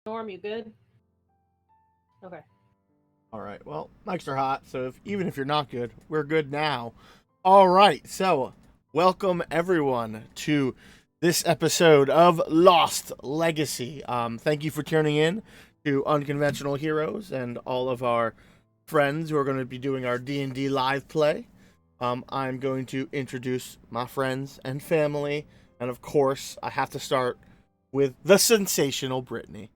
Norm, you good? Okay. All right. Well, mics are hot, so even if you're not good, we're good now. All right. So, welcome everyone to this episode of Lost Legacy. Thank you for tuning in to Unconventional Heroes and all of our friends who are going to be doing our D&D live play. I'm going to introduce my friends and family, and of course, I have to start with the sensational Brittany.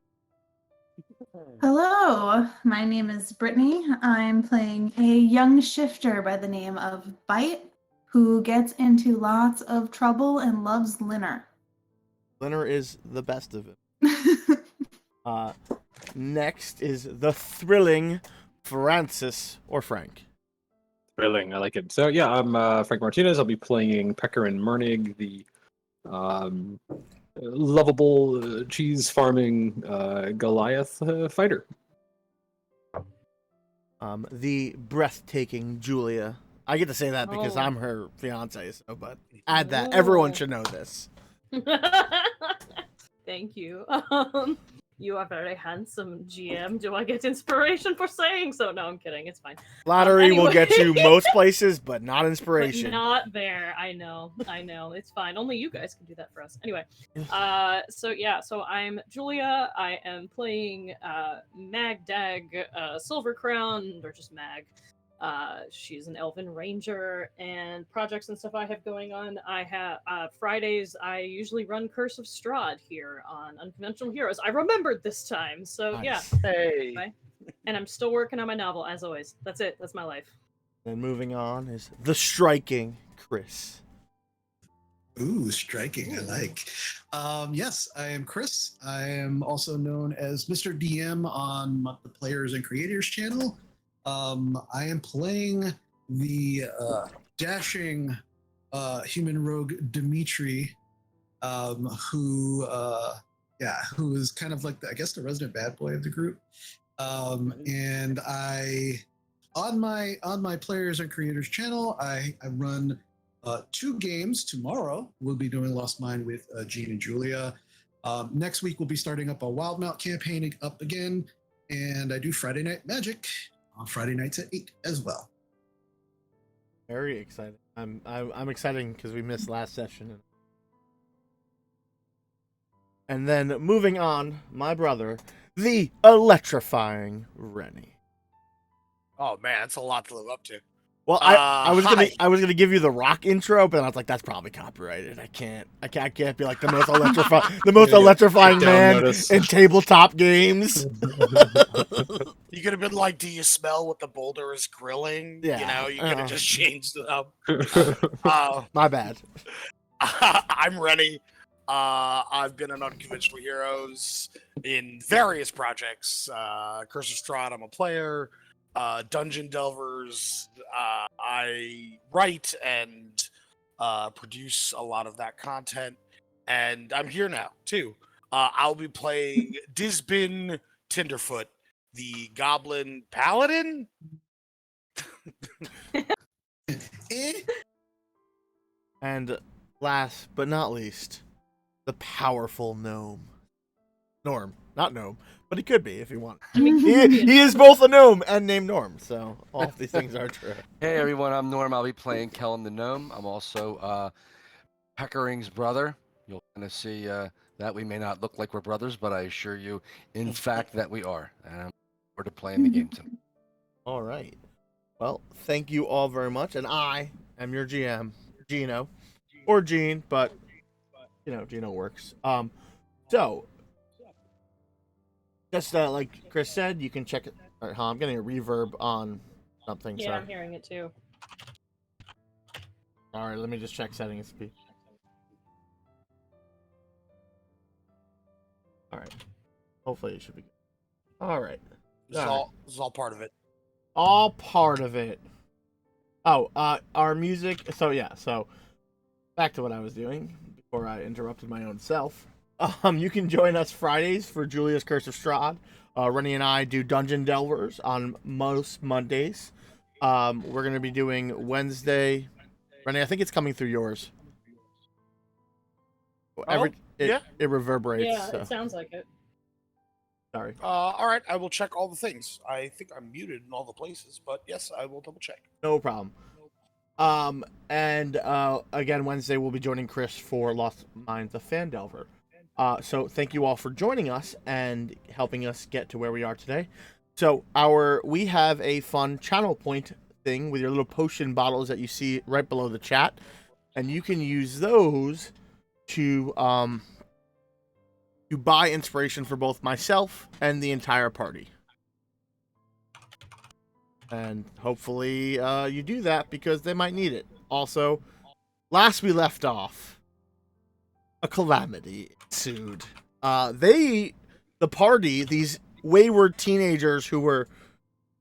Hello, my name is Brittany. I'm playing a young shifter by the name of Bite, who gets into lots of trouble and loves Linner. Leonard is the best of it. Uh, Next is the thrilling Francis or Frank. Thrilling, I like it. So yeah, I'm Frank Martinez. I'll be playing Pecker and Mernig, the um, lovable cheese farming Goliath fighter. The breathtaking Julia. I get to say that because Oh. I'm her fiance, so but add that. Everyone should know this. Thank you. You are very handsome, GM. Do I get inspiration for saying so? No, I'm kidding. It's fine. Flattery will Anyway. get you most places, but not But inspiration. not there. I know. It's fine. Only you guys can do that for us. Anyway. So I'm Julia. I am playing Mag Dag Silver Crown, or just Mag. She's an elven ranger, and projects and stuff I have going on. I have Fridays. I usually run Curse of Strahd here on Unconventional Heroes. I remembered this time, so Nice. yeah. Hey. Bye. And I'm still working on my novel as always. That's it. That's my life. Then moving on is the striking Chris. Ooh, striking. I like. Yes, I am Chris. I am also known as Mr. DM on the Players and Creators channel. I am playing the dashing human rogue Dimitri, who is kind of like I guess the resident bad boy of the group. And I on my Players and Creators channel, I run 2 games. Tomorrow we'll be doing Lost Mine with Gene and Julia. Next week we'll be starting up a Wildmount campaign up again, and I do Friday Night Magic on Friday nights at 8 as well. Very excited. I'm excited because we missed last session. And then moving on, my brother, the electrifying Rennie. Oh man, that's a lot to live up to. Well, I was hi. gonna give you the rock intro, but I was like, that's probably copyrighted. I can't be like the most electrifying Down man notice. in tabletop games. You could have been like, "Do you smell what the boulder is grilling?" Yeah, You know, you could have just changed it up. My bad. I'm Rennie. I've been in Unconventional Heroes in various projects. Curse of Strahd, I'm a player. Dungeon Delvers, I write and produce a lot of that content, and I'm here now too. I'll be playing Disbin Tinderfoot, the Goblin Paladin. Eh? And last but not least, the powerful gnome. Norm, not gnome, but he could be if he wants. I mean, He is both a gnome and named Norm, so all of these things are true. Hey everyone, I'm Norm. I'll be playing Kellen the Gnome. I'm also Peckering's brother. You'll kind of see that we may not look like we're brothers, but I assure you, in fact, that we are. And I'm looking forward to playing the game tonight. All right. Well, thank you all very much, and I am your GM, Gino, or Gene, but Gino works. So just like Chris said, you can check it. All right, I'm getting a reverb on something. Yeah, Sorry. I'm hearing it too. All right, let me just check settings. Speed. All right. Hopefully it should be good. All right. This is all part of it. All part of it. Oh, our music. So back to what I was doing before I interrupted my own self. You can join us Fridays for Julia's Curse of Strahd. Rennie and I do Dungeon Delvers on most Mondays. We're gonna be doing Wednesday. Rennie, I think it's coming through yours. Yeah. It reverberates. Yeah, so. it sounds like it. Sorry. All right, I will check all the things. I think I'm muted in all the places, but yes, I will double check. No problem. And again, Wednesday we'll be joining Chris for Lost Minds of Fandelver. So thank you all for joining us and helping us get to where we are today. So we have a fun channel point thing with your little potion bottles that you see right below the chat, and you can use those to buy inspiration for both myself and the entire party. And hopefully you do that because they might need it. Also, last we left off, a calamity ensued. The party, these wayward teenagers who were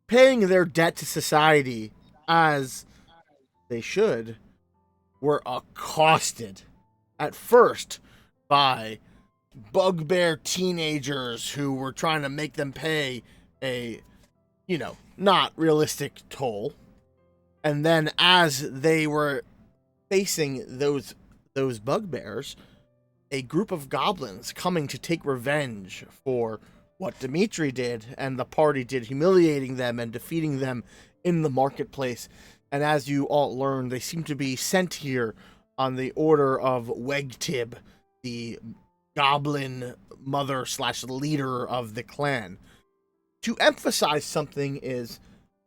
paying their debt to society as they should, were accosted at first by bugbear teenagers who were trying to make them pay a, not realistic toll. And then as they were facing those bugbears, a group of goblins coming to take revenge for what Dimitri did and the party did, humiliating them and defeating them in the marketplace. And as you all learn, they seem to be sent here on the order of Wegtib, the goblin mother / leader of the clan. To emphasize something is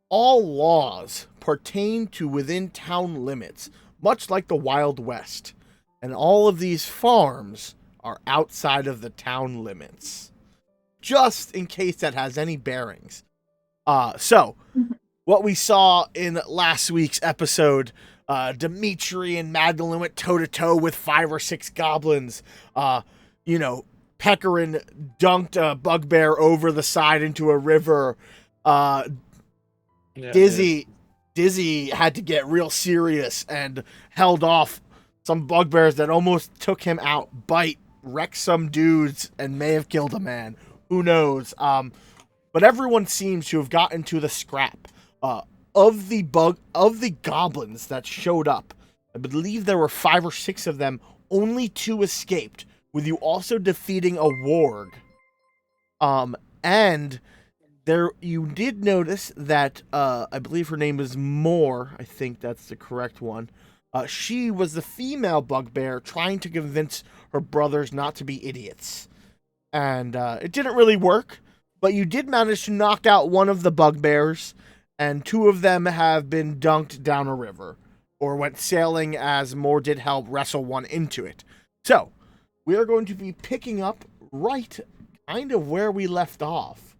all laws pertain to within town limits, much like the Wild West, and all of these farms are outside of the town limits, just in case that has any bearings. So what we saw in last week's episode, Dimitri and Magdalene went toe-to-toe with 5 or 6 goblins. Pecorin dunked a bugbear over the side into a river. Dizzy had to get real serious and held off some bugbears that almost took him out. Bite wrecked some dudes and may have killed a man. Who knows? But everyone seems to have gotten to the scrap. Of the goblins that showed up, I believe there were 5 or 6 of them. Only 2 escaped, with you also defeating a warg. And there you did notice that I believe her name is Moore. I think that's the correct one. She was the female bugbear trying to convince her brothers not to be idiots. And it didn't really work, but you did manage to knock out one of the bugbears, and 2 of them have been dunked down a river, or went sailing as Moore did help wrestle one into it. So, we are going to be picking up right kind of where we left off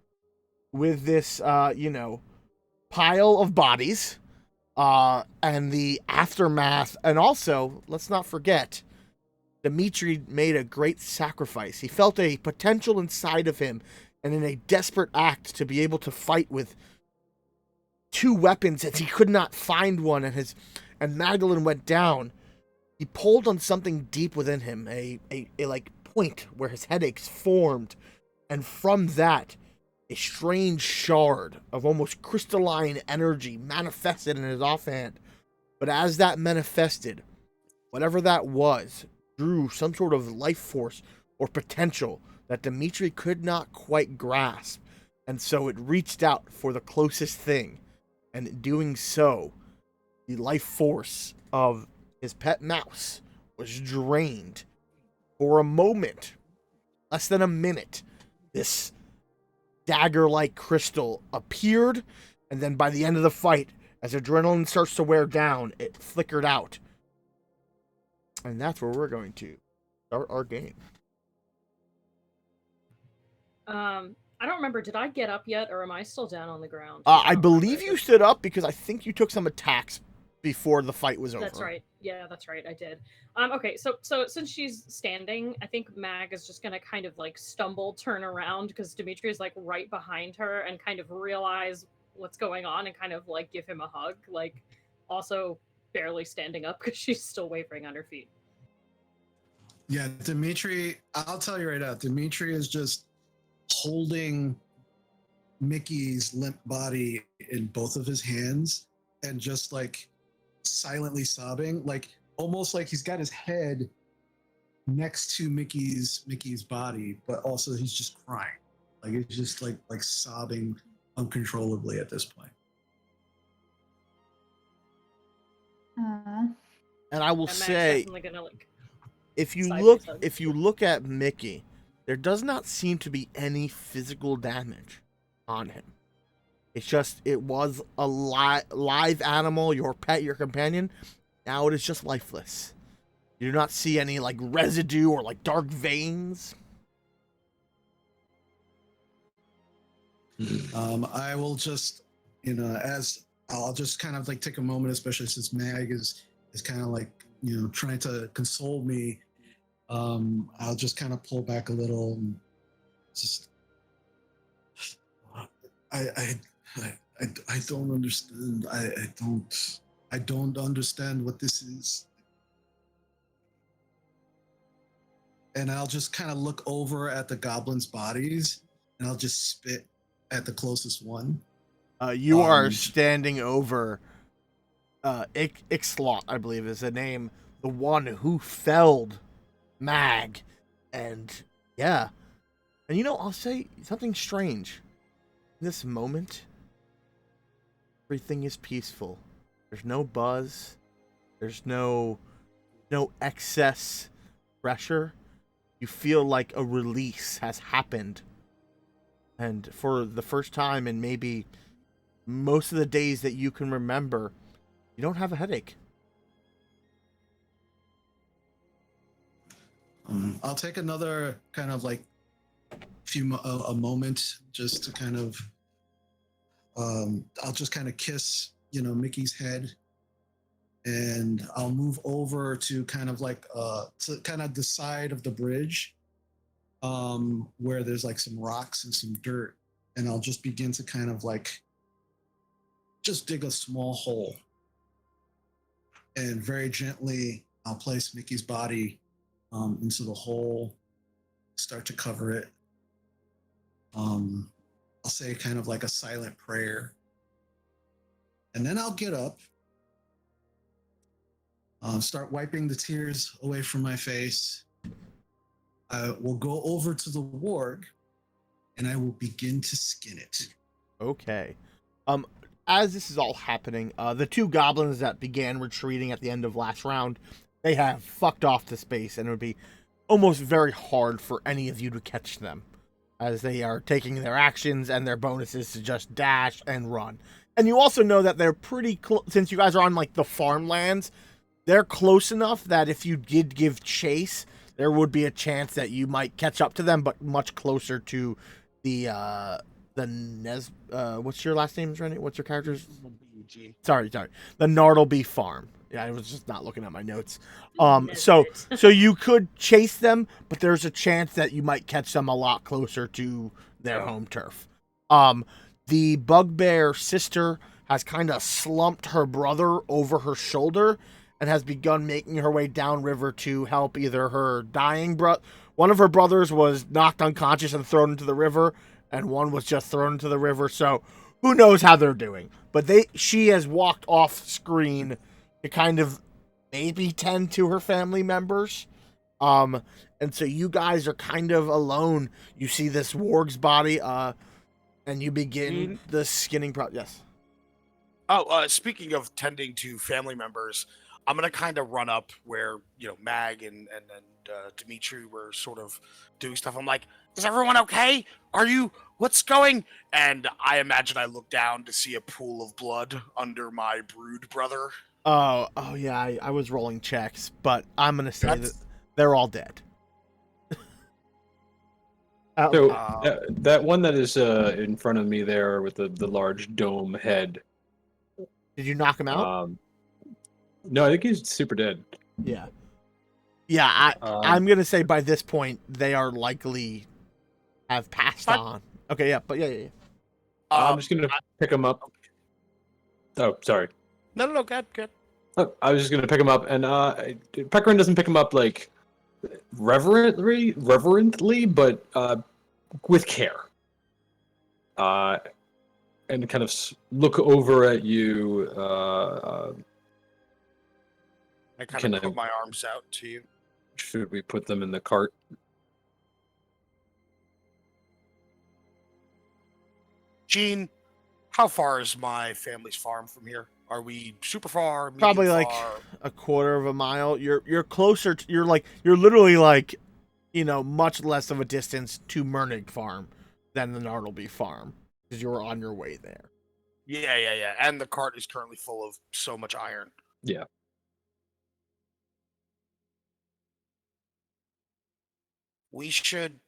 with this, pile of bodies, and the aftermath. And also, let's not forget, Dimitri made a great sacrifice. He felt a potential inside of him, and in a desperate act to be able to fight with 2 weapons as he could not find one, and Magdalene went down, he pulled on something deep within him, a point where his headaches formed, and from that, a strange shard of almost crystalline energy manifested in his offhand. But as that manifested, whatever that was drew some sort of life force or potential that Dimitri could not quite grasp, and so it reached out for the closest thing, and in doing so, the life force of his pet mouse was drained. For a moment, less than a minute, this dagger-like crystal appeared, and then by the end of the fight, as adrenaline starts to wear down, it flickered out. And that's where we're going to start our game. I don't remember, did I get up yet, or am I still down on the ground? I believe you stood up because I think you took some attacks before the fight was over. That's right. Yeah, that's right. I did. Okay, so since she's standing, I think Mag is just gonna kind of like stumble, turn around, because Dimitri is like right behind her, and kind of realize what's going on and kind of like give him a hug, like also barely standing up because she's still wavering on her feet. Yeah, Dimitri, I'll tell you right now, Dimitri is just holding Mickey's limp body in both of his hands and just like silently sobbing, like almost like he's got his head next to Mickey's body, but also he's just crying. Like it's just like sobbing uncontrollably at this point. Aw. And I will And Mag's say, definitely gonna like. if you sideways look at Mickey, there does not seem to be any physical damage on him. It's just it was a live animal, your pet, your companion. Now it is just lifeless. You do not see any like residue or like dark veins. I will just, as I'll just kind of like take a moment, especially since Mag is kind of like, trying to console me. I'll just kind of pull back a little and just, I don't understand. I don't understand what this is. And I'll just kind of look over at the goblins' bodies and I'll just spit at the closest one. You are standing over Ixlot, I believe is the name, the one who felled Mag. And yeah. And I'll say something strange. In this moment, everything is peaceful. There's no buzz. There's no excess pressure. You feel like a release has happened. And for the first time in maybe most of the days that you can remember, you don't have a headache. I'll take another kind of like a moment just to kind of I'll just kind of kiss Mickey's head, and I'll move over to kind of like to kind of the side of the bridge where there's like some rocks and some dirt, and I'll just begin to kind of like just dig a small hole, and very gently I'll place Mickey's body into the hole, start to cover it. I'll say kind of like a silent prayer, and then I'll get up, start wiping the tears away from my face. I will go over to the warg, and I will begin to skin it. Okay. As this is all happening, the two goblins that began retreating at the end of last round, they have fucked off to space, and it would be almost very hard for any of you to catch them, as they are taking their actions and their bonuses to just dash and run. And you also know that they're pretty close, since you guys are on like the farmlands, they're close enough that if you did give chase, there would be a chance that you might catch up to them, but much closer to the what's your last name, Rennie? What's your character's? Sorry. The Nartleby farm. Yeah, I was just not looking at my notes. So you could chase them, but there's a chance that you might catch them a lot closer to their home turf. The bugbear sister has kind of slumped her brother over her shoulder and has begun making her way downriver to help either her dying brother. One of her brothers was knocked unconscious and thrown into the river, and one was just thrown into the river. So who knows how they're doing? But she has walked off screen to kind of maybe tend to her family members. And so you guys are kind of alone. You see this warg's body, and you begin the skinning process. Yes. Oh, speaking of tending to family members, I'm gonna kind of run up where Mag and Dimitri were sort of doing stuff. I'm like, is everyone okay? What's going? And I imagine I look down to see a pool of blood under my brood brother. Oh yeah, I was rolling checks, but I'm gonna say that they're all dead. So that one that is in front of me there with the large dome head. Did you knock him out? No, I think he's super dead. Yeah. I'm gonna say by this point they are likely have passed on. Okay, yeah, but yeah. I'm just gonna pick him up. Oh, sorry. No, good. Oh, I was just gonna pick him up, and Peckering doesn't pick him up like reverently, but with care. And kind of look over at you. I kind of put my arms out to you. Should we put them in the cart? Gene, how far is my family's farm from here? Are we super far? Medium Probably far? like a quarter of a mile. You're closer. You're literally like, much less of a distance to Mernig Farm than the Nartleby Farm because you're on your way there. Yeah. And the cart is currently full of so much iron. Yeah. We should.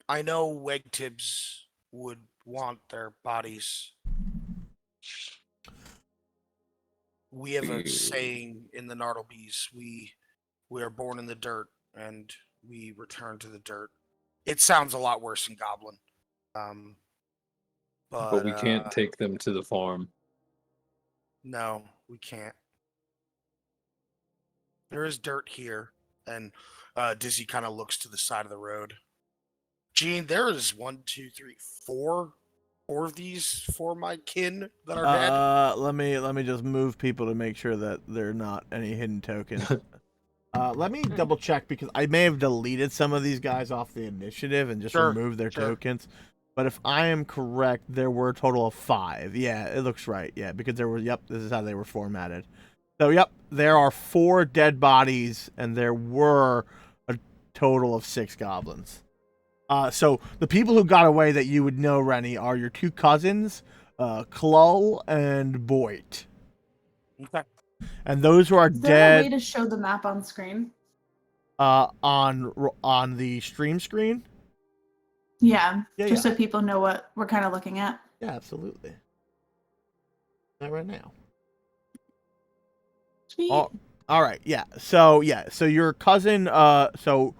I know Wegtibs would want their bodies. We have a saying in the Nartlebys: we are born in the dirt and we return to the dirt. It sounds a lot worse in Goblin. But we can't take them to the farm. No, we can't. There is dirt here, and Dizzy kind of looks to the side of the road. Gene, there is 4 of these for my kin that are dead. Let me just move people to make sure that they're not any hidden tokens. Let me double check because I may have deleted some of these guys off the initiative and just removed their tokens. But if I am correct, there were a total of 5. Yeah, it looks right. Yeah, because there were. Yep, this is how they were formatted. So yep, there are 4 dead bodies, and there were a total of 6 goblins. So the people who got away that you would know, Rennie, are your 2 cousins, Klull and Boyd. Okay. And those who are Is there dead. a way to show the map on screen? On the stream screen. Yeah, Yeah, just so people know what we're kind of looking at. Yeah, absolutely. Not right now. Sweet. All right. Yeah. So your cousin. So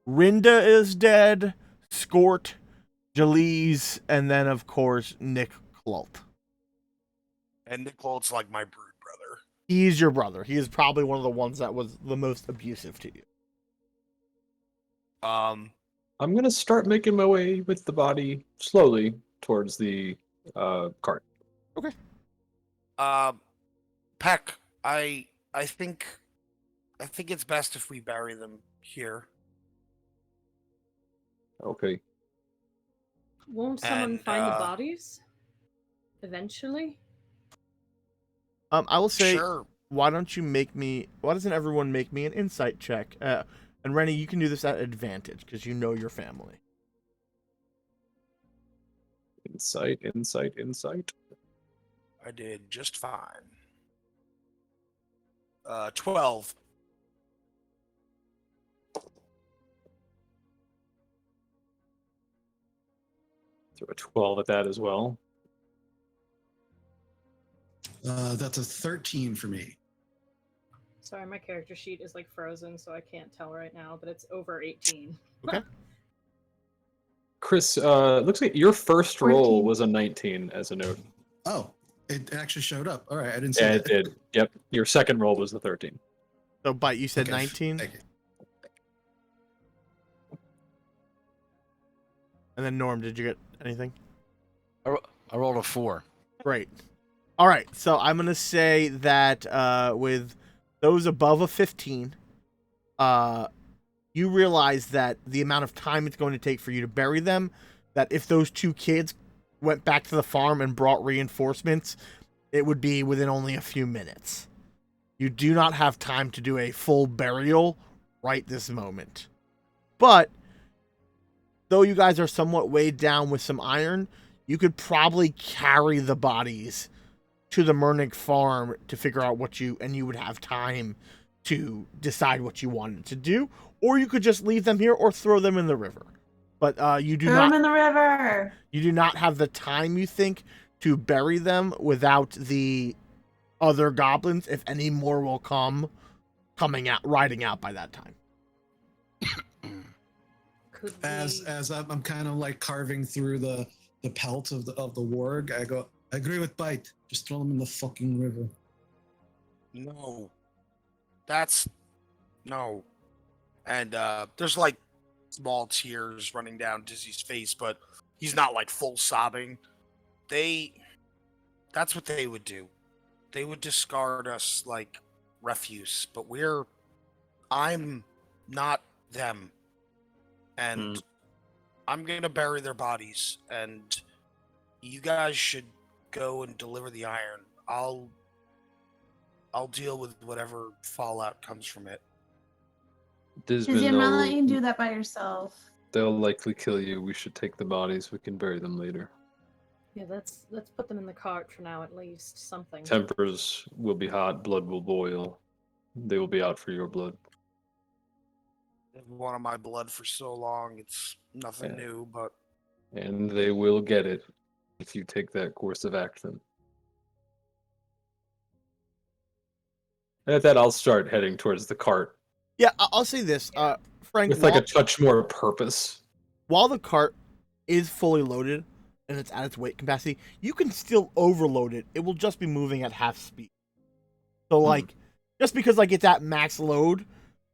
Rinda is dead. Skort, Jalise, and then of course Nick Clout. And Nick Clout's like my brood brother. He's your brother. He is probably one of the ones that was the most abusive to you. I'm gonna start making my way with the body slowly towards the cart. Okay. Peck, I think it's best if we bury them here. Okay. Won't someone And, find the bodies? Eventually? I will say, Sure. why doesn't everyone make me an insight check? And Rennie, you can do this at advantage because you know your family. Insight. I did just fine. 12. Throw a 12 at that as well. That's a 13 for me. Sorry, my character sheet is like frozen, so I can't tell right now, but it's over 18. Okay. Chris, looks like your first 14. roll was a 19 as a note. Oh, it actually showed up. All right, I didn't see Yeah, that. it did. Yep. Your second roll was the 13. So, Bite, you said Okay, 19? thank you. And then Norm, did you get anything? I rolled a 4. Great. All right, so I'm going to say that with those above a 15, you realize that the amount of time it's going to take for you to bury them, that if those 2 kids went back to the farm and brought reinforcements, it would be within only a few minutes. You do not have time to do a full burial right this moment. But though you guys are somewhat weighed down with some iron, you could probably carry the bodies to the Mernig farm to figure out you would have time to decide what you wanted to do, or you could just leave them here or throw them in the river. But you do Throw not them in the river. You do not have the time, you think, to bury them without the other goblins, if any more will riding out by that time. As I'm kind of like carving through the pelt of the warg, I go, I agree with Bite. Just throw them in the fucking river. No. No. And there's like small tears running down Dizzy's face, but he's not like full sobbing. That's what they would do. They would discard us like refuse, but I'm not them. And I'm gonna bury their bodies, and you guys should go and deliver the iron. I'll deal with whatever fallout comes from it. Because you're not letting you do that by yourself. They'll likely kill you. We should take the bodies. We can bury them later. Yeah, let's put them in the cart for now at least. Something. Tempers will be hot. Blood will boil. They will be out for your blood. I've wanted my blood for so long. It's nothing Yeah. new, but And they will get it if you take that course of action. And at that, I'll start heading towards the cart Yeah, I'll say this, Frank. with like a touch more purpose. While the cart is fully loaded and it's at its weight capacity, you can still overload it. It will just be moving at half speed. So like, just because like it's at max load,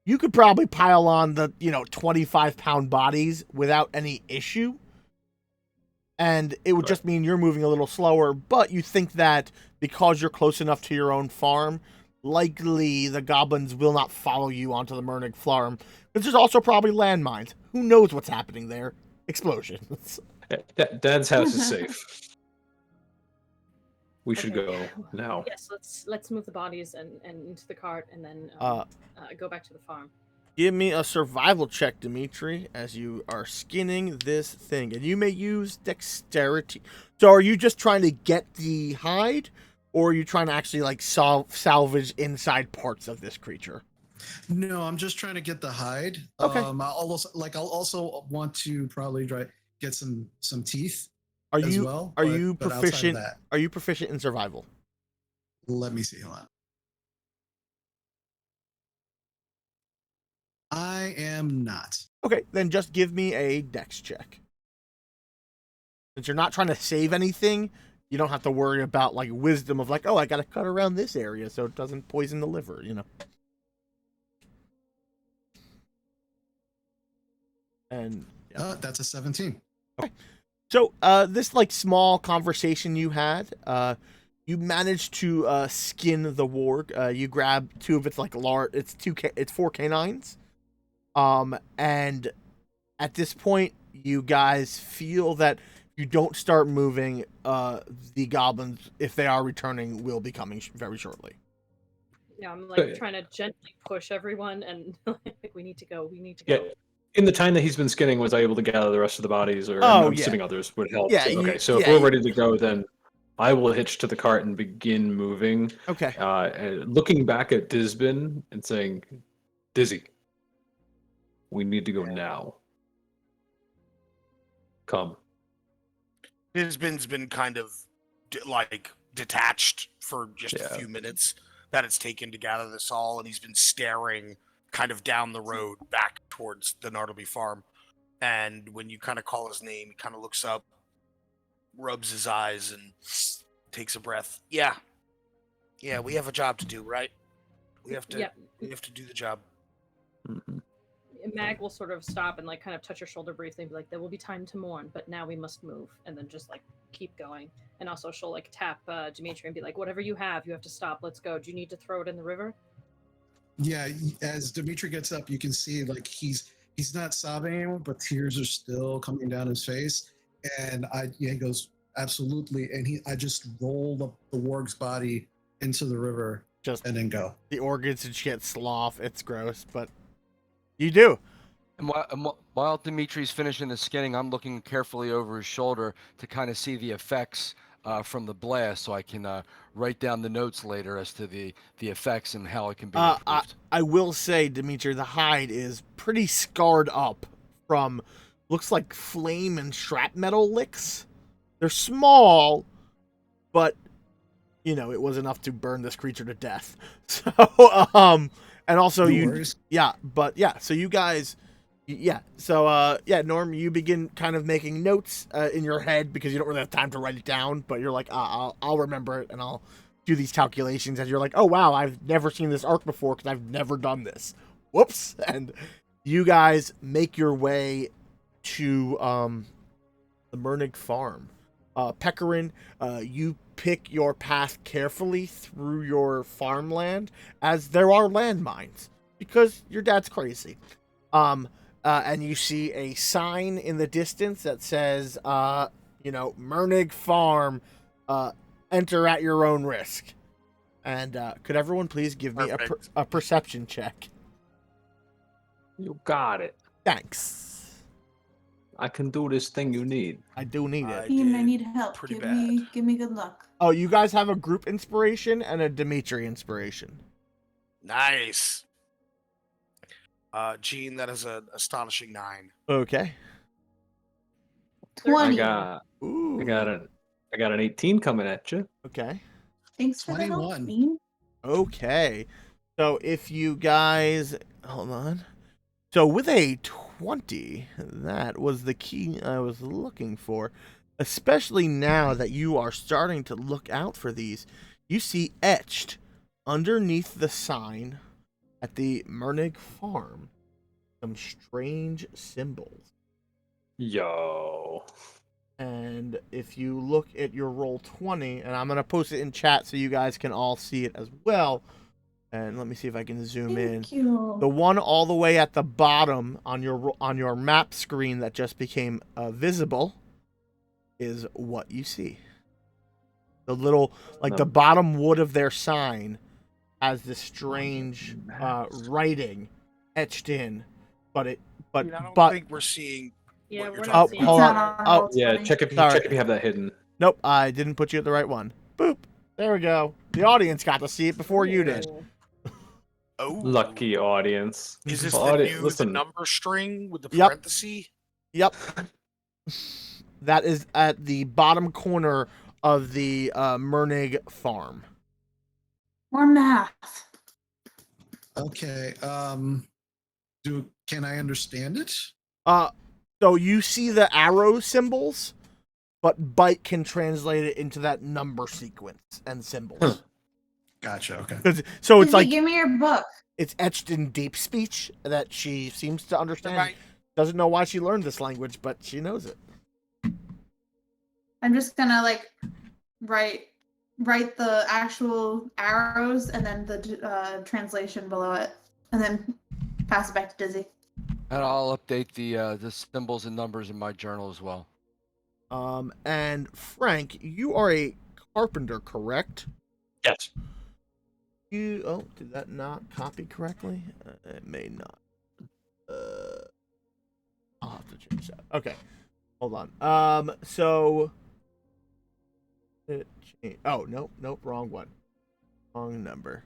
you could probably pile on the 25-pound bodies without any issue. And it would just mean you're moving a little slower, but you think that because you're close enough to your own farm, likely the goblins will not follow you onto the Mernig farm. Because there's also probably landmines. Who knows what's happening there? Explosions. Dad's house is safe. We should go now. Yes, let's move the bodies and into the cart and then go back to the farm. Give me a survival check, Dimitri, as you are skinning this thing. And you may use dexterity. So are you just trying to get the hide? Or are you trying to actually like salvage inside parts of this creature? No, I'm just trying to get the hide. Okay. I'll also want to probably get some teeth Are as you well. are but- you but outside of proficient? that, Are you proficient in survival? let me see. Hold on. I am not. Okay, then just give me a dex check. Since you're not trying to save anything, you don't have to worry about like wisdom of like, oh, I gotta cut around this area so it doesn't poison the liver, And yeah. That's a 17. So this like small conversation you had, you managed to skin the warg. You grab two of its like large. It's 4 canines. And at this point, you guys feel that you don't start moving, the goblins, if they are returning, will be coming very shortly. Yeah, I'm like trying to gently push everyone, and like, we need to go. Yeah. In the time that he's been skinning, was I able to gather the rest of the bodies, or I'm assuming others would help? Yeah, Okay, so if we're ready to go, then I will hitch to the cart and begin moving. Okay. And looking back at Disbin and saying, Dizzy, we need to go now. Come. Disbin's been kind of detached for just a few minutes that it's taken to gather this all, and he's been staring kind of down the road back towards the Nartleby farm. And when you kind of call his name, he kind of looks up, rubs his eyes, and takes a breath. Yeah, we have a job to do, right? We have to do the job. Mm-hmm. Mag will sort of stop and like kind of touch her shoulder briefly and be like, there will be time to mourn, but now we must move, and then just like keep going. And also she'll like tap Dimitri and be like, whatever you have to stop. Let's go. Do you need to throw it in the river? Yeah, as Dimitri gets up, you can see like he's not sobbing anymore, but tears are still coming down his face. And he goes, absolutely. And I just roll the warg's body into the river and then go. The organs and shit slough. It's gross, but you do. And while Dimitri's finishing the skinning, I'm looking carefully over his shoulder to kind of see the effects from the blast, so I can write down the notes later as to the effects and how it can be improved. I will say, Dimitri, the hide is pretty scarred up from, looks like flame and shrapnel licks. They're small, but, it was enough to burn this creature to death. So, and also so you guys... Norm, you begin kind of making notes in your head because you don't really have time to write it down, but you're like, I'll remember it and I'll do these calculations. And you're like, oh wow, I've never seen this arc before because I've never done this. Whoops! And you guys make your way to the Mernig farm. Pecorin, you pick your path carefully through your farmland, as there are landmines because your dad's crazy. And you see a sign in the distance that says Mernig Farm, enter at your own risk. And could everyone please give me Perfect. a perception check? You got it. Thanks. I can do this thing you need. I do need it. Team, I did need help. pretty Give me good luck. Oh, you guys have a group inspiration and a Dimitri inspiration. Nice. Gene, that is an astonishing 9. Okay. 20. Ooh. I got an 18 coming at you. Okay. Thanks for the help, 21. Bean. Okay. So if you guys hold on. So with a 20, that was the key I was looking for. Especially now that you are starting to look out for these. You see etched underneath the sign at the Mernig farm some strange symbols. Yo. And if you look at your roll 20, and I'm going to post it in chat so you guys can all see it as well. And let me see if I can zoom in. Thank you. The one all the way at the bottom on your map screen that just became visible is what you see. The little, the bottom wood of their sign has this strange writing etched in, but I don't think we're seeing. Yeah, what we're you're not talking seeing It's hold not on. on Oh, roll Yeah, 20. check if Sorry. you have that hidden. Nope, I didn't put you at the right one. Boop. There we go. The audience got to see it before you did. Oh, Lucky audience. Is this Listen, the number string with the Yep. parenthesis? Yep. That is at the bottom corner of the Mernig farm. More math. Okay. Can I understand it? So you see the arrow symbols, but Byte can translate it into that number sequence and symbols. Gotcha. Okay. So it's Izzy, like give me your book. it's etched in deep speech that she seems to understand. Right. Doesn't know why she learned this language, but she knows it. I'm just gonna write the actual arrows and then the translation below it, and then pass it back to Dizzy. And I'll update the symbols and numbers in my journal as well. And Frank, you are a carpenter, correct? yes. Did that not copy correctly? It may not. I'll have to change that. Okay, hold on. So. Oh, nope, wrong one. Wrong number.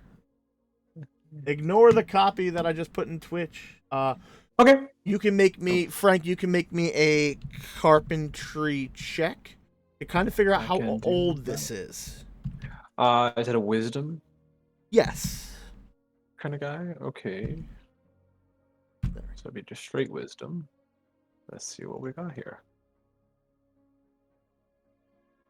Ignore the copy that I just put in Twitch. Okay. You can make me, Frank, you can make me a carpentry check to kind of figure out how can do old that. this is. Is it a wisdom Yes. kind of guy? Okay. So it'd be just straight wisdom. Let's see what we got here.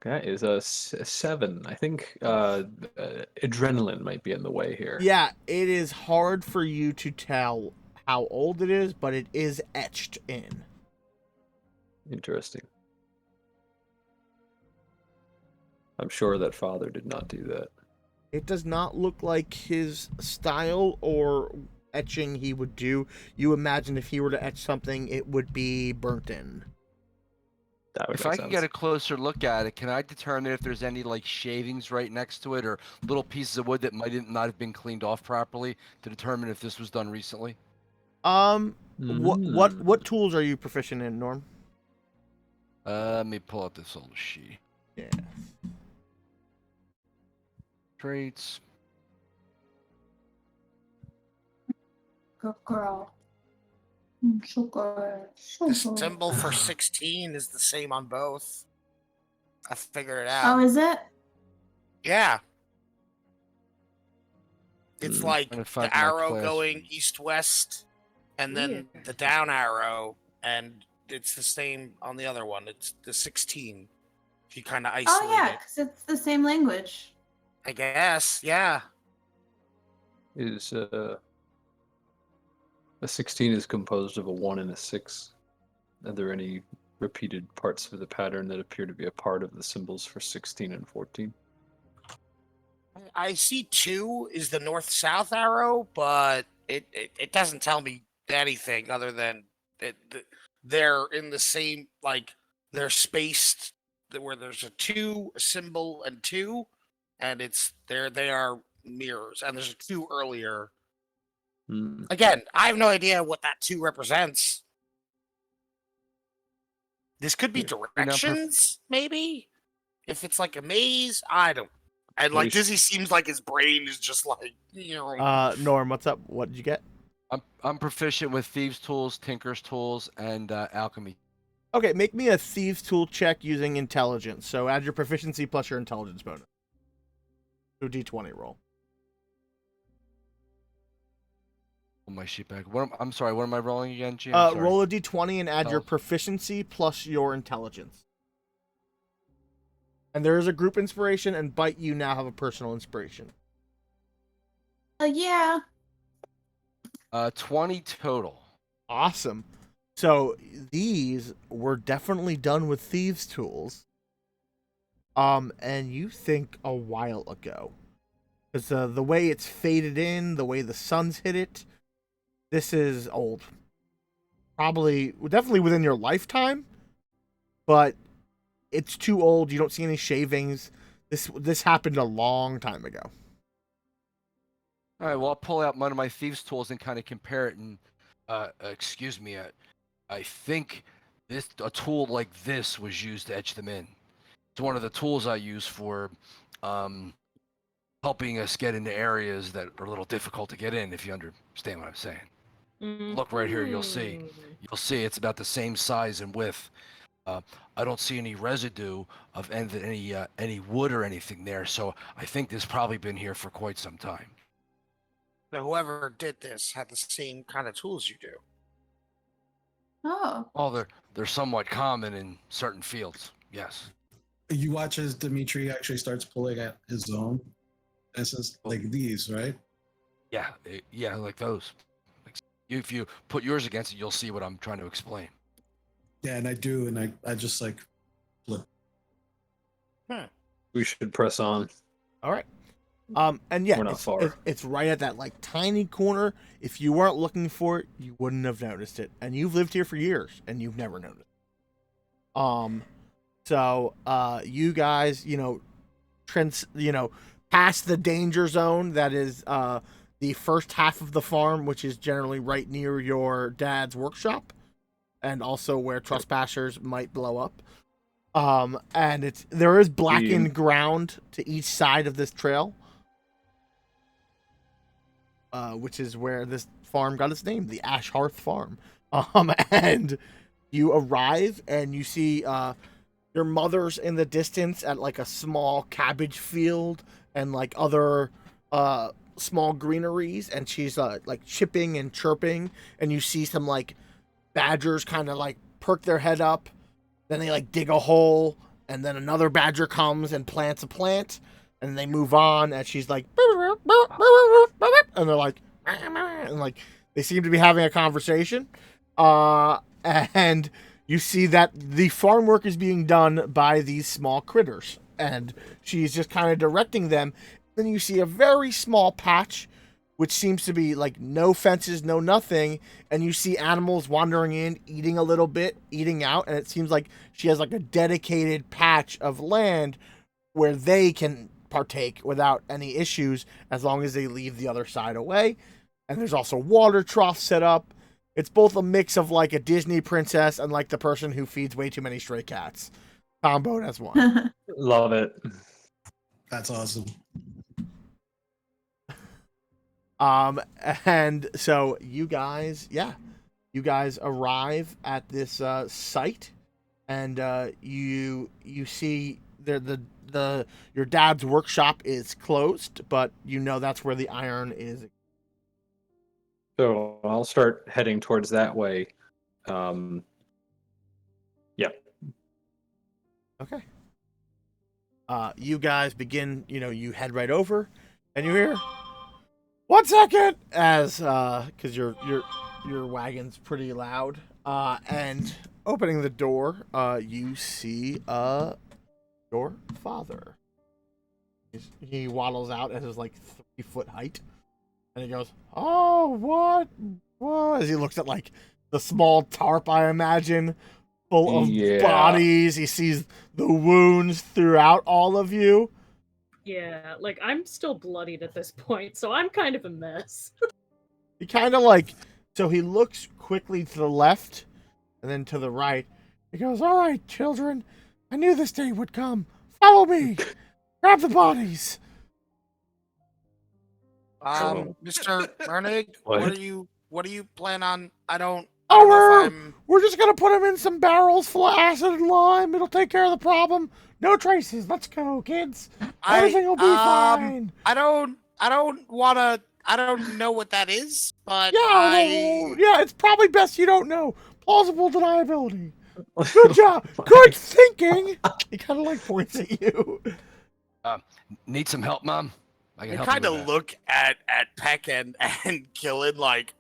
That is a 7. I think adrenaline might be in the way here. Yeah, it is hard for you to tell how old it is, but it is etched in. Interesting. I'm sure that father did not do that. It does not look like his style or etching he would do. You imagine if he were to etch something, it would be burnt in. That would If make I sense. can get a closer look at it, can I determine if there's any shavings right next to it or little pieces of wood that might not have been cleaned off properly to determine if this was done recently? What tools are you proficient in, Norm? Let me pull up this little sheet. Yeah. Traits. Good girl. Sugar. The symbol for 16 is the same on both. I figured it out. Oh, is it? Yeah. It's I'm like gonna find the my arrow class. going east-west, and then the down arrow, and it's the same on the other one. It's the 16. If you kind of isolate Oh yeah, it. because it's the same language. I guess, yeah. Is a 16 is composed of a 1 and a 6. Are there any repeated parts of the pattern that appear to be a part of the symbols for 16 and 14? I see 2 is the north-south arrow, but it doesn't tell me anything other than they're in the same, they're spaced where there's a 2, a symbol, and 2, and it's there. They are mirrors, and there's a 2 earlier. Hmm. Again, I have no idea what that 2 represents. This could be You're not directions, maybe. If it's like a maze, I don't. And like Least- Dizzy seems like his brain is just like, you know. Norm, what's up? What did you get? I'm proficient with thieves' tools, tinker's tools, and alchemy. Okay, make me a thieves tool check using intelligence. So add your proficiency plus your intelligence bonus. Do a d20 roll. Oh, my sheet bag. I'm sorry. What am I rolling again, G? I'm sorry. Roll a d20 and add your Intel. proficiency plus your intelligence. And there is a group inspiration, and Bite, you now have a personal inspiration. Yeah. 20 total. Awesome. So these were definitely done with thieves' tools. And you think a while ago. Because the way it's faded in, the way the sun's hit it, this is old. Definitely within your lifetime, but it's too old. You don't see any shavings. This happened a long time ago. All right. Well, I'll pull out one of my thieves' tools and kind of compare it. And excuse me, I think a tool like this was used to etch them in. It's one of the tools I use for helping us get into areas that are a little difficult to get in. If you understand what I'm saying. Look right here. You'll see. You'll see it's about the same size and width. I don't see any residue of any wood or anything there, so I think this probably been here for quite some time. So whoever did this had the same kind of tools you do. Oh. Oh, they're somewhat common in certain fields. Yes. You watch as Dimitri actually starts pulling at his own. And it says, like these, right? Yeah. Yeah, like those. If you put yours against it, you'll see what I'm trying to explain. Yeah, and I do, and I just like flip. We should press on. All right. And yeah, We're not far. it's right at that like tiny corner. If you weren't looking for it, you wouldn't have noticed it. And you've lived here for years, and you've never noticed. So you guys, past the danger zone that is the first half of the farm, which is generally right near your dad's workshop, and also where trespassers might blow up. And there is blackened ground to each side of this trail, which is where this farm got its name, the Ash Hearth Farm. And you arrive and you see your mother's in the distance at like a small cabbage field and like other small greeneries, and she's like chipping and chirping, and you see some like badgers kind of like perk their head up, then they like dig a hole, and then another badger comes and plants a plant, and they move on, and she's like, and they're like, and like they seem to be having a conversation, and you see that the farm work is being done by these small critters, and she's just kind of directing them. Then you see a very small patch, which seems to be like no fences, no nothing, and you see animals wandering in, eating a little bit, eating out, and it seems like she has like a dedicated patch of land where they can partake without any issues as long as they leave the other side away. And there's also water troughs set up. It's both a mix of like a Disney princess and like the person who feeds way too many stray cats. Comboed as one. Love it. That's awesome. And so you guys arrive at this site, and you see your dad's workshop is closed, but you know that's where the iron is. So I'll start heading towards that way. Yeah. Okay. You guys begin, you head right over, and you hear, 1 second, as because your wagon's pretty loud, and opening the door, you see your father. He waddles out at his like 3-foot height, and he goes, "Oh, what?" As he looks at like the small tarp, I imagine, full of Yeah. bodies. He sees the wounds throughout all of you. Yeah, like I'm still bloodied at this point, so I'm kind of a mess. He kind of like, so he looks quickly to the left and then to the right. He goes, "All right, children, I knew this day would come. Follow me. Grab the bodies." Mr. Mernig, What? what do you plan on? I don't Oh, know if I'm. we're just gonna put him in some barrels full of acid and lime. It'll take care of the problem. No traces. Let's go, kids. Everything will be fine. I don't wanna. I don't know what that is, but Yeah, it's probably best you don't know. Plausible deniability. Good job. Good thinking. He kind of like points at you. Need some help, Mom? I I can help you kind with of that. look at Peck and Killen like,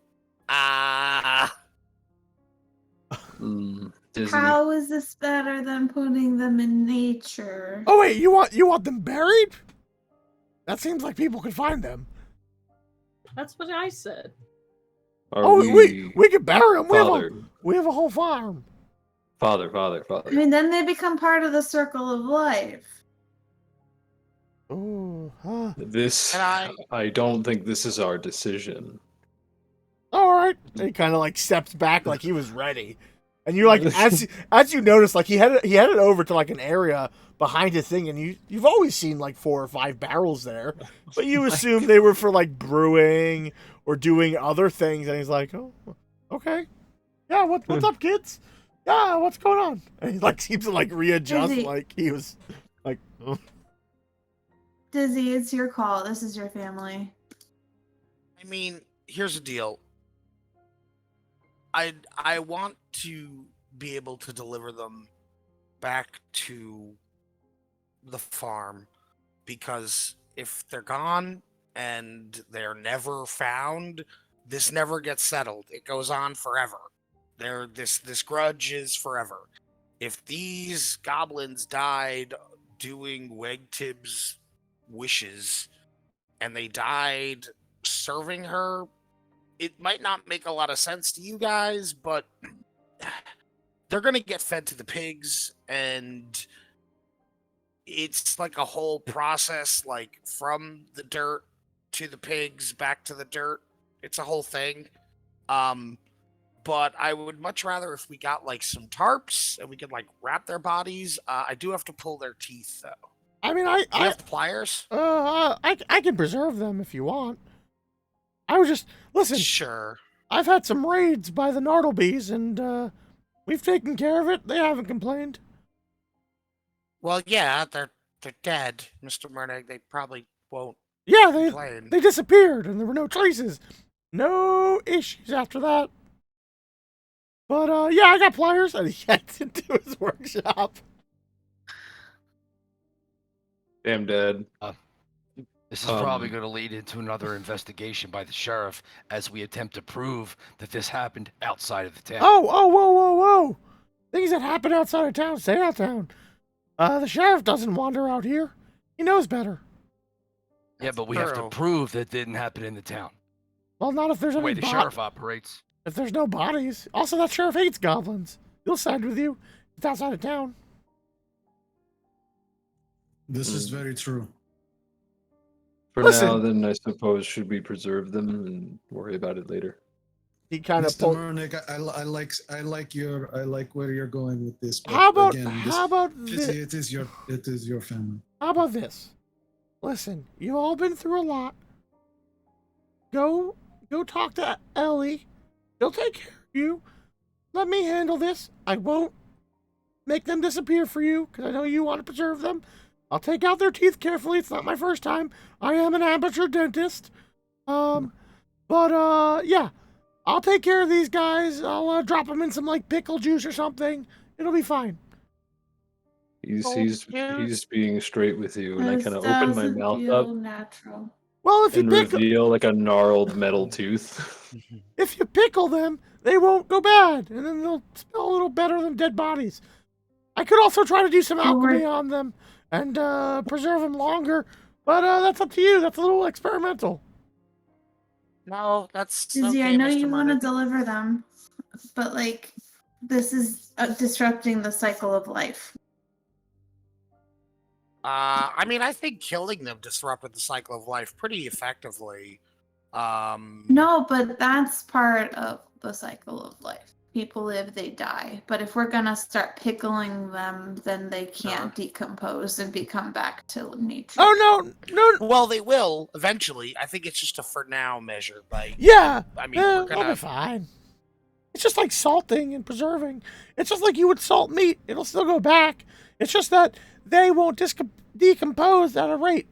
ah. Dizzy. How is this better than putting them in nature? Oh wait, you want them buried? That seems like people could find them. That's what I said. Are we could bury them. Father, We have a whole farm. father. I mean, then they become part of the circle of life. Ooh, huh. This, I don't think this is our decision. All right. And he kind of like steps back like he was ready. And you like as you notice, like he headed over to like an area behind his thing, and you've always seen like 4 or 5 barrels there, but you assume they were for like brewing or doing other things. And he's like, "Oh, okay, yeah, what's up, kids? Yeah, what's going on?" And he like seems to like readjust, Dizzy. like he was like, oh. Dizzy, it's your call. This is your family. I mean, here's the deal. I want to be able to deliver them back to the farm, because if they're gone and they're never found, this never gets settled. It goes on forever. This grudge is forever. If these goblins died doing Wegtib's wishes and they died serving her, it might not make a lot of sense to you guys, but they're going to get fed to the pigs, and it's like a whole process, like from the dirt to the pigs back to the dirt. It's a whole thing. But I would much rather if we got like some tarps and we could like wrap their bodies. I do have to pull their teeth though. I mean, Do you have pliers? I can preserve them if you want. I was just listen. Sure. I've had some raids by the Nartlebees, and we've taken care of it. They haven't complained. Well, yeah, they're dead, Mr. Mernig. They probably won't Yeah, complain. they disappeared, and there were no traces. No issues after that. But yeah, I got pliers, and he heads into his workshop. Damn dead. This is probably going to lead into another investigation by the sheriff as we attempt to prove that this happened outside of the town. Whoa. Things that happen outside of town stay out of town. The sheriff doesn't wander out here. He knows better. Yeah, but we have to prove that it didn't happen in the town. Well, not if there's The any way the sheriff operates. If there's no bodies. Also, that sheriff hates goblins. He'll side with you. It's outside of town. This is very true. For Listen. now, then I suppose should we preserve them and worry about it later? He kind of Mr. pulled. Mernick, I like where you're going with this. But How about this? this? It is your family. How about this? Listen, you've all been through a lot. Go talk to Ellie. She'll take care of you. Let me handle this. I won't make them disappear for you, because I know you want to preserve them. I'll take out their teeth carefully. It's not my first time. I am an amateur dentist. Yeah. I'll take care of these guys. I'll drop them in some, like, pickle juice or something. It'll be fine. He's being straight with you, and I This kind of open my doesn't mouth feel up natural. Well, if you and pickle, reveal like a gnarled metal tooth. if you pickle them, they won't go bad, and then they'll smell a little better than dead bodies. I could also try to do some alchemy on them and preserve them longer, but that's up to you. That's a little experimental. No, that's Izzy, okay, I know Mr. you want to Mernick. deliver them, but like, this is disrupting the cycle of life. I mean, I think killing them disrupted the cycle of life pretty effectively. No, but that's part of the cycle of life. People live, they die. But if we're gonna start pickling them, then they can't decompose and become back to nature. Oh no. Well, they will eventually. I think it's just a for now measure. Like, Yeah. I mean, we're They'll be gonna. fine. It's just like salting and preserving. It's just like you would salt meat. It'll still go back. It's just that they won't decompose at a rate.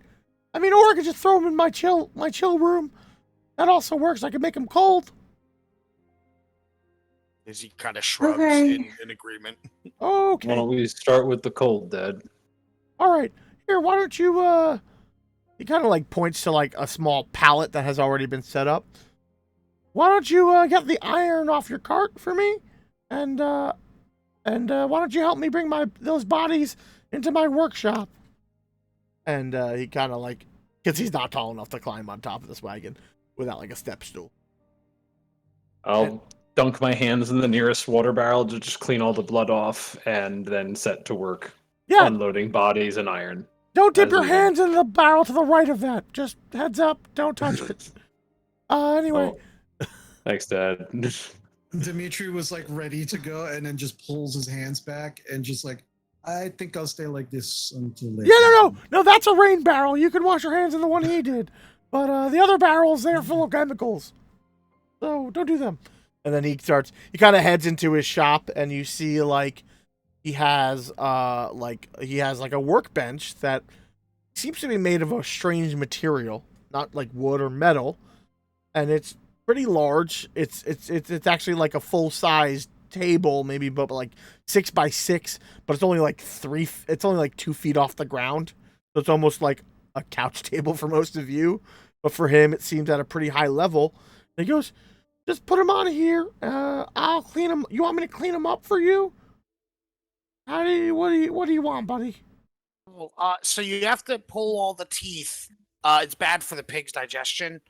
I mean, or I could just throw them in my chill room. That also works. I can make them cold. As he kind of shrugs Okay. in agreement. Okay. Why don't we start with the cold, Dad? All right. Here, why don't you? He kind of like points to like a small pallet that has already been set up. Why don't you get the iron off your cart for me, and why don't you help me bring those bodies into my workshop? And he kind of like, because he's not tall enough to climb on top of this wagon without like a step stool. I'll dunk my hands in the nearest water barrel to just clean all the blood off, and then set to work unloading bodies and iron. Don't dip your hands in the barrel to the right of that. Just heads up, don't touch it. Anyway. Oh, thanks, Dad. Dimitri was like ready to go and then just pulls his hands back and just like, I think I'll stay like this until later. Yeah, no, that's a rain barrel. You can wash your hands in the one he did. But the other barrels, they're full of chemicals. So don't do them. And then he kind of heads into his shop, and you see like he has like a workbench that seems to be made of a strange material, not like wood or metal, and it's pretty large. It's actually like a full-size table, maybe but like 6x6, but it's only like 2 feet off the ground. So it's almost like a couch table for most of you, but for him it seems at a pretty high level. And he goes, "Just put him on here. I'll clean him. You want me to clean him up for you? What do you want, buddy?" So you have to pull all the teeth. It's bad for the pig's digestion.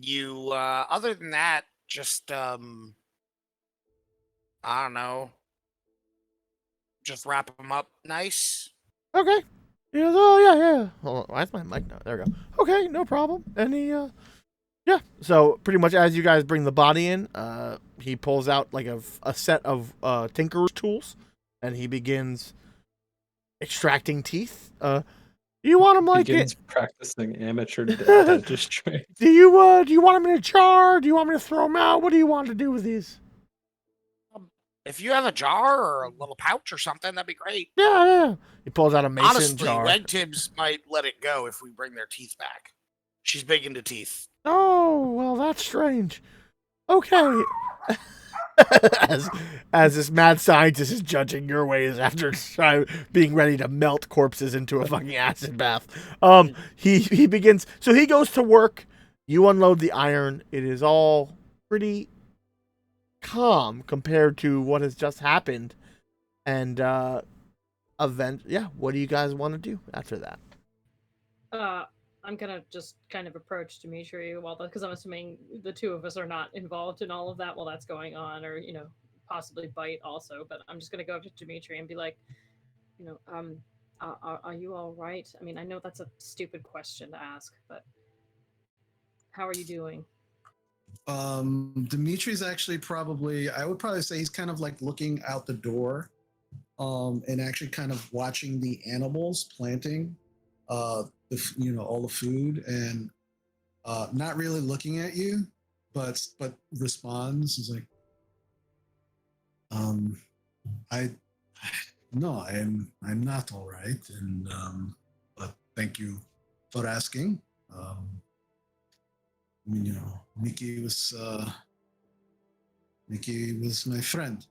You other than that, just I don't know. Just wrap them up nice. Okay. He goes, "Oh yeah. Hold on, why is my mic now? There we go. Okay, no problem." And he yeah. So pretty much as you guys bring the body in, he pulls out like a set of tinkerer's tools, and he begins extracting teeth. You want him like Begins practicing amateur dentistry. Do you want him in a jar? Do you want me to throw him out? What do you want to do with these? If you have a jar or a little pouch or something, that'd be great. Yeah. He pulls out a mason Honestly, jar. Weg Tibbs might let it go if we bring their teeth back. She's big into teeth. Oh, well, that's strange. Okay. as this mad scientist is judging your ways after being ready to melt corpses into a fucking acid bath. He begins. So he goes to work. You unload the iron. It is all pretty calm compared to what has just happened. And what do you guys want to do after that? I'm gonna just kind of approach Dimitri because I'm assuming the two of us are not involved in all of that while that's going on, or possibly Bite also. But I'm just gonna go up to Dimitri and be like, are you all right? I mean, I know that's a stupid question to ask, but how are you doing? Dimitri's actually I would probably say he's kind of like looking out the door, and actually kind of watching the animals planting, all the food, and not really looking at you, but responds is like, I'm not all right, and but thank you for asking. Nikki was my friend,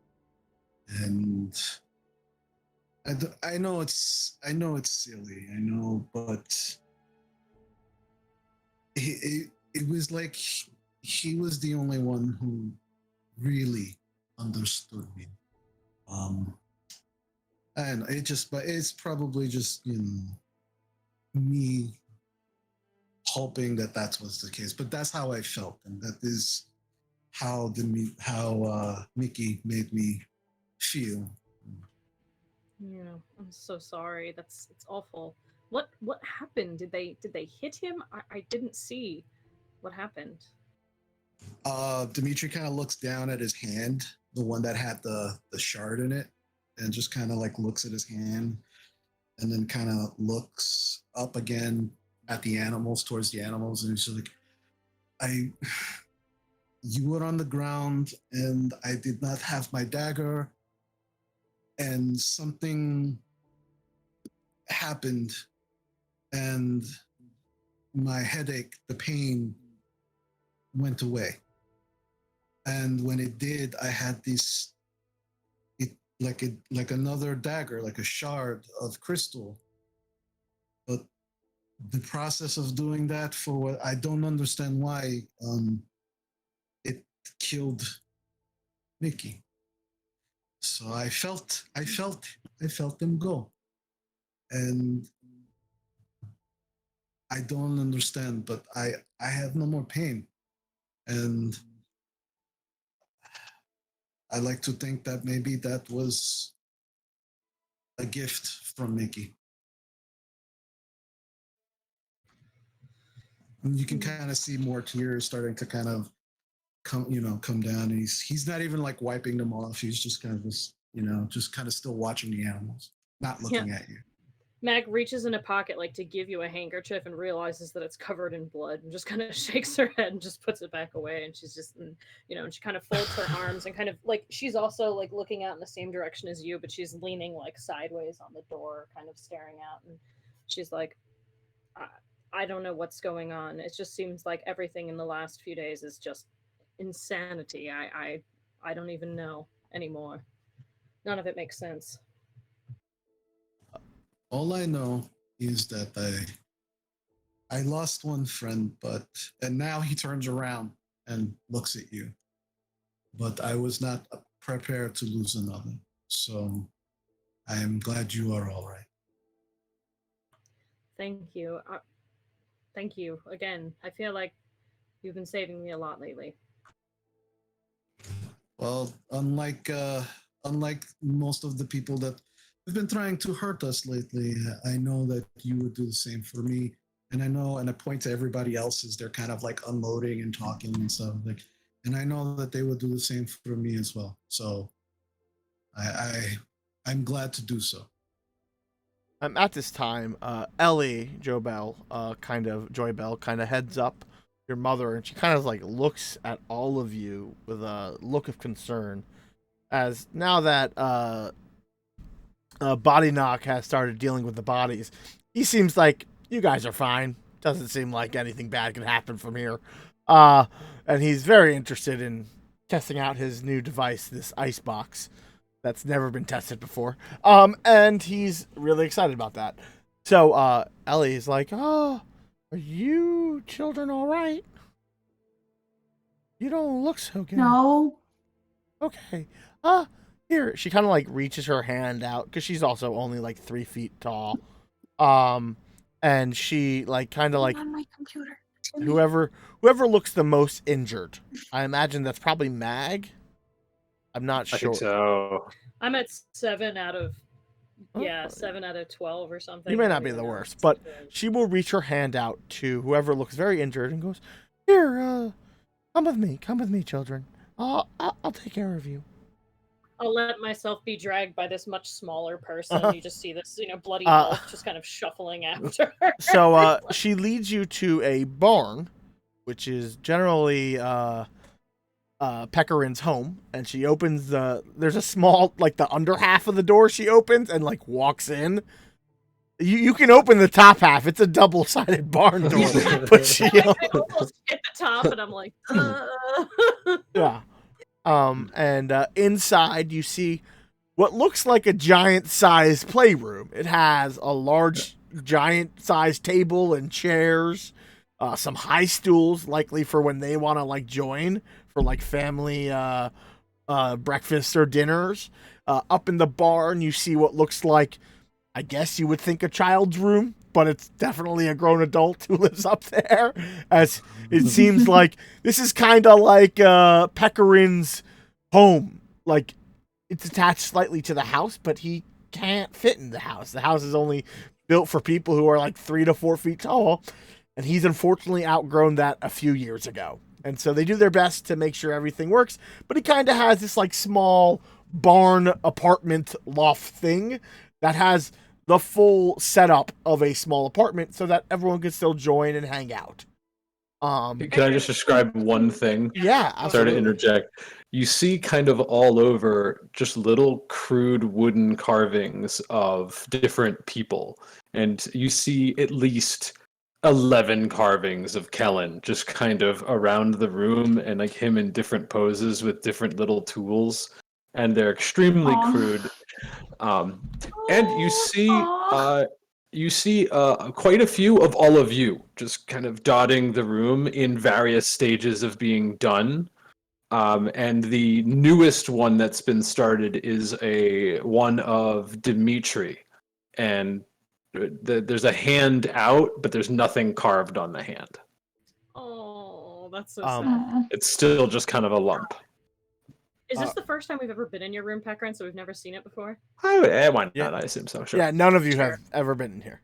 and I know it's silly, but it was like he was the only one who really understood me. And it's probably just me hoping that was the case, but that's how I felt, and that is Mickey made me feel. Yeah, I'm so sorry. It's awful. What happened? Did they hit him? I didn't see what happened. Dimitri kind of looks down at his hand, the one that had the shard in it, and just kind of like looks at his hand, and then kind of looks up again at the animals, towards the animals, and he's just like, I you were on the ground and I did not have my dagger, and something happened, and my headache, the pain went away. And when it did, I had this like another dagger, like a shard of crystal. But the process of doing that, for what I don't understand why, it killed Mickey. So I felt them go, and I don't understand, but I have no more pain, and I like to think that maybe that was a gift from Mickey. And you can kind of see more tears starting to kind of come down. And he's not even like wiping them off. He's just kind of just kind of still watching the animals, not looking at you. Mag reaches in a pocket like to give you a handkerchief and realizes that it's covered in blood and just kind of shakes her head and just puts it back away. And she's just, and she kind of folds her arms and kind of like she's also like looking out in the same direction as you, but she's leaning like sideways on the door, kind of staring out. And she's like, I don't know what's going on. It just seems like everything in the last few days is just insanity. I don't even know anymore. None of it makes sense. All I know is that I lost one friend, and now he turns around and looks at you. But I was not prepared to lose another. So I am glad you are all right. Thank you. Thank you again. I feel like you've been saving me a lot lately. Well, unlike most of the people that have been trying to hurt us lately, I know that you would do the same for me. And I know, and I point to everybody else as they're kind of like unloading and talking and stuff. And I know that they would do the same for me as well. So I'm glad to do so. At this time, Ellie, Joy Bell kind of heads up your mother, and she kind of like looks at all of you with a look of concern, as now that Body Knock has started dealing with the bodies, he seems like you guys are fine. Doesn't seem like anything bad can happen from here, and he's very interested in testing out his new device, this ice box. That's never been tested before. And he's really excited about that. So, Ellie's like, oh, are you children all right? You don't look so good. No. Okay. Here. She kind of like reaches her hand out because she's also only like 3 feet tall. And she like kind of like on my computer. whoever looks the most injured. I imagine that's probably Mag. I'm not sure. I think so. I'm at 7 out of 7 out of 12 or something. You may not be the worst, but she will reach her hand out to whoever looks very injured and goes, "Here, come with me, children. I'll take care of you." I'll let myself be dragged by this much smaller person. You just see this, bloody wolf just kind of shuffling after her. So she leads you to a barn, which is generally Pekkarin's home, and she opens there's a small, like the under half of the door she opens and like walks in. You can open the top half. It's a double-sided barn door. But she I almost hit the top and I'm like, yeah. And inside you see what looks like a giant-sized playroom. It has a large giant-sized table and chairs, some high stools, likely for when they want to like join for like family breakfasts or dinners. Up in the barn, you see what looks like, I guess you would think, a child's room. but it's definitely a grown adult who lives up there. As it seems like this is kind of like Peccarin's home. Like, it's attached slightly to the house, but he can't fit in the house. The house is only built for people who are like 3 to 4 feet tall, and he's unfortunately outgrown that a few years ago. And so they do their best to make sure everything works, but he kind of has this like small barn apartment loft thing that has the full setup of a small apartment so that everyone can still join and hang out. Can I just describe one thing? Yeah, Sorry absolutely. to interject. You see kind of all over just little crude wooden carvings of different people. And you see at least 11 carvings of Kellen just kind of around the room, and like him in different poses with different little tools. And they're extremely Aw. crude. And Aw. you see quite a few of all of you just kind of dotting the room in various stages of being done. And the newest one that's been started is one of Dimitri, and there's a hand out, but there's nothing carved on the hand. Oh, that's so Um, sad. Aw. It's still just kind of a lump. Is this the first time we've ever been in your room, Pekrin, so we've never seen it before? Why Yeah. not? I assume so. Sure. Yeah, none of you Sure. have ever been in here.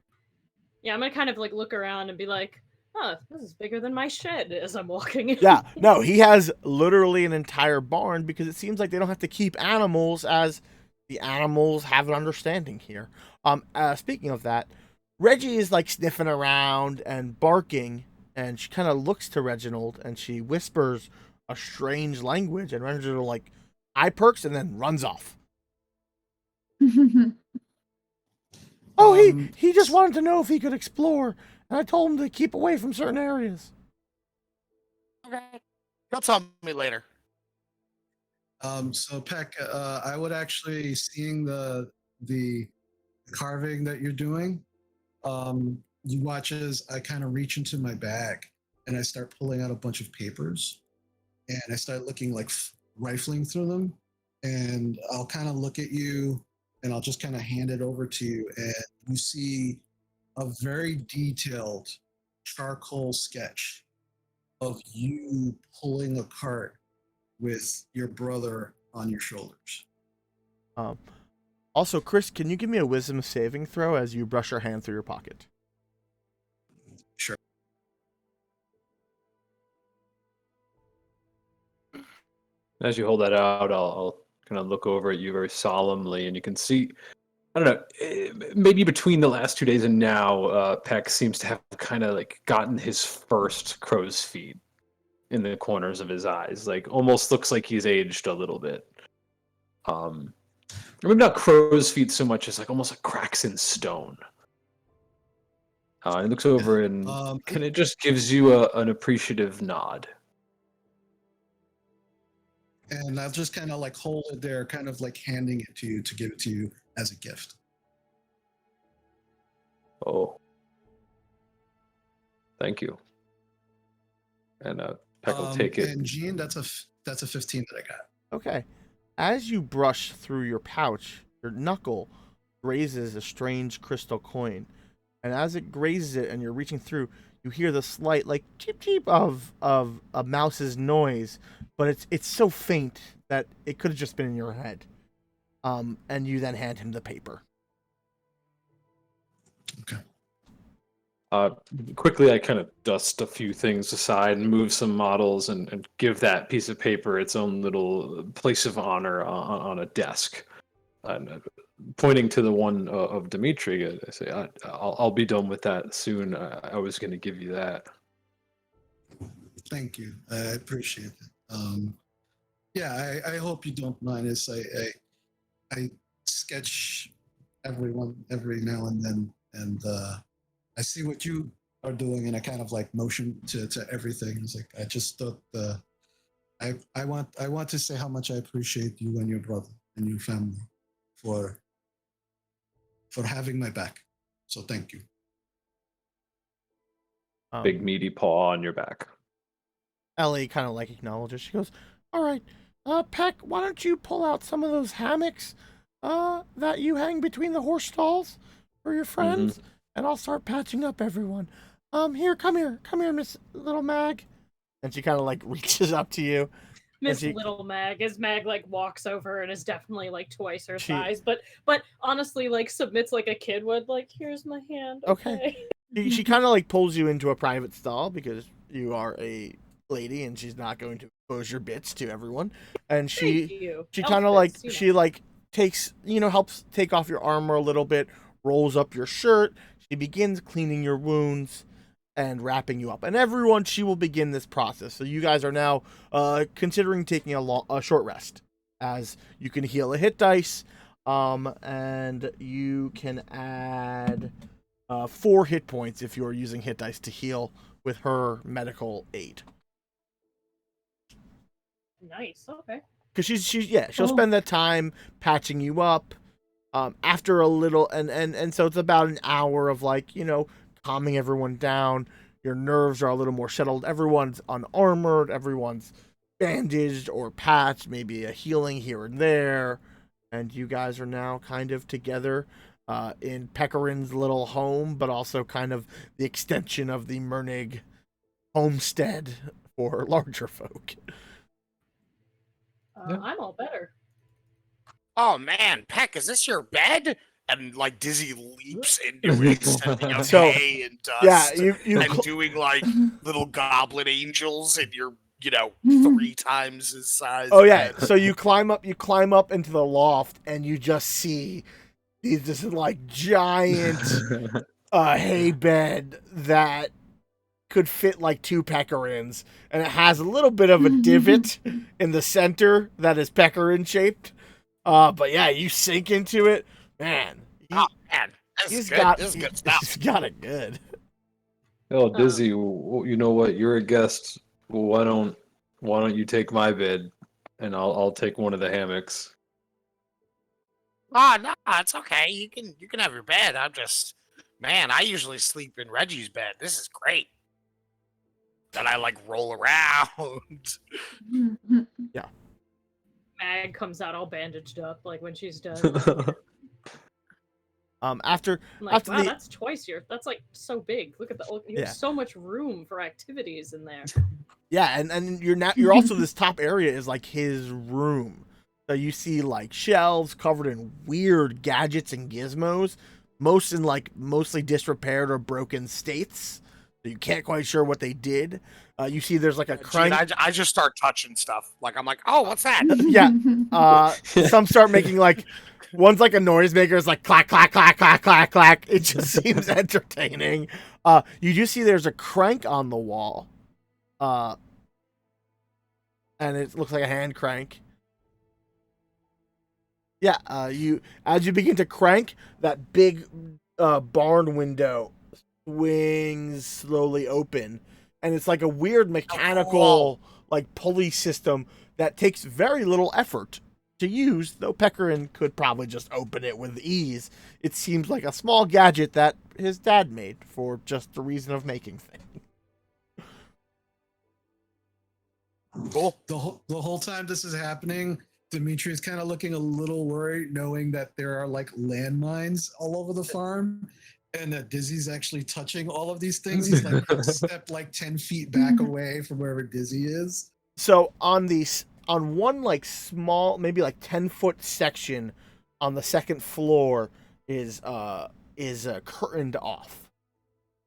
Yeah, I'm gonna kind of like look around and be like, huh, this is bigger than my shed as I'm walking in. Yeah, no, he has literally an entire barn because it seems like they don't have to keep animals as the animals have an understanding here. Speaking of that, Reggie is like sniffing around and barking, and she kind of looks to Reginald and she whispers a strange language, and Reginald like eye perks and then runs off. Oh, he just wanted to know if he could explore, and I told him to keep away from certain areas. Okay. You'll tell me later. So Peck, I would actually seeing the carving that you're doing. You watch as I kind of reach into my bag and I start pulling out a bunch of papers, and I start looking like rifling through them, and I'll kind of look at you and I'll just kind of hand it over to you, and you see a very detailed charcoal sketch of you pulling a cart with your brother on your shoulders. Also, Chris, can you give me a wisdom saving throw as you brush your hand through your pocket? Sure. As you hold that out, I'll kind of look over at you very solemnly, and you can see, I don't know, maybe between the last 2 days and now, Peck seems to have kind of like gotten his first crow's feet in the corners of his eyes. Like, almost looks like he's aged a little bit. Maybe not crow's feet so much as like almost like cracks in stone. He looks over and it just gives you an appreciative nod. And I'll just kind of like hold it there, kind of like handing it to you to give it to you as a gift. Oh, thank you. And Peck will take it. And Gene, that's a 15 that I got. Okay. As you brush through your pouch, your knuckle grazes a strange crystal coin. And as it grazes it and you're reaching through, you hear the slight like cheep cheep of a mouse's noise, but it's so faint that it could have just been in your head. And you then hand him the paper. Okay. Quickly, I kind of dust a few things aside and move some models and give that piece of paper its own little place of honor on a desk. And pointing to the one of Dimitri, I say, I'll be done with that soon. I was going to give you that. Thank you. I appreciate it. Yeah, I hope you don't mind. As I sketch everyone every now and then, and I see what you are doing, and I kind of like motion to everything. It's like I just thought I want to say how much I appreciate you and your brother and your family for having my back. So thank you. Big meaty paw on your back. Ellie kind of like acknowledges. She goes, "All right, Peck, why don't you pull out some of those hammocks that you hang between the horse stalls for your friends, and I'll start patching up everyone. Come here, Miss Little Mag. And she kind of like reaches up to you. Miss she- Little Mag, as Mag like walks over and is definitely like twice her She- size, but honestly like submits like a kid would, like, here's my hand. Okay. She kind of like pulls you into a private stall because you are a lady and she's not going to expose your bits to everyone. And Thank she you. kind of like Outfits, you know. she like takes, helps take off your armor a little bit, rolls up your shirt. She begins cleaning your wounds and wrapping you up. And everyone, she will begin this process. So you guys are now considering taking a short rest, as you can heal a hit dice, and you can add 4 hit points if you're using hit dice to heal with her medical aid. Nice. Okay. Because she'll spend that time patching you up. After a little, and so it's about an hour of like, calming everyone down. Your nerves are a little more settled. Everyone's unarmored. Everyone's bandaged or patched. Maybe a healing here and there. And you guys are now kind of together in Pekarin's little home, but also kind of the extension of the Mernig homestead for larger folk. Yeah. I'm all better. Oh man, Peck, is this your bed? And like Dizzy leaps into it, sending out So, hay and dust. Yeah, and doing like little goblin angels in your, 3 times his size. Oh yeah, bed. so you climb up into the loft and you just see this like giant hay bed that could fit like 2 pecorins, and it has a little bit of a divot in the center that is pecorin shaped. But yeah, you sink into it, man. Oh man, this is good. This is good stuff. He's got it good. Oh, Dizzy, you know what? You're a guest. Why don't you take my bed, and I'll take one of the hammocks. Oh no, it's okay. You can have your bed. I usually sleep in Reggie's bed. This is great. Then I like roll around. Mag comes out all bandaged up, like when she's done. After I'm like, after wow, the that's twice your. That's like so big. Look at you have so much room for activities in there. Yeah, and you're also this top area is like his room. So you see like shelves covered in weird gadgets and gizmos, most in like mostly disrepaired or broken states. So you can't quite sure what they did. You see there's like a crank. I just start touching stuff. Like I'm like, oh, what's that? Yeah. Some start making like one's like a noisemaker. It's like clack clack clack clack clack clack. It just seems entertaining. You do see there's a crank on the wall. And it looks like a hand crank. Yeah, as you begin to crank, that big barn window swings slowly open, and it's like a weird mechanical like pulley system that takes very little effort to use, though Pecarin could probably just open it with ease. It seems like a small gadget that his dad made for just the reason of making things. Cool. The whole time this is happening, Dimitri is kind of looking a little worried, knowing that there are like landmines all over the farm, and that Dizzy's actually touching all of these things. He's like stepped like 10 feet back away from wherever Dizzy is. So on one like small, maybe like 10-foot section on the second floor is curtained off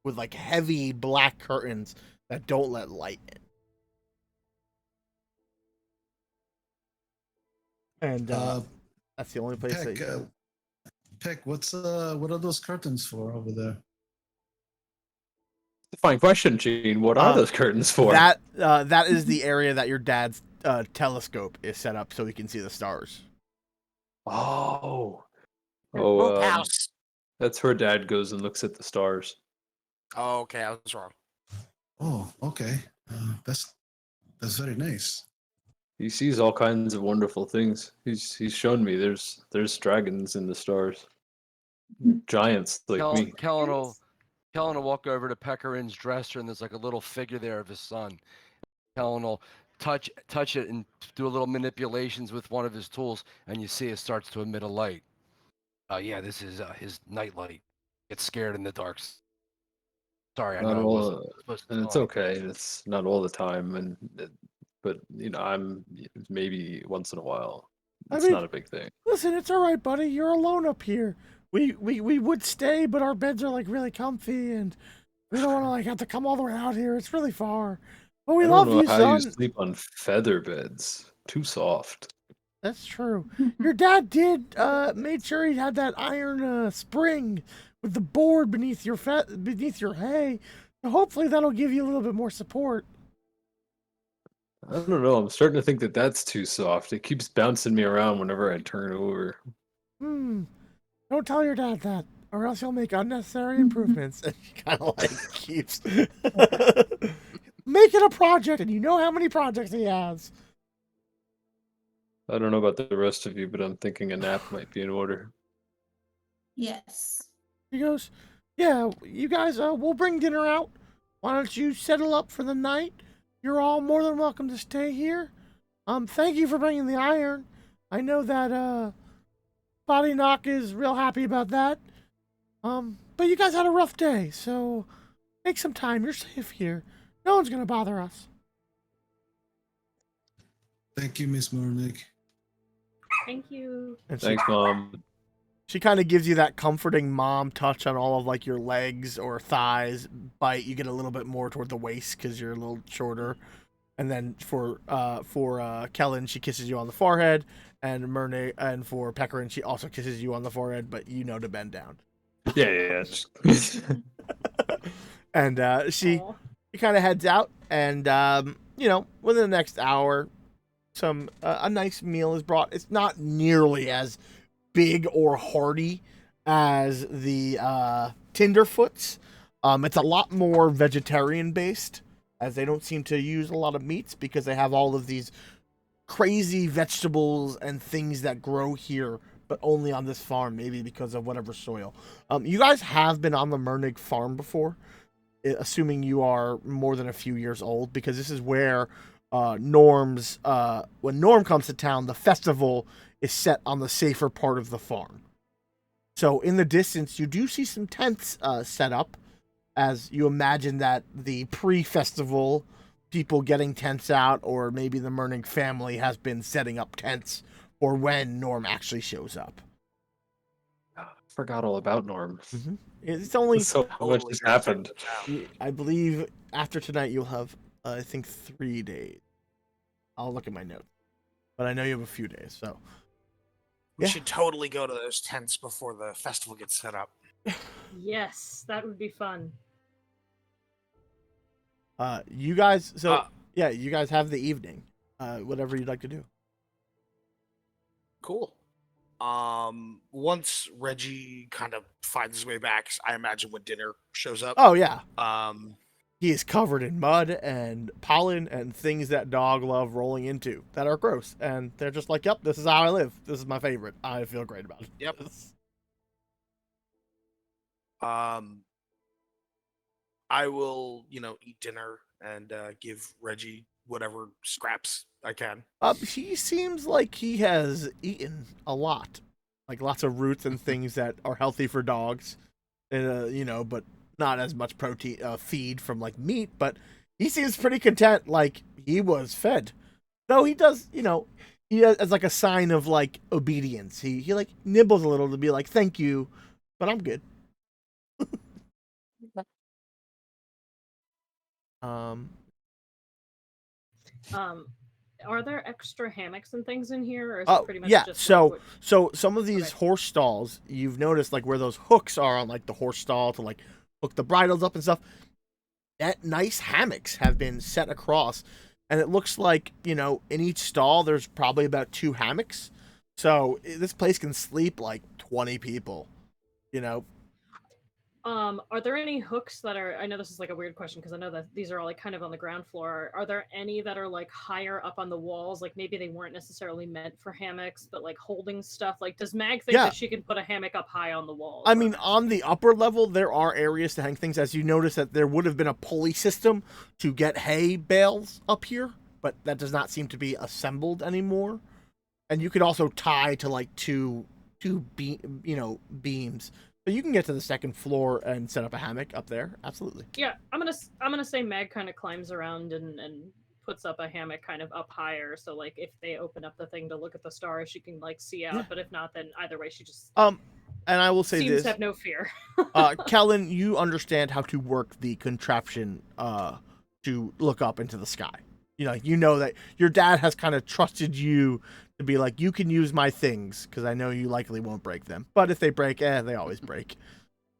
with like heavy black curtains that don't let light in. And that's the only place Peck, what are those curtains for over there? Fine question, Gene. What are those curtains for? That is the area that your dad's telescope is set up so he can see the stars. Oh, House. that's where Dad goes and looks at the stars. Oh, okay, I was wrong. Oh, okay. That's very nice. He sees all kinds of wonderful things. He's shown me there's dragons in the stars, giants like me. Kellen will walk over to Pecarin's dresser, and there's like a little figure there of his son. Kellen will touch it and do a little manipulations with one of his tools, and you see it starts to emit a light. Yeah, this is his nightlight. get scared in the dark. Sorry, I Not know I all, wasn't supposed to and it's talk. okay. It's not all the time, but I'm maybe once in a while. I It's mean, not a big thing. listen, it's all right, buddy. You're alone up here. We would stay, but our beds are like really comfy, and we don't want to like have to come all the way out here. It's really far. But we I don't love know you, how you son. sleep on feather beds. Too soft. That's true. Your dad did made sure he had that iron spring with the board beneath your hay. So hopefully that'll give you a little bit more support. I don't know. I'm starting to think that that's too soft. It keeps bouncing me around whenever I turn over. Hmm. Don't tell your dad that, or else he'll make unnecessary improvements. And he kind of like keeps making a project, and you know how many projects he has. I don't know about the rest of you, but I'm thinking a nap might be in order. Yes. He goes, "Yeah, you guys, we'll bring dinner out. Why don't you settle up for the night? You're all more than welcome to stay here. Thank you for bringing the iron. I know that Body Knock is real happy about that. But you guys had a rough day, so take some time. You're safe here. No one's gonna bother us." Thank you, Miss Mornick. Thank you. And Thanks, Mom. she kind of gives you that comforting mom touch on all of like your legs or thighs. Bite, you get a little bit more toward the waist because you're a little shorter. And then for Kellen, she kisses you on the forehead, and Merne, and for Peckerin, she also kisses you on the forehead, but you know to bend down. Yeah. Just... And she Aw. kind of heads out, and within the next hour, a nice meal is brought. It's not nearly as big or hearty as the Tinderfoots. It's a lot more vegetarian based, as they don't seem to use a lot of meats because they have all of these crazy vegetables and things that grow here, but only on this farm, maybe because of whatever soil. You guys have been on the Mernig farm before, assuming you are more than a few years old, because this is where when Norm comes to town, the festival is set on the safer part of the farm. So in the distance, you do see some tents set up, as you imagine that the pre-festival people getting tents out, or maybe the Merning family has been setting up tents for when Norm actually shows up. Forgot all about Norm. Mm-hmm. It's only So much has happened. I believe after tonight you'll have I think 3 days. I'll look at my notes, but I know you have a few days, so We Yeah. should totally go to those tents before the festival gets set up. Yes, that would be fun. you guys. So Uh, yeah, you guys have the evening. Whatever you'd like to do. Cool. Once Reggie kind of finds his way back, I imagine when dinner shows up. Oh yeah, Um, he is covered in mud and pollen and things that dog love rolling into that are gross, and they're just like, "Yep, this is how I live. This is my favorite. I feel great about it." Yep. I will, eat dinner and give Reggie whatever scraps I can. He seems like he has eaten a lot, like lots of roots and things that are healthy for dogs, and but not as much protein feed from like meat. But he seems pretty content, like he was fed. Though he does, he has, as like a sign of like obedience. He like nibbles a little to be like, "Thank you, but I'm good." Are there extra hammocks and things in here, or is Oh it pretty much yeah, just so like what- so some of these Okay. horse stalls, you've noticed like where those hooks are on like the horse stall to like hook the bridles up and stuff. That nice hammocks have been set across, and it looks like in each stall there's probably about 2 hammocks. So this place can sleep like 20 people. Are there any hooks that are? I know this is like a weird question because I know that these are all like kind of on the ground floor. Are there any that are like higher up on the walls? Like maybe they weren't necessarily meant for hammocks, but like holding stuff. Like, does Mag think Yeah. that she can put a hammock up high on the wall? I mean, on the upper level, there are areas to hang things. As you notice that there would have been a pulley system to get hay bales up here, but that does not seem to be assembled anymore. And you could also tie to like two beams. But you can get to the second floor and set up a hammock up there. Absolutely. Yeah, I'm gonna say Mag kind of climbs around and puts up a hammock kind of up higher, so like if they open up the thing to look at the stars, she can like see out. Yeah. But if not, then either way, she just And I will say seems this: to have no fear. Kellen, you understand how to work the contraption to look up into the sky. You know that your dad has kind of trusted you to be like, you can use my things because I know you likely won't break them. But if they break, they always break.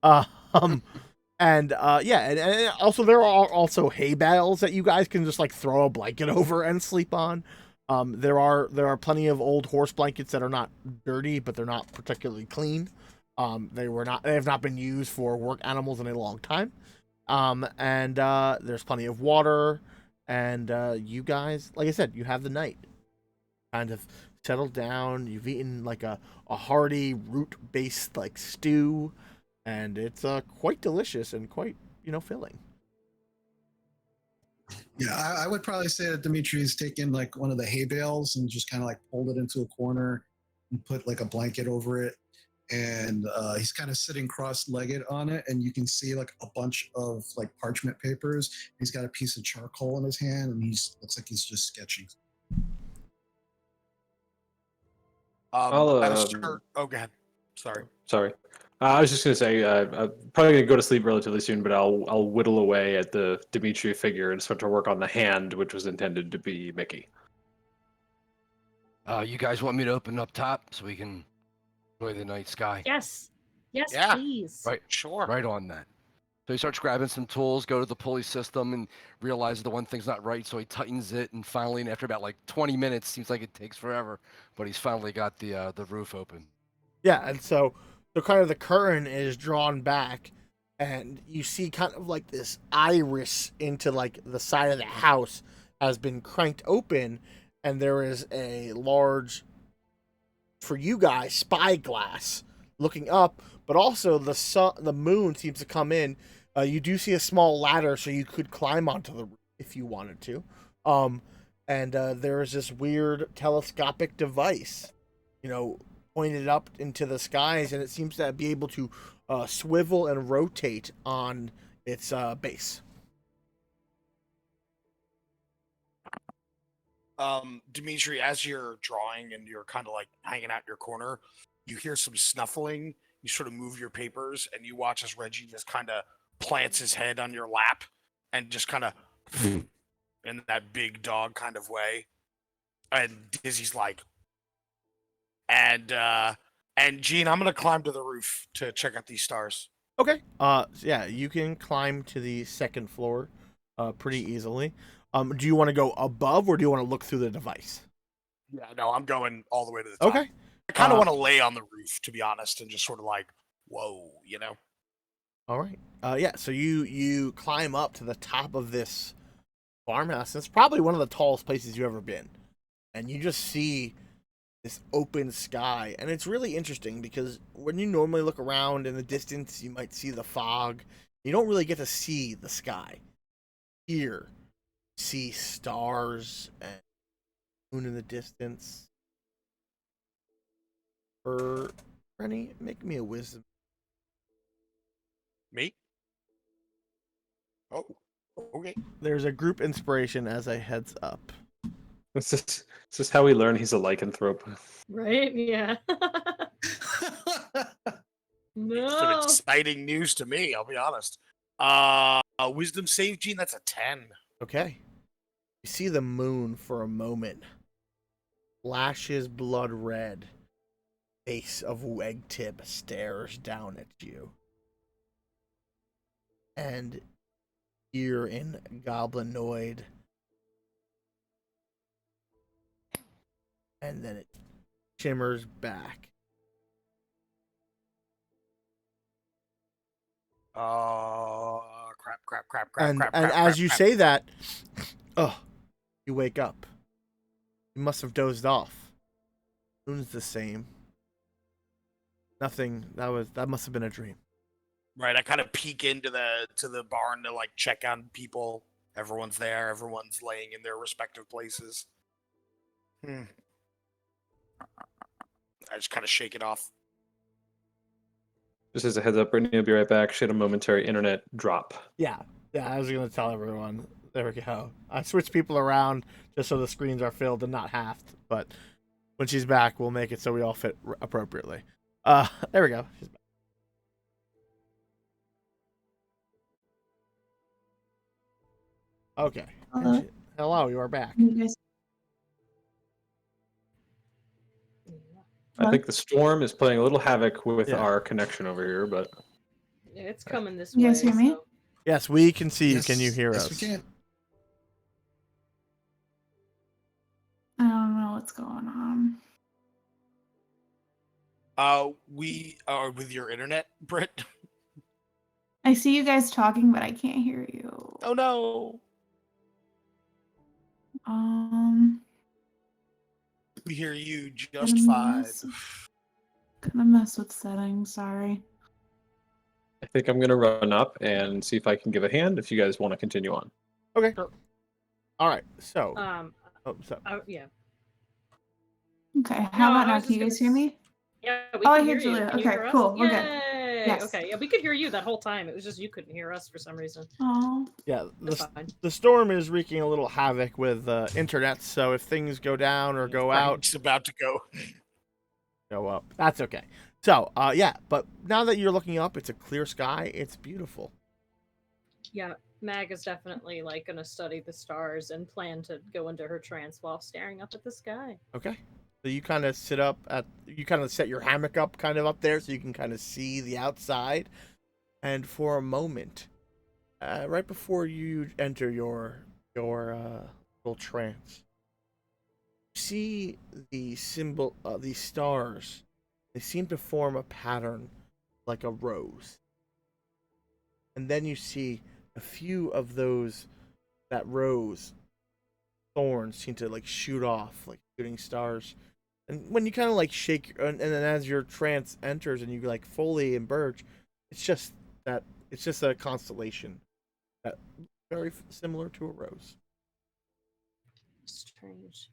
And also there are also hay bales that you guys can just like throw a blanket over and sleep on. There are plenty of old horse blankets that are not dirty, but they're not particularly clean. They have not been used for work animals in a long time. And there's plenty of water, and you guys, like I said, you have the night kind of settled down. You've eaten like a hearty root based like stew, and it's quite delicious and quite filling. Yeah, I would probably say that Dimitri's taken like one of the hay bales and just kind of like pulled it into a corner and put like a blanket over it. And he's kind of sitting cross-legged on it, and you can see like a bunch of like parchment papers. He's got a piece of charcoal in his hand, and looks like he's just sketching. I'll, Oh, go ahead. Sorry. I was just going to say, I'm probably going to go to sleep relatively soon, but I'll whittle away at the Dimitri figure and start to work on the hand, which was intended to be Mickey. You guys want me to open up top so we can enjoy the night sky? Yes, Yeah. please. Right, Sure. right on that. So he starts grabbing some tools, go to the pulley system, and realizes the one thing's not right, so he tightens it, and finally, after about like 20 minutes, seems like it takes forever, but he's finally got the roof open. Yeah, and so kind of the curtain is drawn back, and you see kind of like this iris into like the side of the house has been cranked open, and there is a large, for you guys, spyglass looking up, but also the moon seems to come in. You do see a small ladder, so you could climb onto the roof if you wanted to. And there is this weird telescopic device, pointed up into the skies, and it seems to be able to swivel and rotate on its base. Dimitri, as you're drawing and you're kind of like hanging out in your corner, you hear some snuffling. You sort of move your papers, and you watch as Reggie just kind of plants his head on your lap and just kind of in that big dog kind of way. And Dizzy's like, and Gene, I'm gonna climb to the roof to check out these stars. Okay. Yeah, you can climb to the second floor, pretty easily. Do you want to go above, or do you want to look through the device? Yeah, no, I'm going all the way to the top. Okay. I kind of want to lay on the roof, to be honest, and just sort of like, whoa, All right. Yeah. So you climb up to the top of this farmhouse. It's probably one of the tallest places you've ever been, and you just see this open sky, and it's really interesting because when you normally look around in the distance, you might see the fog. You don't really get to see the sky. Here, see stars and moon in the distance. Rennie, make me a wisdom. Me? Oh, okay. There's a group inspiration as a heads up. This is how we learn he's a lycanthrope. Right? Yeah. Some No. exciting news to me, I'll be honest. Wisdom save, Gene, that's a 10. Okay. You see the moon for a moment. Flashes blood red. Face of Wegtib stares down at you. And here in Goblinoid. And then it shimmers back. Crap. And as you say that, you wake up. You must have dozed off. Moon's the same. Nothing. That must have been a dream. Right, I kind of peek into the barn to like check on people. Everyone's there. Everyone's laying in their respective places. I just kind of shake it off. Just as a heads up, Brittany will be right back. She had a momentary internet drop. Yeah, I was gonna tell everyone. There we go. I switched people around just so the screens are filled and not halved. But when she's back, we'll make it so we all fit appropriately. There we go. She's back. Okay. Hello. Hello, you are back. You guys, I think the storm is playing a little havoc with Yeah. our connection over here, but Yeah, it's coming this You way. guys hear me? so- Yes, we can see you. Yes, Can you hear yes, us? we can. I don't know what's going on. We are with your internet, Britt. I see you guys talking, but I can't hear you. Oh no. Um, We hear you just Gonna fine. mess with settings. Sorry. I think I'm going to run up and see if I can give a hand if you guys want to continue on. Okay. Sure. All right. So, Yeah. Okay. How No, about I now? was Can you just guys hear me? Yeah, we Oh, I can hear hear you. Julia. Can you Okay, hear us? cool, we're good. Yay! Yes. Okay, yeah, we could hear you that whole time. It was just you couldn't hear us for some reason. Oh. yeah, That's fine. the storm is wreaking a little havoc with internet. So if things go down or go Right, out, just about to go. go up. That's okay. So, yeah, but now that you're looking up, it's a clear sky. It's beautiful. Yeah, Mag is definitely like gonna study the stars and plan to go into her trance while staring up at the sky. Okay. So you kind of you kind of set your hammock up kind of up there so you can kind of see the outside. And for a moment, right before you enter your little trance, you see the symbol, these stars. They seem to form a pattern like a rose. And then you see a few of that rose thorns seem to like shoot off like shooting stars. And when you kind of like shake, and then as your trance enters and you like fully emerge, it's just a constellation that very similar to a rose. Strange.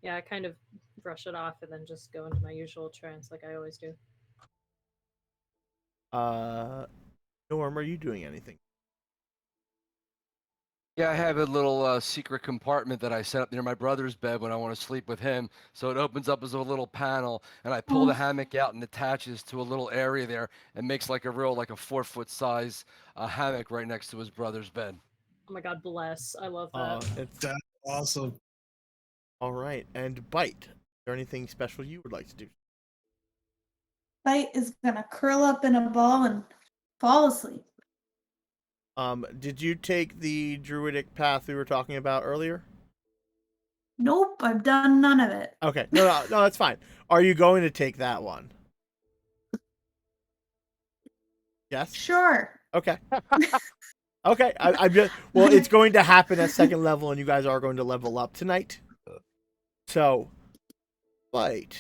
Yeah, I kind of brush it off and then just go into my usual trance like I always do. Norm, are you doing anything? Yeah, I have a little secret compartment that I set up near my brother's bed when I want to sleep with him. So it opens up as a little panel, and I pull the hammock out and attaches to a little area there, and makes like a 4-foot size hammock right next to his brother's bed. Oh my god, bless. I love that. It's That's awesome. all right. And Bite, is there anything special you would like to do? Bite is gonna curl up in a ball and fall asleep. Did you take the druidic path we were talking about earlier? Nope, I've done none of it. Okay, no, that's fine. Are you going to take that one? Yes. Sure. Okay. Okay. I'm just it's going to happen at second level, and you guys are going to level up tonight. So, Bite,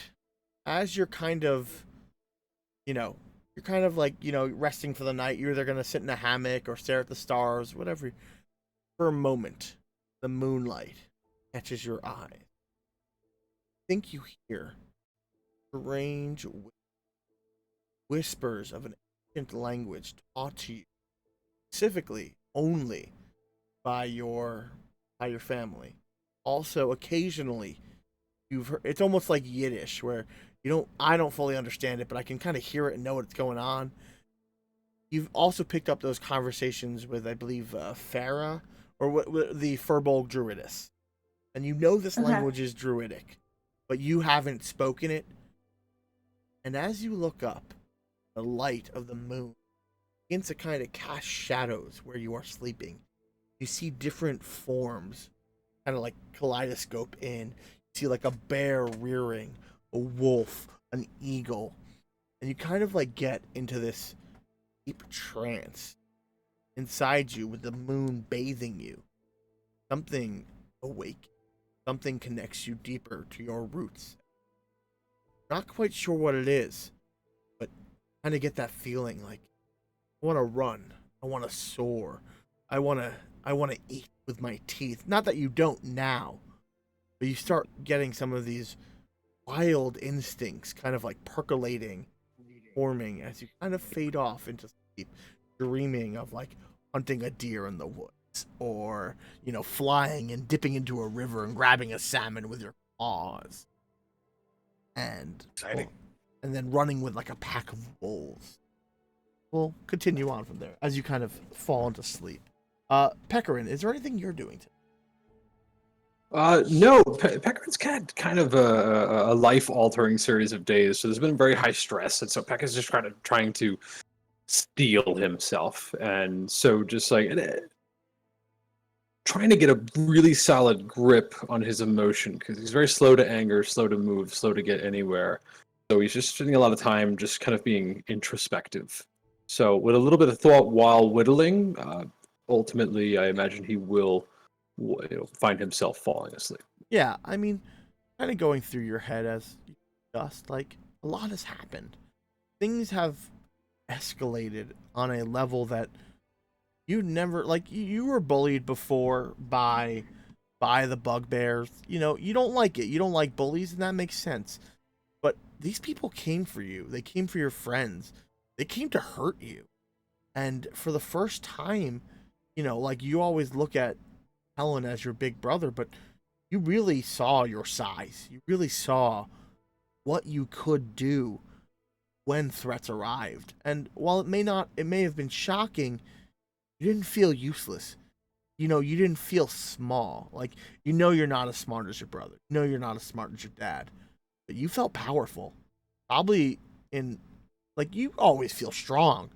as you're kind of, resting for the night. You're either going to sit in a hammock or stare at the stars, whatever. For a moment, the moonlight catches your eye. Think you hear strange whispers of an ancient language taught to you specifically only by your family. Also, occasionally, you've heard, it's almost like Yiddish, where I don't fully understand it, but I can kind of hear it and know what's going on. You've also picked up those conversations with, I believe, Farah, or the Furbolg Druidess. And you know this language is Druidic, but you haven't spoken it. And as you look up, the light of the moon begins to kind of cast shadows where you are sleeping. You see different forms, kind of like kaleidoscope in. You see like a bear rearing, a wolf, an eagle. And you kind of like get into this deep trance inside you with the moon bathing you. Something awake. Something connects you deeper to your roots. Not quite sure what it is, but kind of get that feeling like I want to run. I want to soar. I want to eat with my teeth. Not that you don't now, but you start getting some of these wild instincts kind of like percolating forming as you kind of fade off into sleep, dreaming of like hunting a deer in the woods, or flying and dipping into a river and grabbing a salmon with your claws, and Exciting. and then running with like a pack of wolves. We'll continue on from there as you kind of fall into sleep. Pekarin, is there anything you're doing today? No, Pekka's had kind of a life-altering series of days, so there's been very high stress, and so Pekka's just kind of trying to steel himself, and so just like trying to get a really solid grip on his emotion, because he's very slow to anger, slow to move, slow to get anywhere. So he's just spending a lot of time just kind of being introspective. So with a little bit of thought while whittling, ultimately, I imagine he will find himself falling asleep. Yeah, I mean, kind of going through your head as you discussed, like a lot has happened. Things have escalated on a level that you never like. You were bullied before by the bugbears. You don't like it. You don't like bullies, and that makes sense. But these people came for you. They came for your friends. They came to hurt you. And for the first time, like you always look at Helen as your big brother, but you really saw your size. You really saw what you could do when threats arrived. And while it may have been shocking, you didn't feel useless. You didn't feel small. Like, you're not as smart as your brother. You're not as smart as your dad. But you felt powerful. Probably like, you always feel strong,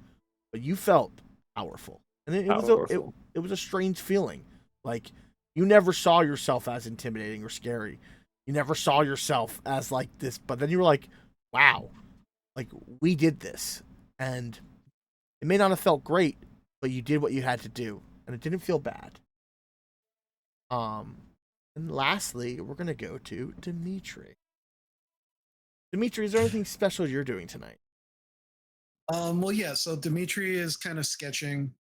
but you felt powerful. And it was a strange feeling. Like, you never saw yourself as intimidating or scary. You never saw yourself as like this, but then you were like, wow, like we did this. And it may not have felt great, but you did what you had to do, and it didn't feel bad. And lastly, we're gonna go to Dimitri. Dimitri, is there anything special you're doing tonight? Well, yeah. So Dimitri is kind of sketching.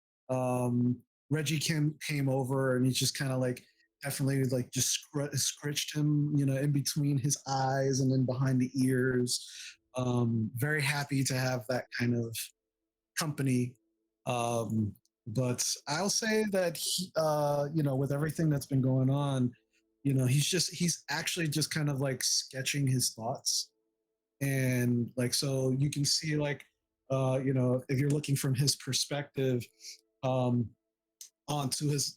Reggie came over and he's just kind of like definitely like just scritched him, in between his eyes and then behind the ears. Very happy to have that kind of company. Um, but I'll say that with everything that's been going on, he's actually just kind of like sketching his thoughts, and like so you can see like if you're looking from his perspective, um, onto his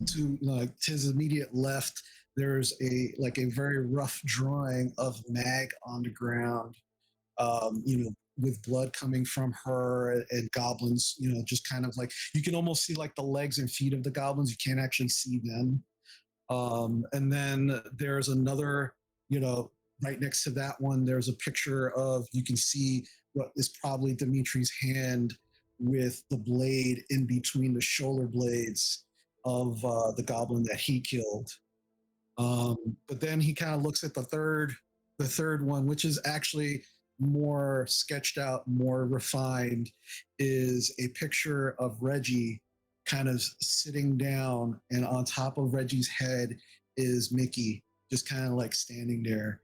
immediate left, there's a very rough drawing of Mag on the ground, with blood coming from her and goblins, just kind of like you can almost see like the legs and feet of the goblins. You can't actually see them. And then there's another, right next to that one, there's a picture of, you can see what is probably Dimitri's hand with the blade in between the shoulder blades of the goblin that he killed. But then he kind of looks at the third one, which is actually more sketched out, more refined, is a picture of Reggie kind of sitting down, and on top of Reggie's head is Mickey, just kind of like standing there,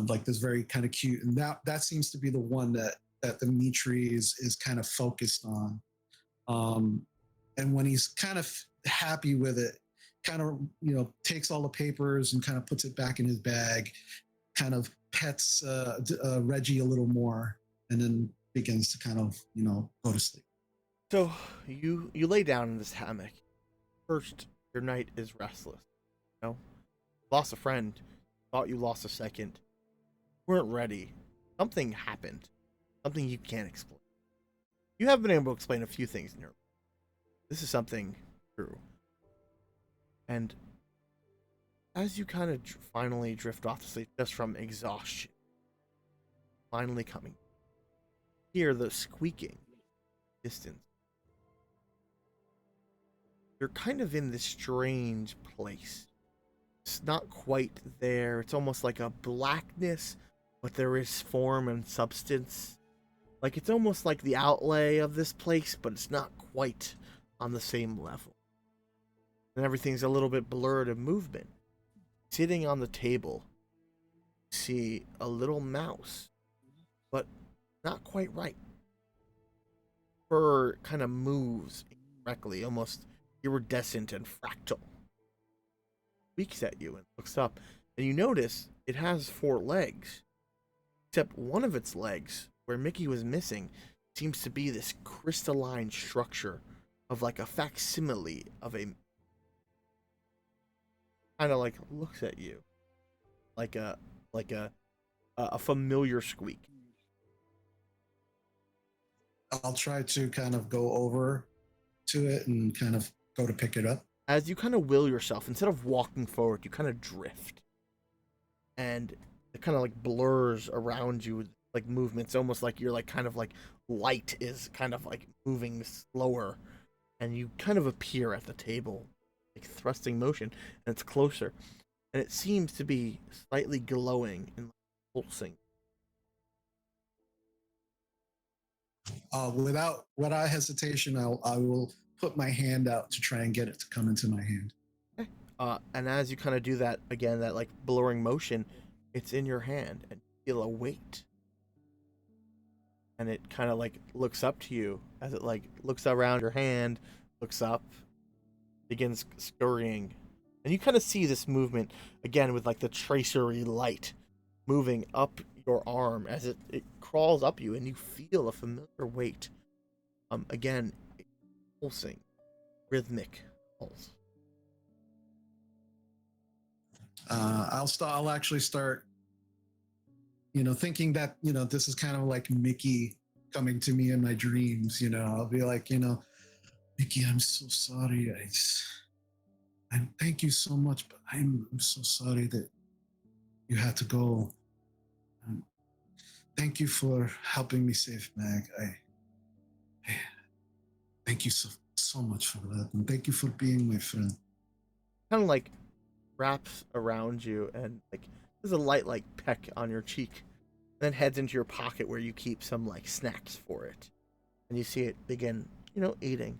like this very kind of cute. And that seems to be the one that Dimitri is kind of focused on. And when he's kind of happy with it, kind of takes all the papers and kind of puts it back in his bag, kind of pets Reggie a little more, and then begins to kind of go to sleep. So you lay down in this hammock. First, your night is restless. Lost a friend, thought you lost a second, weren't ready. Something happened, something you can't explain. You have been able to explain a few things in your. This is something true. And as you kind of finally drift off to sleep, just from exhaustion, finally coming, hear the squeaking distance. You're kind of in this strange place. It's not quite there. It's almost like a blackness, but there is form and substance. Like, it's almost like the outlay of this place, but it's not quite on the same level. And everything's a little bit blurred in movement. Sitting on the table, you see a little mouse, but not quite right. fur kind of moves incorrectly, almost iridescent and fractal. Peeks at you and looks up, and you notice it has 4 legs, except one of its legs, where Mickey was missing, seems to be this crystalline structure of like a facsimile of a, kind of like looks at you like a familiar squeak. I'll try to kind of go over to it and kind of go to pick it up. As you kind of will yourself, instead of walking forward, you kind of drift. And it kind of like blurs around you with like movements, almost like you're like kind of like light is kind of like moving slower. And you kind of appear at the table, like thrusting motion, and it's closer. And it seems to be slightly glowing and pulsing. Without hesitation, I will put my hand out to try and get it to come into my hand. And as you kind of do that again, that like blurring motion, it's in your hand, and you feel a weight. And it kind of like looks up to you as it like looks around your hand, looks up, begins scurrying, and you kind of see this movement again with like the tracery light moving up your arm as it crawls up you, and you feel a familiar weight. Again, pulsing, rhythmic pulse. I'll actually start, thinking that, this is kind of like Mickey coming to me in my dreams. I'll be like, Mickey, I'm so sorry. I thank you so much, but I'm so sorry that you had to go. Thank you for helping me save Mag. I thank you so much for that, and thank you for being my friend. Kind of like wraps around you, and like there's a light like peck on your cheek, and then heads into your pocket where you keep some like snacks for it, and you see it begin, eating.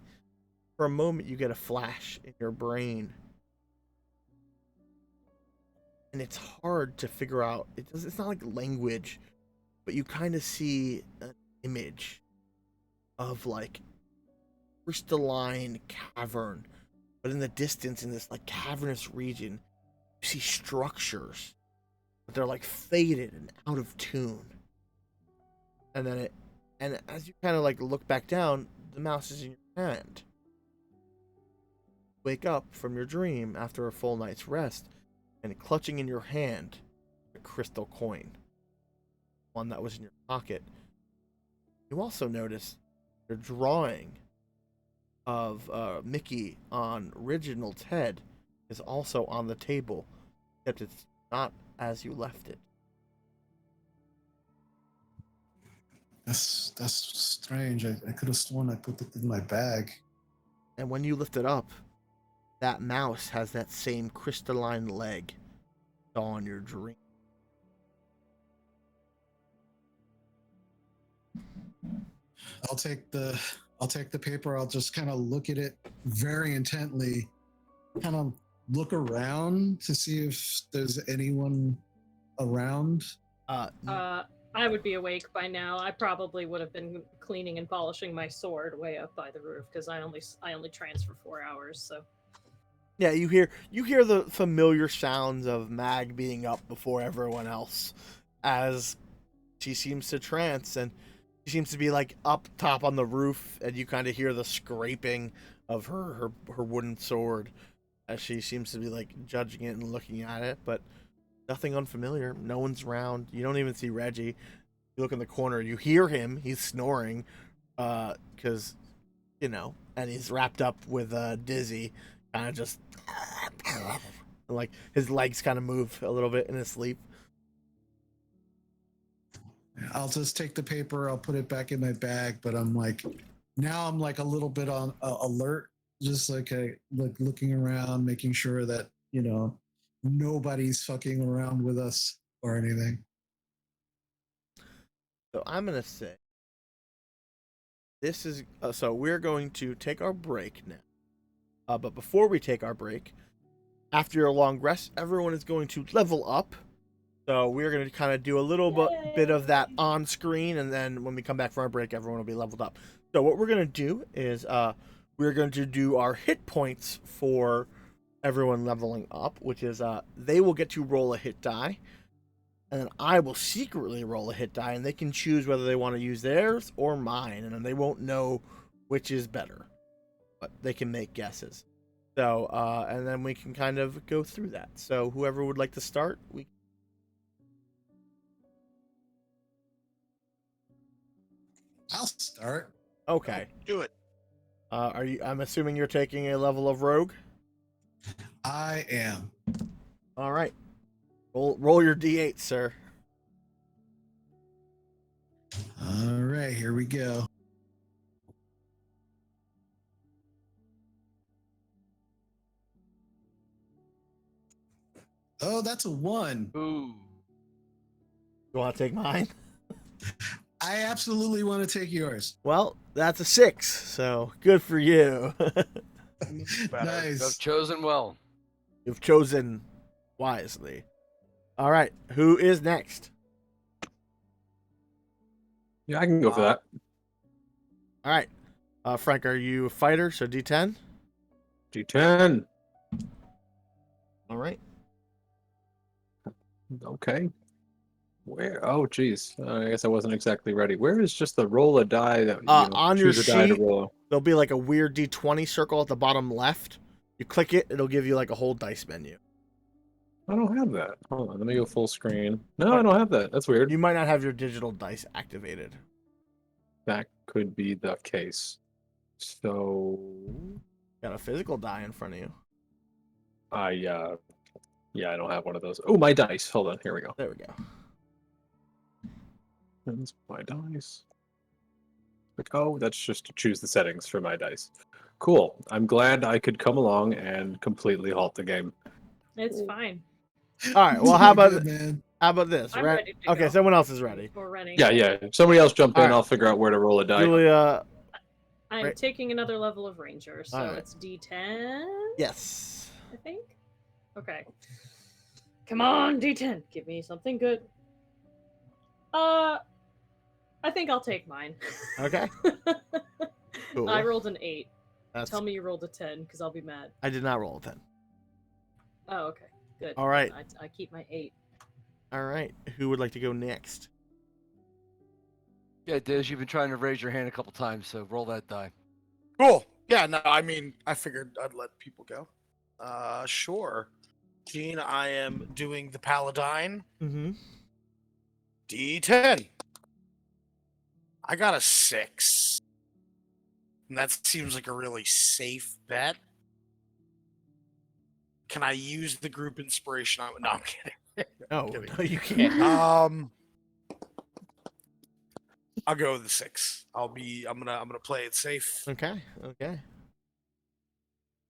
For a moment, you get a flash in your brain, and it's hard to figure out. It's not like language, but you kind of see an image of like crystalline cavern, but in the distance, in this like cavernous region, you see structures, but they're like faded and out of tune. And as you kind of like look back down, the mouse is in your hand. Wake up from your dream after a full night's rest, and clutching in your hand a crystal coin, one that was in your pocket. You also notice your drawing of Mickey on Reginald's head is also on the table, except it's not as you left it. That's strange. I could have sworn I put it in my bag. And when you lift it up, that mouse has that same crystalline leg saw in your dream. I'll take the paper. I'll just kind of look at it very intently, kind of look around to see if there's anyone around. I would be awake by now. I probably would have been cleaning and polishing my sword way up by the roof because I only trans for 4 hours. So yeah, you hear the familiar sounds of Mag being up before everyone else, as she seems to trance, and she seems to be like up top on the roof, and you kind of hear the scraping of her wooden sword as she seems to be like judging it and looking at it, but nothing unfamiliar. No one's around. You don't even see Reggie. You look in the corner, you hear him. He's snoring, because and he's wrapped up with Dizzy, kind of just like his legs kind of move a little bit in his sleep. I'll just take the paper. I'll put it back in my bag, but I'm like a little bit on alert, just like looking around, making sure that nobody's fucking around with us or anything. So I'm gonna say this is so we're going to take our break now. But before we take our break, after your long rest, everyone is going to level up. So we're going to kind of do a little bit of that on screen, and then when we come back from our break, everyone will be leveled up. So what we're gonna do is we're going to do our hit points for everyone leveling up, which is they will get to roll a hit die, and then I will secretly roll a hit die, and they can choose whether they want to use theirs or mine, and then they won't know which is better, but they can make guesses. So and then we can kind of go through that. So whoever would like to start, I'll start. Okay. Do it. Are you? I'm assuming you're taking a level of rogue. I am. All right. Roll your d8, sir. All right, here we go. Oh, that's a 1. Ooh. You want to take mine? I absolutely want to take yours. Well, that's a 6. So good for you. You've Nice. chosen well. You've chosen wisely. All right. Who is next? Yeah, I can go for that. All right. Frank, are you a fighter? So D10. D10. All right. Okay. Where? Oh, geez. I guess I wasn't exactly ready. Where is just the roll a die that On your choose a die to sheet, roll? there'll be like a weird D20 circle at the bottom left. You click it, it'll give you like a whole dice menu. I don't have that. Hold on, let me go full screen. No, I don't have that. That's weird. You might not have your digital dice activated. That could be the case. So, Got a physical die in front of you. yeah, I don't have one of those. Oh, my dice. Hold on, here we go. There we go. That's my dice. Like, oh, that's just to choose the settings for my dice. Cool. I'm glad I could come along and completely halt the game. It's fine. All right. Well, how Good, about man? this? I'm ready to Okay, go. someone else is ready. We're ready. Yeah, yeah. If somebody else jump in, All right. I'll figure out where to roll a die. Julia. I'm Right. taking another level of Ranger, so Alright. it's D10, Yes. I think. Okay. Come on, D10. Give me something good. I think I'll take mine. Okay. Cool. I rolled an 8. That's, Tell me you rolled a 10, because I'll be mad. I did not roll a 10. Oh, okay. Good. All right. I keep my 8. All right. Who would like to go next? Yeah, Diz, you've been trying to raise your hand a couple times, so roll that die. Cool. Yeah, no, I mean, I figured I'd let people go. Sure. Gene, I am doing the Paladine. Mm-hmm. D10. I got a 6. And that seems like a really safe bet. Can I use the group inspiration? No, I'm kidding. No, Kidding. no, you can't. I'll go with the 6. I'm gonna play it safe. Okay. Okay.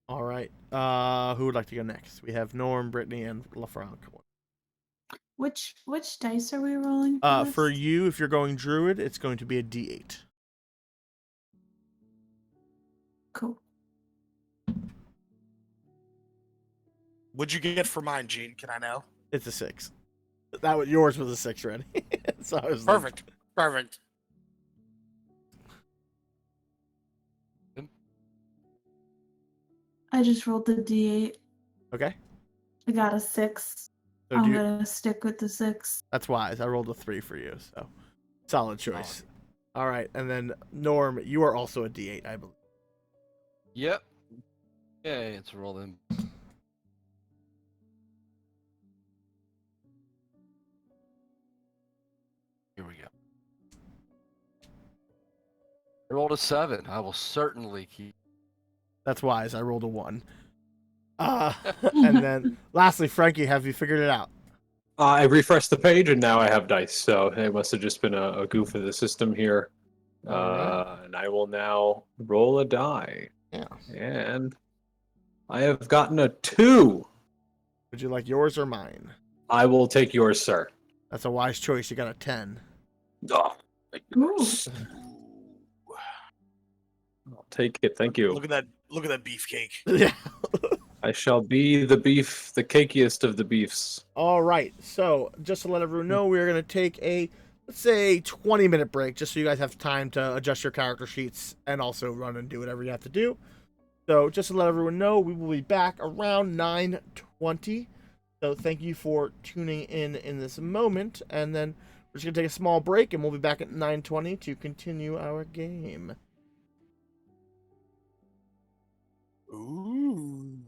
All right. Who would like to go next? We have Norm, Brittany, and LaFranc. Which dice are we rolling? For this? you, if you're going Druid, it's going to be a D8. Cool. What'd you get for mine, Gene? Can I know? It's a 6. Yours was a 6 already. So I was like- Perfect. Perfect. I just rolled the d8. Okay. I got a 6. So I'm gonna stick with the 6. That's wise. I rolled a 3 for you, so solid choice. All right, and then Norm, you are also a D8, I believe. Yep. Yeah, it's rolling. Here we go. I rolled a 7. I will certainly keep. That's wise. I rolled a 1. And then lastly, Frankie, have you figured it out? I refreshed the page and now I have dice, so it must have just been a goof of the system here. Alright. And I will now roll a die. Yeah. And I have gotten a 2. Would you like yours or mine? I will take yours, sir. That's a wise choice. You got a 10. Oh, Ooh. I'll take it. Thank you. Look at that beefcake. Yeah. I shall be the cakiest of the beefs. All right. So just to let everyone know, we're going to take a let's say 20-minute break, just so you guys have time to adjust your character sheets and also run and do whatever you have to do. So just to let everyone know, we will be back around 9:20. So thank you for tuning in this moment, and then we're just gonna take a small break, and we'll be back at 9:20 to continue our game. Ooh.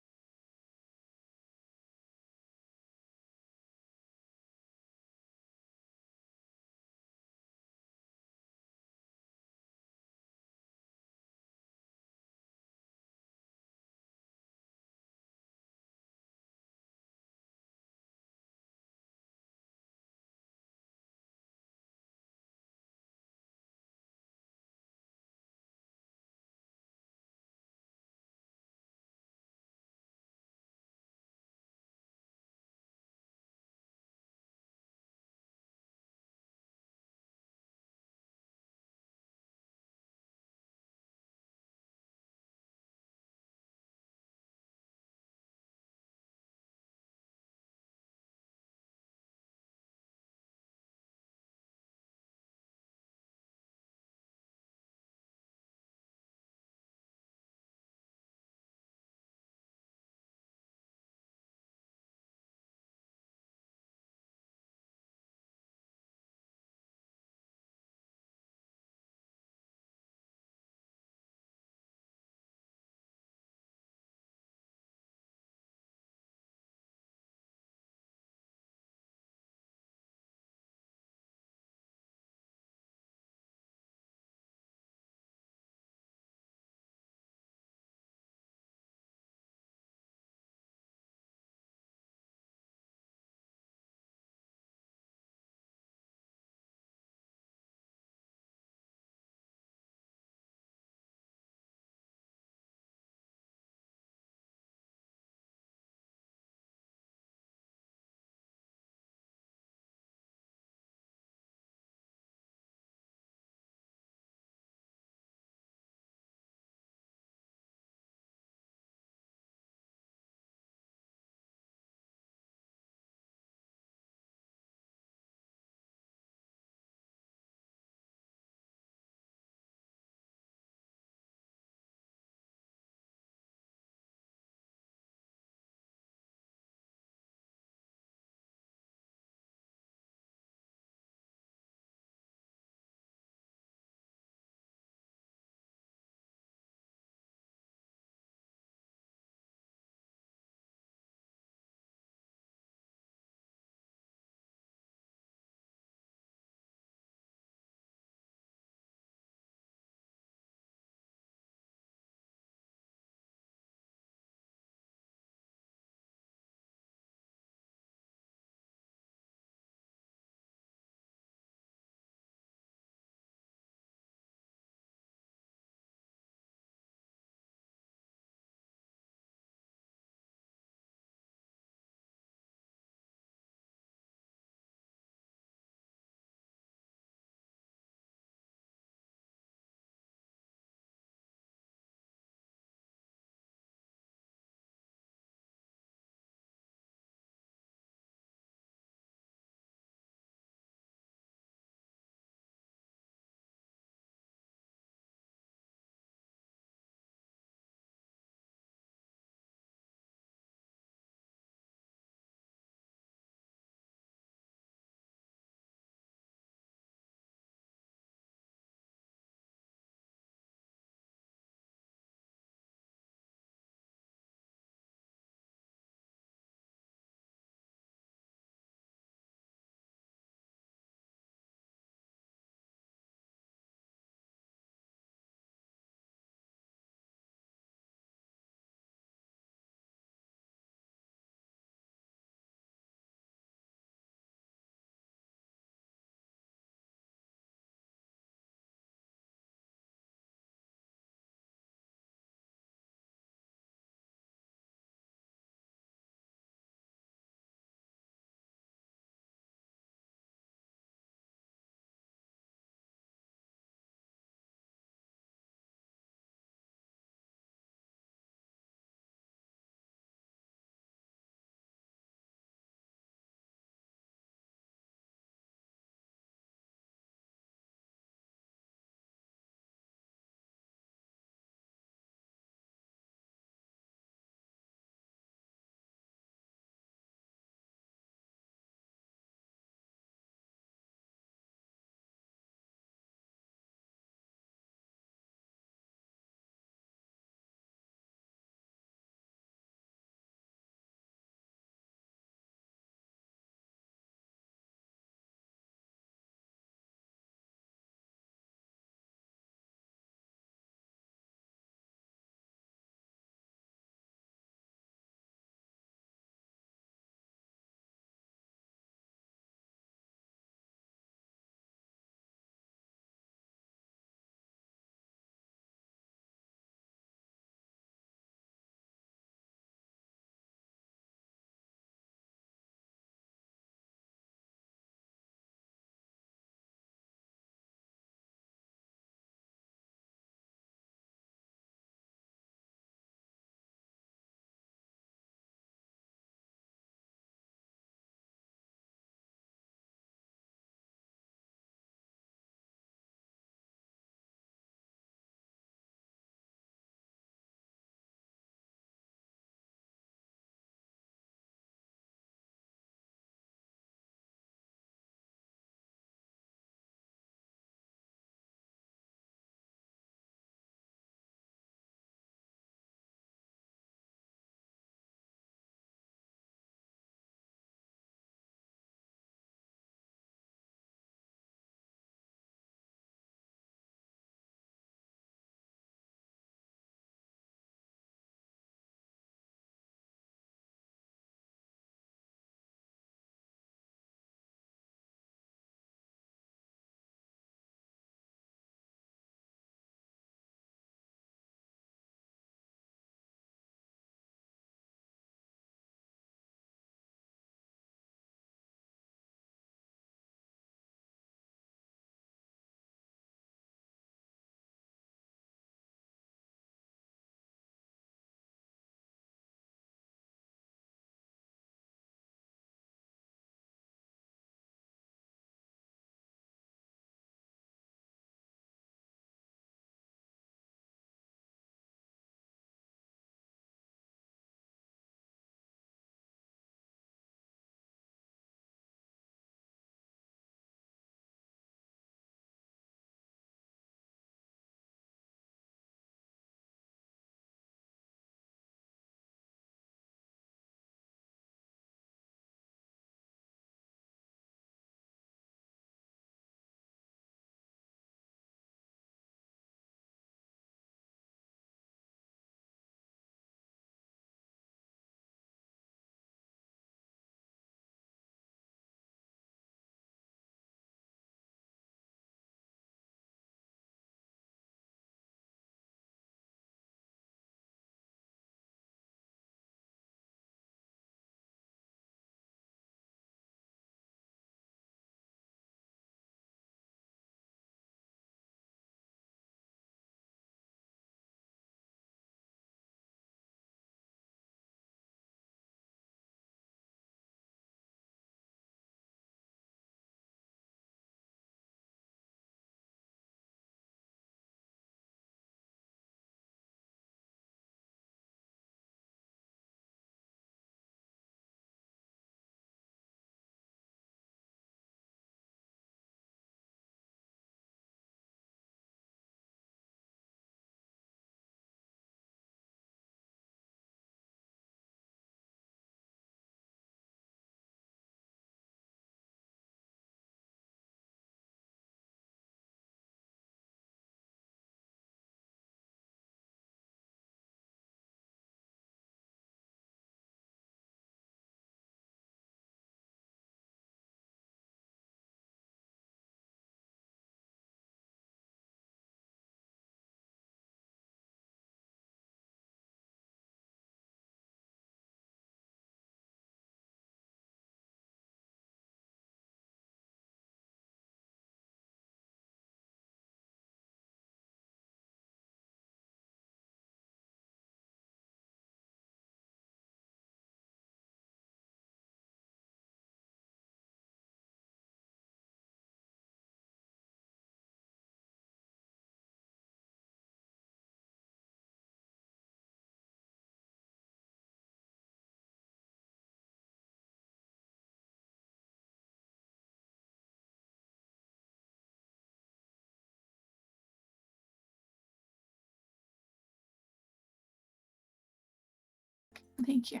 Thank you.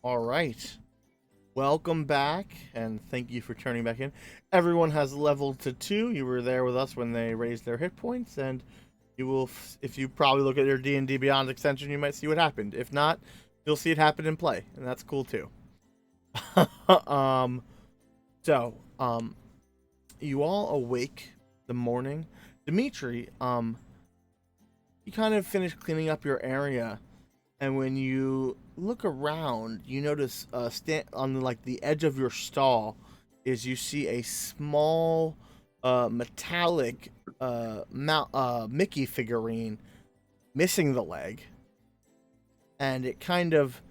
All right. Welcome back, and thank you for turning back in. Everyone has leveled to 2. You were there with us when they raised their hit points, and you will, if you probably look at your D&D Beyond extension, you might see what happened. If not, you'll see it happen in play, and that's cool too. So, you all awake the morning. Dimitri, you kind of finish cleaning up your area, and when you look around, you notice on the edge of your stall is you see a small metallic Mickey figurine missing the leg, and it kind of,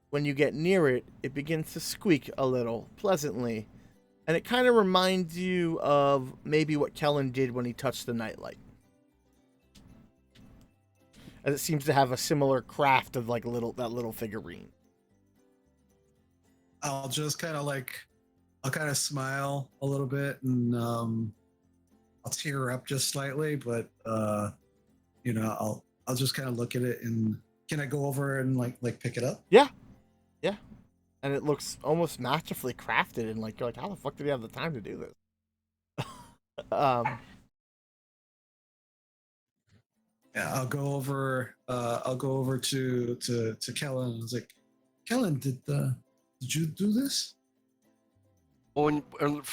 when you get near it, it begins to squeak a little pleasantly, and it kind of reminds you of maybe what Kellen did when he touched the nightlight. As it seems to have a similar craft of like that little figurine. I'll just kind of smile a little bit, and I'll tear up just slightly, but I'll just kind of look at it, and can I go over and like pick it up? Yeah. And it looks almost masterfully crafted, and like you're like, how the fuck did he have the time to do this? Yeah, I'll go over to Kellen. I was like, Kellen, did you do this? Well,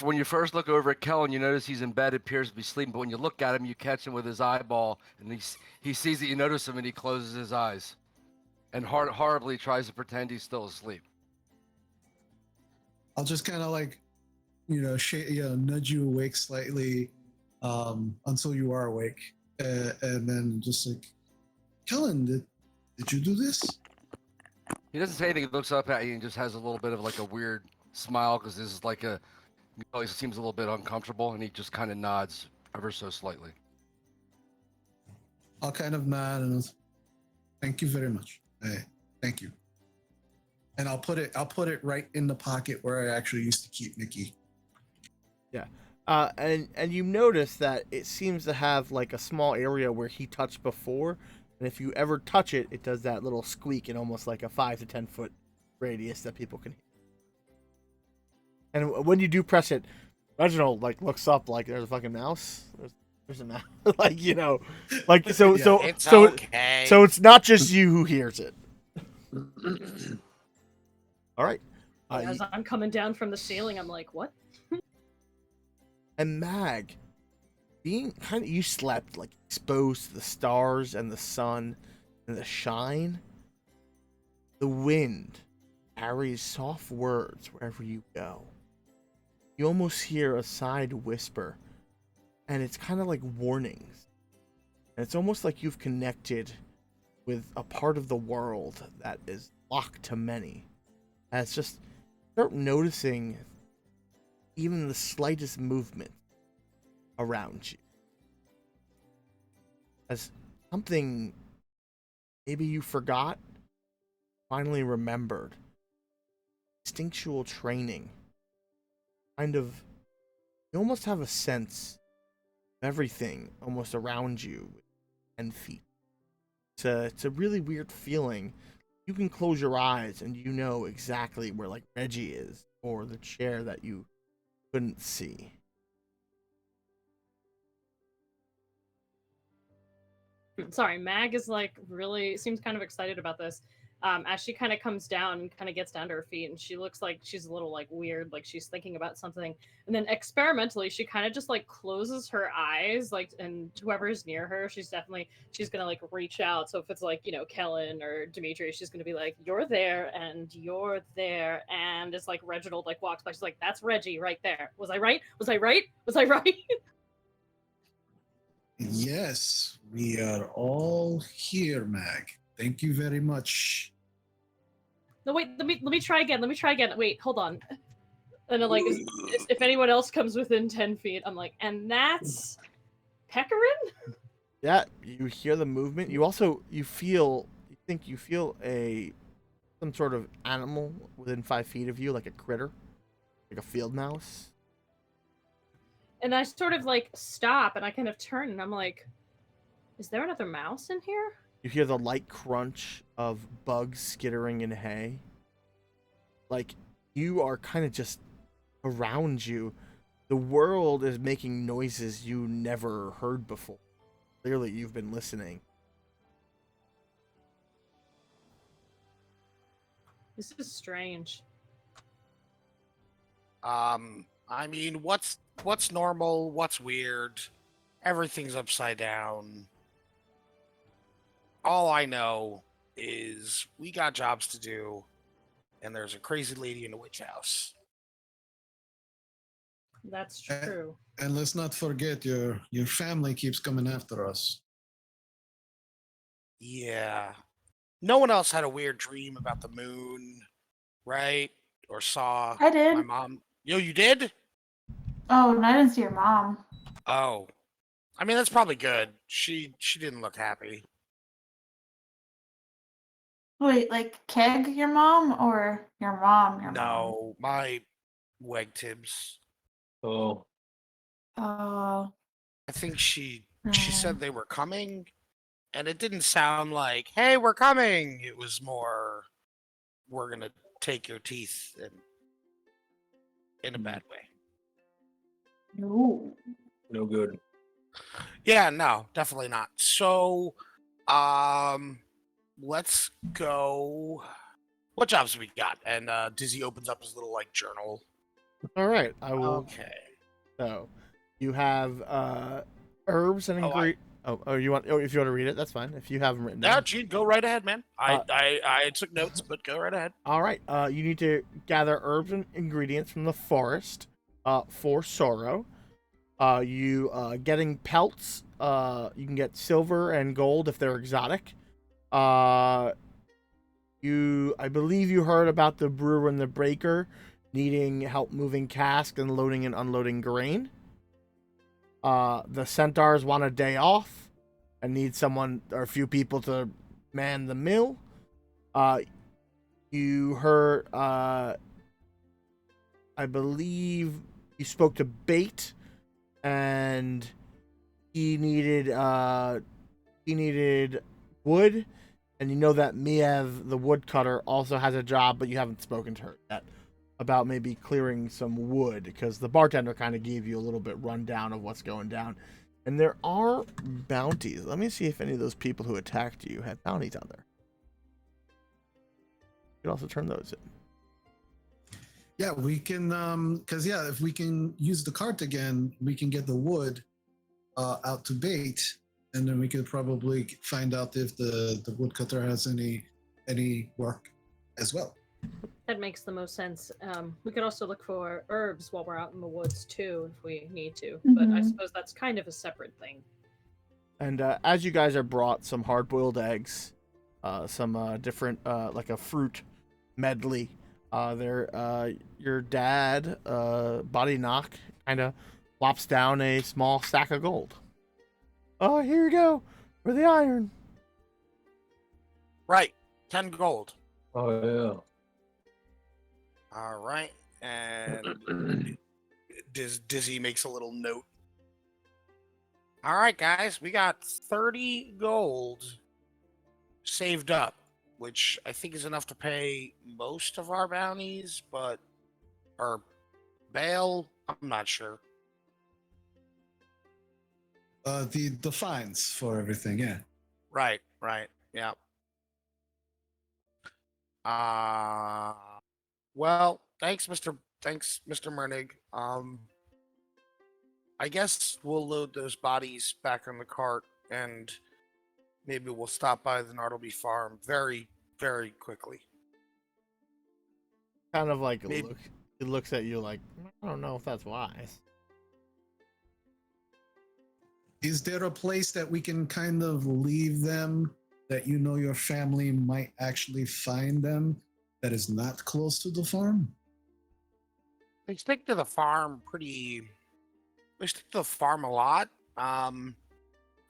when you first look over at Kellen, you notice he's in bed, appears to be sleeping. But when you look at him, you catch him with his eyeball, and he sees that you notice him, and he closes his eyes, and horribly tries to pretend he's still asleep. I'll just kind of nudge you awake slightly until you are awake, and then just like, Kellen, did you do this? He doesn't say anything. He looks up at you and just has a little bit of like a weird smile, because this is like he seems a little bit uncomfortable, and he just kind of nods ever so slightly. I'll kind of nod and thank you very much. Thank you. And I'll put it right in the pocket where I actually used to keep Mickey. Yeah. And you notice that it seems to have like a small area where he touched before, and if you ever touch it, it does that little squeak in almost like a 5 to 10 foot radius that people can hear. And when you do press it, Reginald like looks up like there's a fucking mouse. There's a mouse, like so Yeah. It's okay. So it's not just you who hears it. All right. As I'm coming down from the ceiling, I'm like, what? And Mag, being kind of, you slept like exposed to the stars and the sun and the shine. The wind carries soft words wherever you go. You almost hear a side whisper, and it's kind of like warnings. And it's almost like you've connected with a part of the world that is locked to many. And it's just start noticing even the slightest movement around you. As something maybe you forgot, finally remembered. Instinctual training. Kind of, you almost have a sense of everything almost around you 10 feet. It's a really weird feeling. You can close your eyes and you know exactly where like Reggie is, or the chair that you couldn't see. Sorry, Mag is like really seems kind of excited about this. As she kind of comes down and kind of gets down to her feet, and she looks like she's a little like weird, like she's thinking about something. And then experimentally, she kind of just like closes her eyes, like, and whoever's near her, she's gonna like reach out. So if it's like, Kellen or Dimitri, she's gonna be like, "You're there, and you're there," and it's like Reginald like walks by, she's like, "That's Reggie right there. Was I right? Was I right? Was I right?" Yes, we are all here, Mag. Thank you very much. No, wait. Let me try again. Let me try again. Wait, hold on. And then, like, if anyone else comes within 10 feet, I'm like, and that's Pecorin? Yeah, you hear the movement. You feel some sort of animal within 5 feet of you, like a critter, like a field mouse. And I sort of like stop and I kind of turn and I'm like, is there another mouse in here? You hear the light crunch of bugs skittering in hay. Like, you are kind of just around you. The world is making noises you never heard before. Clearly, you've been listening. This is strange. I mean, what's normal? What's weird? Everything's upside down. All I know is we got jobs to do, and there's a crazy lady in a witch house. That's true. And let's not forget your family keeps coming after us. Yeah. No one else had a weird dream about the moon, right? Or saw I did. my mom. Yo, you did? Oh, and I didn't see your mom. Oh. I mean, that's probably good. She didn't look happy. Wait, like Keg, your mom, or your mom, your mom? No, my Weg Tibbs. Oh, Oh, I think she no. said they were coming, and it didn't sound like, "Hey, we're coming." It was more, "We're gonna take your teeth," and in a bad way. No. no good. Yeah, no, definitely not. So, let's go. What jobs we got? And Dizzy opens up his little like journal. All right, I will. Okay. So, you have herbs and Oh, ingredients. You want? Oh, if you want to read it, that's fine. If you have them written Yeah, down. Gene, go right ahead, man. I took notes, but go right ahead. All right. You need to gather herbs and ingredients from the forest. For sorrow. You getting pelts. You can get silver and gold if they're exotic. I believe you heard about the brewer and the breaker needing help moving cask and loading and unloading grain. The centaurs want a day off and need someone or a few people to man the mill. You heard, I believe you spoke to Bait, and he needed wood, and you know that Miev, the woodcutter, also has a job, but you haven't spoken to her yet about maybe clearing some wood, because the bartender kind of gave you a little bit rundown of what's going down. And there are bounties. Let me see if any of those people who attacked you had bounties on there. You can also turn those in. Yeah, we can, because if we can use the cart again, we can get the wood out to Bait, and then we could probably find out if the woodcutter has any work as well. That makes the most sense. We could also look for herbs while we're out in the woods too, if we need to. But I Mhm. suppose that's kind of a separate thing. And as you guys are brought some hard-boiled eggs, some different, like a fruit medley, your dad, body knock, kind of plops down a small stack of gold. Oh, here you go for the iron. Right, 10 gold. Oh All right, and Dizzy makes a little note. All right, guys, we got 30 gold saved up, which I think is enough to pay most of our bounties, but or bail, I'm not sure. The fines for everything, yeah. Right, yeah. Well, thanks, Mr. Mernig. I guess we'll load those bodies back on the cart, and maybe we'll stop by the Nartleby farm very, very quickly. Kind of like Maybe. It looks at you like, I don't know if that's wise. Is there a place that we can kind of leave them that you know your family might actually find them that is not close to the farm? They stick to the farm They stick to the farm a lot.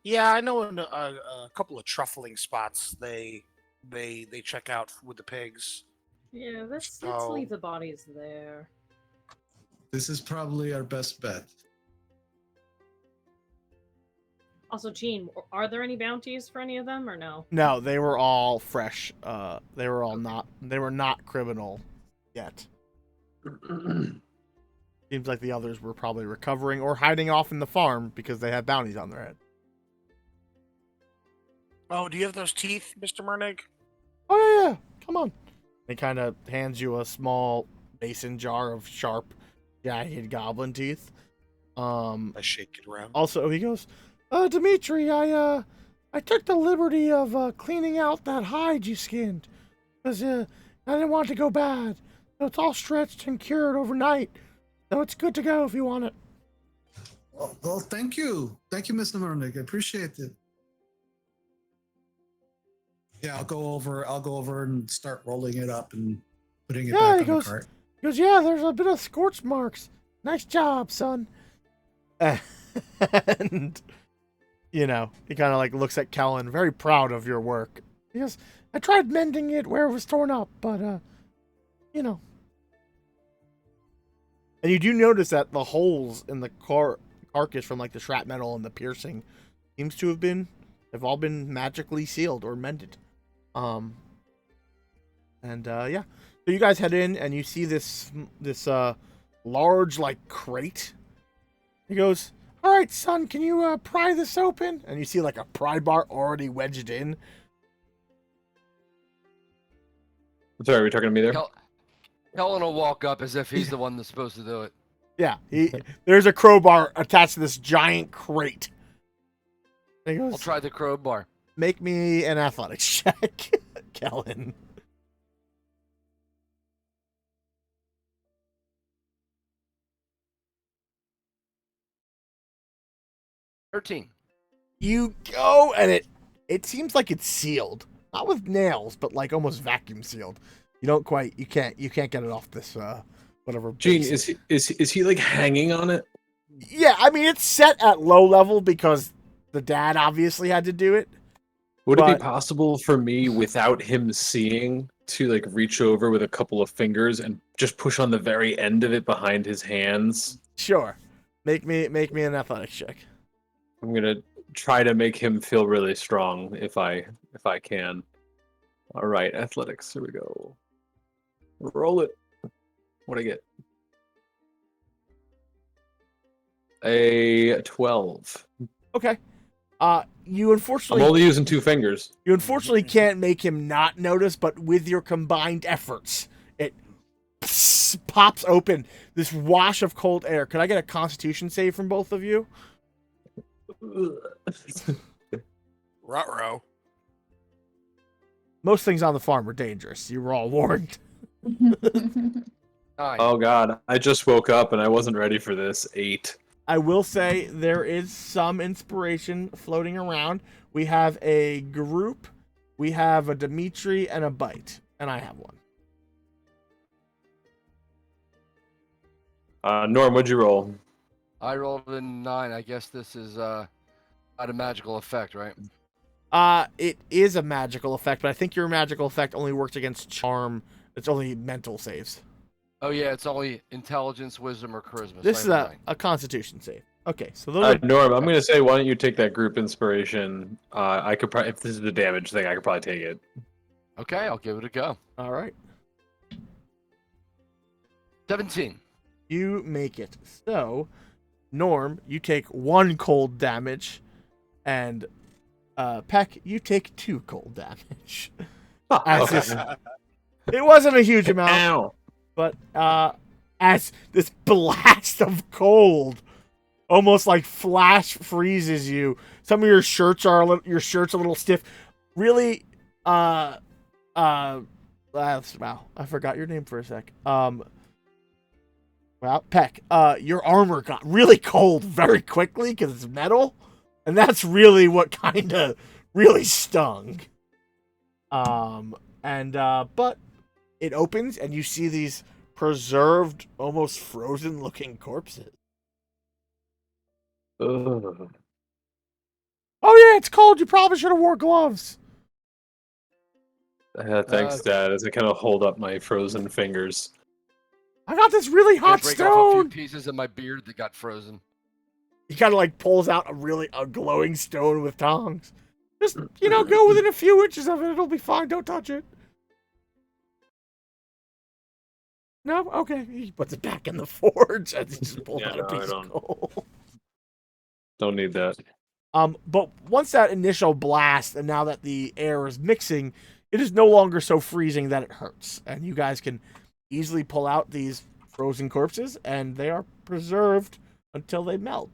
Yeah, I know in a couple of truffling spots they check out with the pigs. Yeah, let's So- leave the bodies there. This is probably our best bet. Also, Gene, are there any bounties for any of them or no? No, they were all fresh. They were all not. They were not criminal yet. Seems like the others were probably recovering or hiding off in the farm because they had bounties on their head. Oh, do you have those teeth, Mr. Mernig? Oh yeah. Come on. He kind of hands you a small mason jar of sharp, jagged goblin teeth. I shake it around. Also, he goes, Dimitri, I took the liberty of cleaning out that hide you skinned, because I didn't want it to go bad. So it's all stretched and cured overnight, so it's good to go if you want it. Well, thank you, Mr. Mernick. I appreciate it. Yeah, I'll go over and start rolling it up and putting it back on the cart. He goes, yeah, there's a bit of scorch marks. Nice job, son. And, you know, he kind of like looks at Kellen, very proud of your work. He goes, I tried mending it where it was torn up, but, you know. And you do notice that the holes in the carcass from like the shrapnel and the piercing seems to have all been magically sealed or mended. Yeah. So you guys head in and you see this large like crate. He goes, all right, son, can you pry this open? And you see like a pry bar already wedged in. Sorry, are we talking to me there? Kellen will walk up as if he's the one that's supposed to do it. Yeah, there's a crowbar attached to this giant crate. And he goes, I'll try the crowbar. Make me an athletics check, Kellen. $13. You go, and it seems like it's sealed, not with nails, but like almost vacuum sealed. You can't get it off this whatever. Gene, base. is he like hanging on it? Yeah, I mean it's set at low level because the dad obviously had to do it. Would it be possible for me, without him seeing, to like reach over with a couple of fingers and just push on the very end of it behind his hands? Sure. Make me an athletics check. I'm gonna try to make him feel really strong if I can. All right, athletics. Here we go. Roll it. What'd I get? A 12. Okay. You unfortunately I'm only using 2 fingers. You unfortunately can't make him not notice, but with your combined efforts, it pops open. This wash of cold air. Could I get a Constitution save from both of you? Ruh-roh. Most things on the farm are dangerous. You were all warned. Oh god, I just woke up and I wasn't ready for this. 8. I will say there is some inspiration floating around. We have a group, we have a Dimitri, and a Bite, and I have one. Norm, what'd you roll? I rolled a 9. I guess this is not a magical effect, right? It is a magical effect, but I think your magical effect only works against charm. It's only mental saves. Oh yeah, it's only intelligence, wisdom, or charisma. This is a Constitution save. Okay, so those are... Norm, I'm gonna say, why don't you take that group inspiration? I could probably, if this is the damage thing, I could probably take it. Okay, I'll give it a go. All right. 17. You make it. So, Norm, you take 1 cold damage, and Peck, you take 2 cold damage. It wasn't a huge amount. Ow. But as this blast of cold almost like flash freezes you, some of your shirts are a little stiff. Really, wow, I forgot your name for a sec. Well, Peck, your armor got really cold very quickly because it's metal, and that's really what kind of really stung. But it opens and you see these preserved, almost frozen-looking corpses. Ugh. Oh yeah, it's cold. You probably should have wore gloves. Thanks, Dad. As I kind of hold up my frozen fingers. I got this really hot Break off a few stone. pieces of my beard that got frozen. He kind of like pulls out a glowing stone with tongs. Just, go within a few inches of it. It'll be fine. Don't touch it. No? Okay. He puts it back in the forge and he just pulls out a piece of coal. Don't need that. But once that initial blast, and now that the air is mixing, it is no longer so freezing that it hurts. And you guys can easily pull out these frozen corpses, and they are preserved until they melt,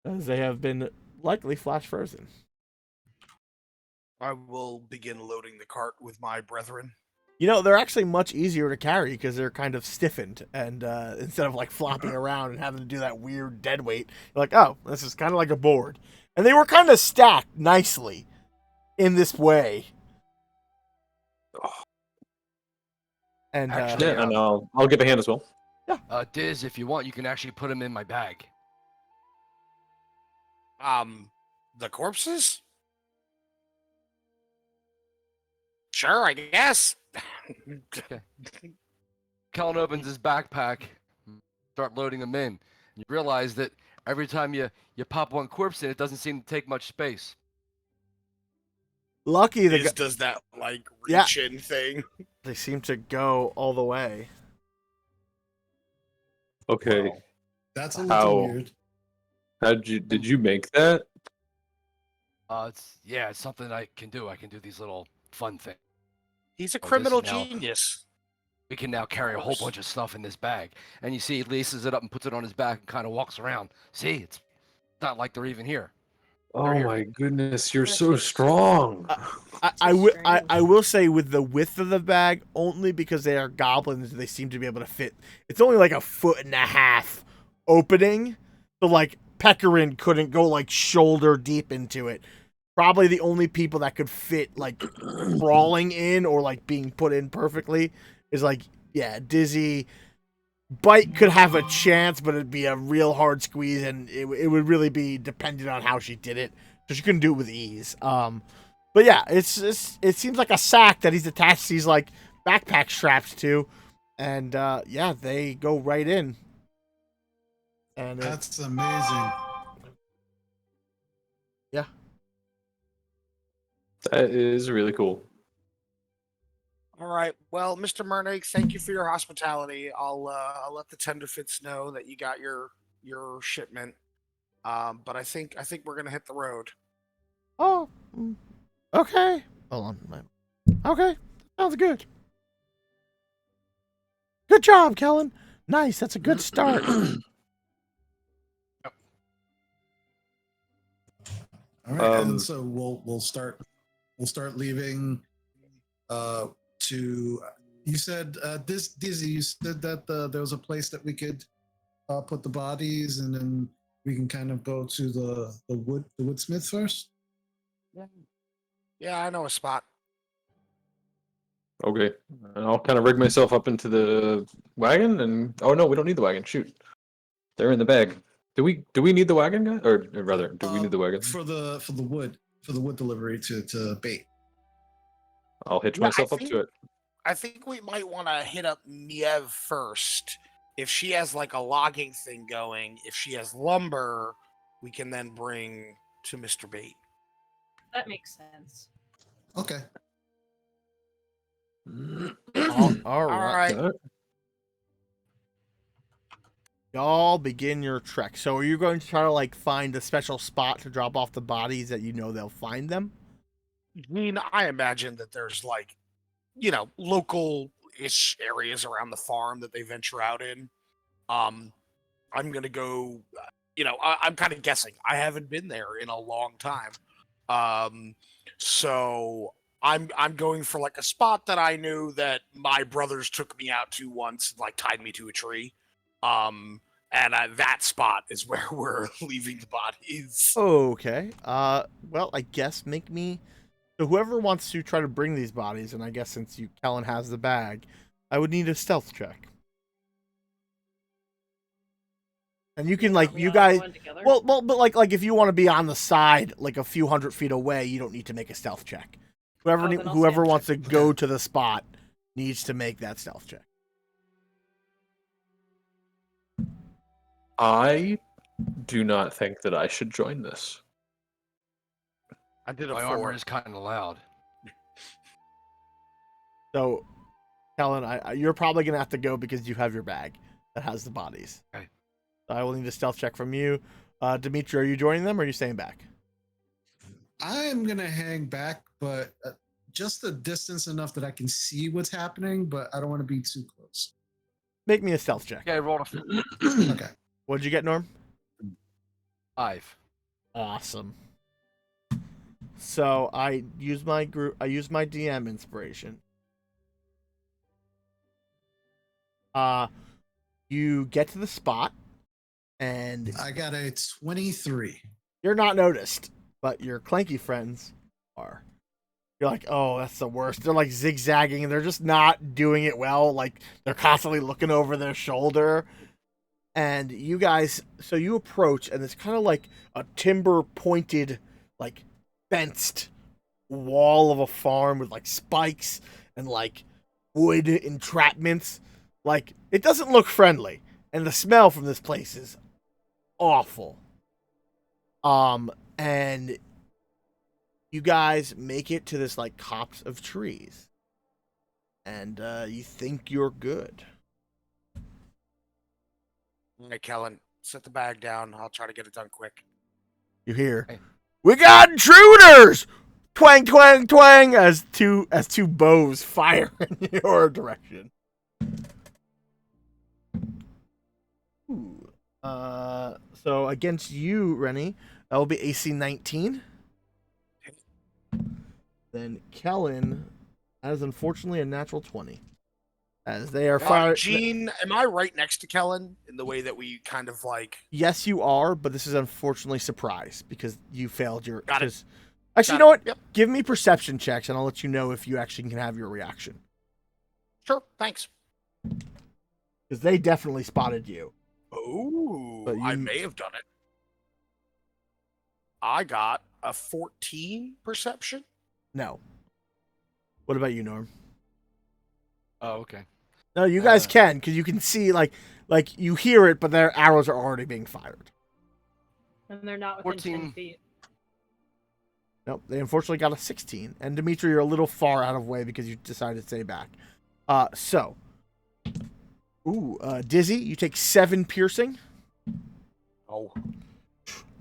as they have been likely flash frozen. I will begin loading the cart with my brethren. They're actually much easier to carry because they're kind of stiffened, and instead of like flopping around and having to do that weird dead weight, you're like, oh, this is kind of like a board. And they were kind of stacked nicely in this way. And Actually, Yeah, and I'll give a hand as well. Diz, if you want, you can actually put them in my bag. The corpses? Sure, I guess. Okay. Kellen opens his backpack, start loading them in. You realize that every time you pop one corpse in, it doesn't seem to take much space. lucky the This does that like reach in thing. they seem to go all the way. Okay. Wow. That's a little weird. Did you make that? It's something I can do. I can do these little fun things. He's a this criminal is now- genius. We can now carry a whole bunch of stuff in this bag. And you see he laces it up and puts it on his back and kind of walks around. See, it's not like they're even here. Oh my goodness, you're so strong. I will say with the width of the bag, only because they are goblins, they seem to be able to fit. It's only like 1.5 feet opening, so like Pecorin couldn't go like shoulder deep into it. Probably the only people that could fit like crawling in or like being put in perfectly is like, Dizzy. Bite could have a chance, but it'd be a real hard squeeze, and it would really be dependent on how she did it. So she couldn't do it with ease. But yeah, it seems like a sack that he's attached these like backpack straps to, and they go right in. And That's amazing. Yeah, That is really cool. All right. Well, Mr. Mernig, thank you for your hospitality. I'll let the tenderfits know that you got your shipment. But I think we're gonna hit the road. Oh, okay. Hold on, man. Okay, sounds good. Good job, Kellen. Nice. That's a good start. All right, and so we'll start leaving. You said Dizzy. You said that there was a place that we could put the bodies, and then we can kind of go to the woodsmith first. Yeah, I know a spot. Okay. And I'll kind of rig myself up into the wagon and oh no, we don't need the wagon. Shoot. They're in the bag. Do we need the wagon, guy? Or rather, do we need the wagon? For the wood delivery to bait. I'll hitch myself up to it. I think we might want to hit up Niev first. If she has like a logging thing going, if she has lumber, we can then bring to Mr. Bait. That makes sense. Okay. All right. Y'all begin your trek. So are you going to try to like find a special spot to drop off the bodies that they'll find them? I mean, I imagine that there's like, local-ish areas around the farm that they venture out in. I'm gonna go. I'm kind of guessing. I haven't been there in a long time. So I'm going for like a spot that I knew that my brothers took me out to once, like tied me to a tree. And that spot is where we're leaving the bodies. Okay. Well, I guess make me. So whoever wants to try to bring these bodies, and I guess since Kellen has the bag, I would need a stealth check. And you can like you guys. Well, but like if you want to be on the side, like a few 100 feet away, you don't need to make a stealth check. Whoever wants to go to the spot needs to make that stealth check. I do not think that I should join this. I did a My 4. armor is kind of loud. So, Helen, you're probably gonna have to go because you have your bag that has the bodies. Okay. So I will need a stealth check from you. Dimitri, are you joining them or are you staying back? I'm gonna hang back, but just the distance enough that I can see what's happening, but I don't want to be too close. Make me a stealth check. Okay, roll a Okay. What did you get, Norm? 5. Awesome. So I use my DM inspiration. You get to the spot, and I got a 23. you're not noticed, but your clanky friends are. You're like, oh, that's the worst. They're like zigzagging, and they're just not doing it well. Like they're constantly looking over their shoulder. And you guys, so you approach, and it's kind of like a timber pointed, like fenced wall of a farm with like spikes and like wood entrapments. Like it doesn't look friendly, and the smell from this place is awful. And you guys make it to this like copse of trees, and you think you're good. Hey, Kellen, set the bag down. I'll try to get it done quick. You hear, "We got intruders!" Twang, twang, twang, as two bows fire in your direction. Ooh. So against you, Rennie, that will be AC 19. Then Kellen, that is unfortunately a natural 20. As they are fired. Gene, am I right next to Kellen in the way that we kind of like? Yes, you are, but this is unfortunately surprise because you failed your. Got it. Actually, you know what? Yep. Give me perception checks, and I'll let you know if you actually can have your reaction. Sure, thanks. Because they definitely spotted you. Oh, I may have done it. I got a 14 perception. No. What about you, Norm? Oh, okay. No, you guys can, because you can see, like you hear it, but their arrows are already being fired. And they're not within 14. 10 feet. Nope, they unfortunately got a 16. And Dimitri, you're a little far out of way because you decided to stay back. Dizzy, you take 7 piercing. Oh.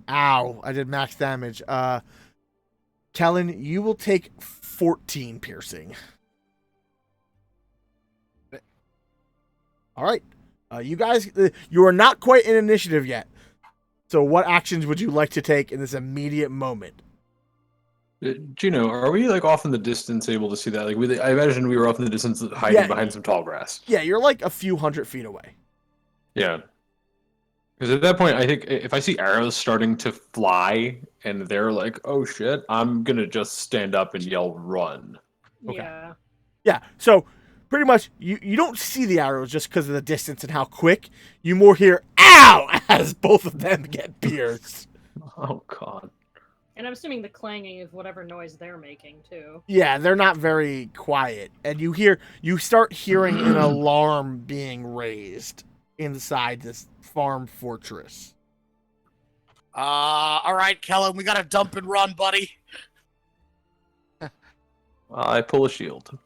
Ow, I did max damage. Kellen, you will take 14 piercing. All right. You guys, you are not quite in initiative yet. So what actions would you like to take in this immediate moment? Gino, are we like off in the distance able to see that? Like, I imagine we were off in the distance hiding behind some tall grass. Yeah, you're like a few hundred feet away. Yeah. Because at that point, I think if I see arrows starting to fly and they're like, oh shit, I'm going to just stand up and yell, run. Okay. Yeah. Yeah, so pretty much you don't see the arrows just because of the distance and how quick. You more hear, ow, as both of them get pierced. Oh, God. And I'm assuming the clanging is whatever noise they're making, too. Yeah, they're not very quiet. And you start hearing an alarm being raised inside this farm fortress. All right, Kellen, we got to dump and run, buddy. I pull a shield.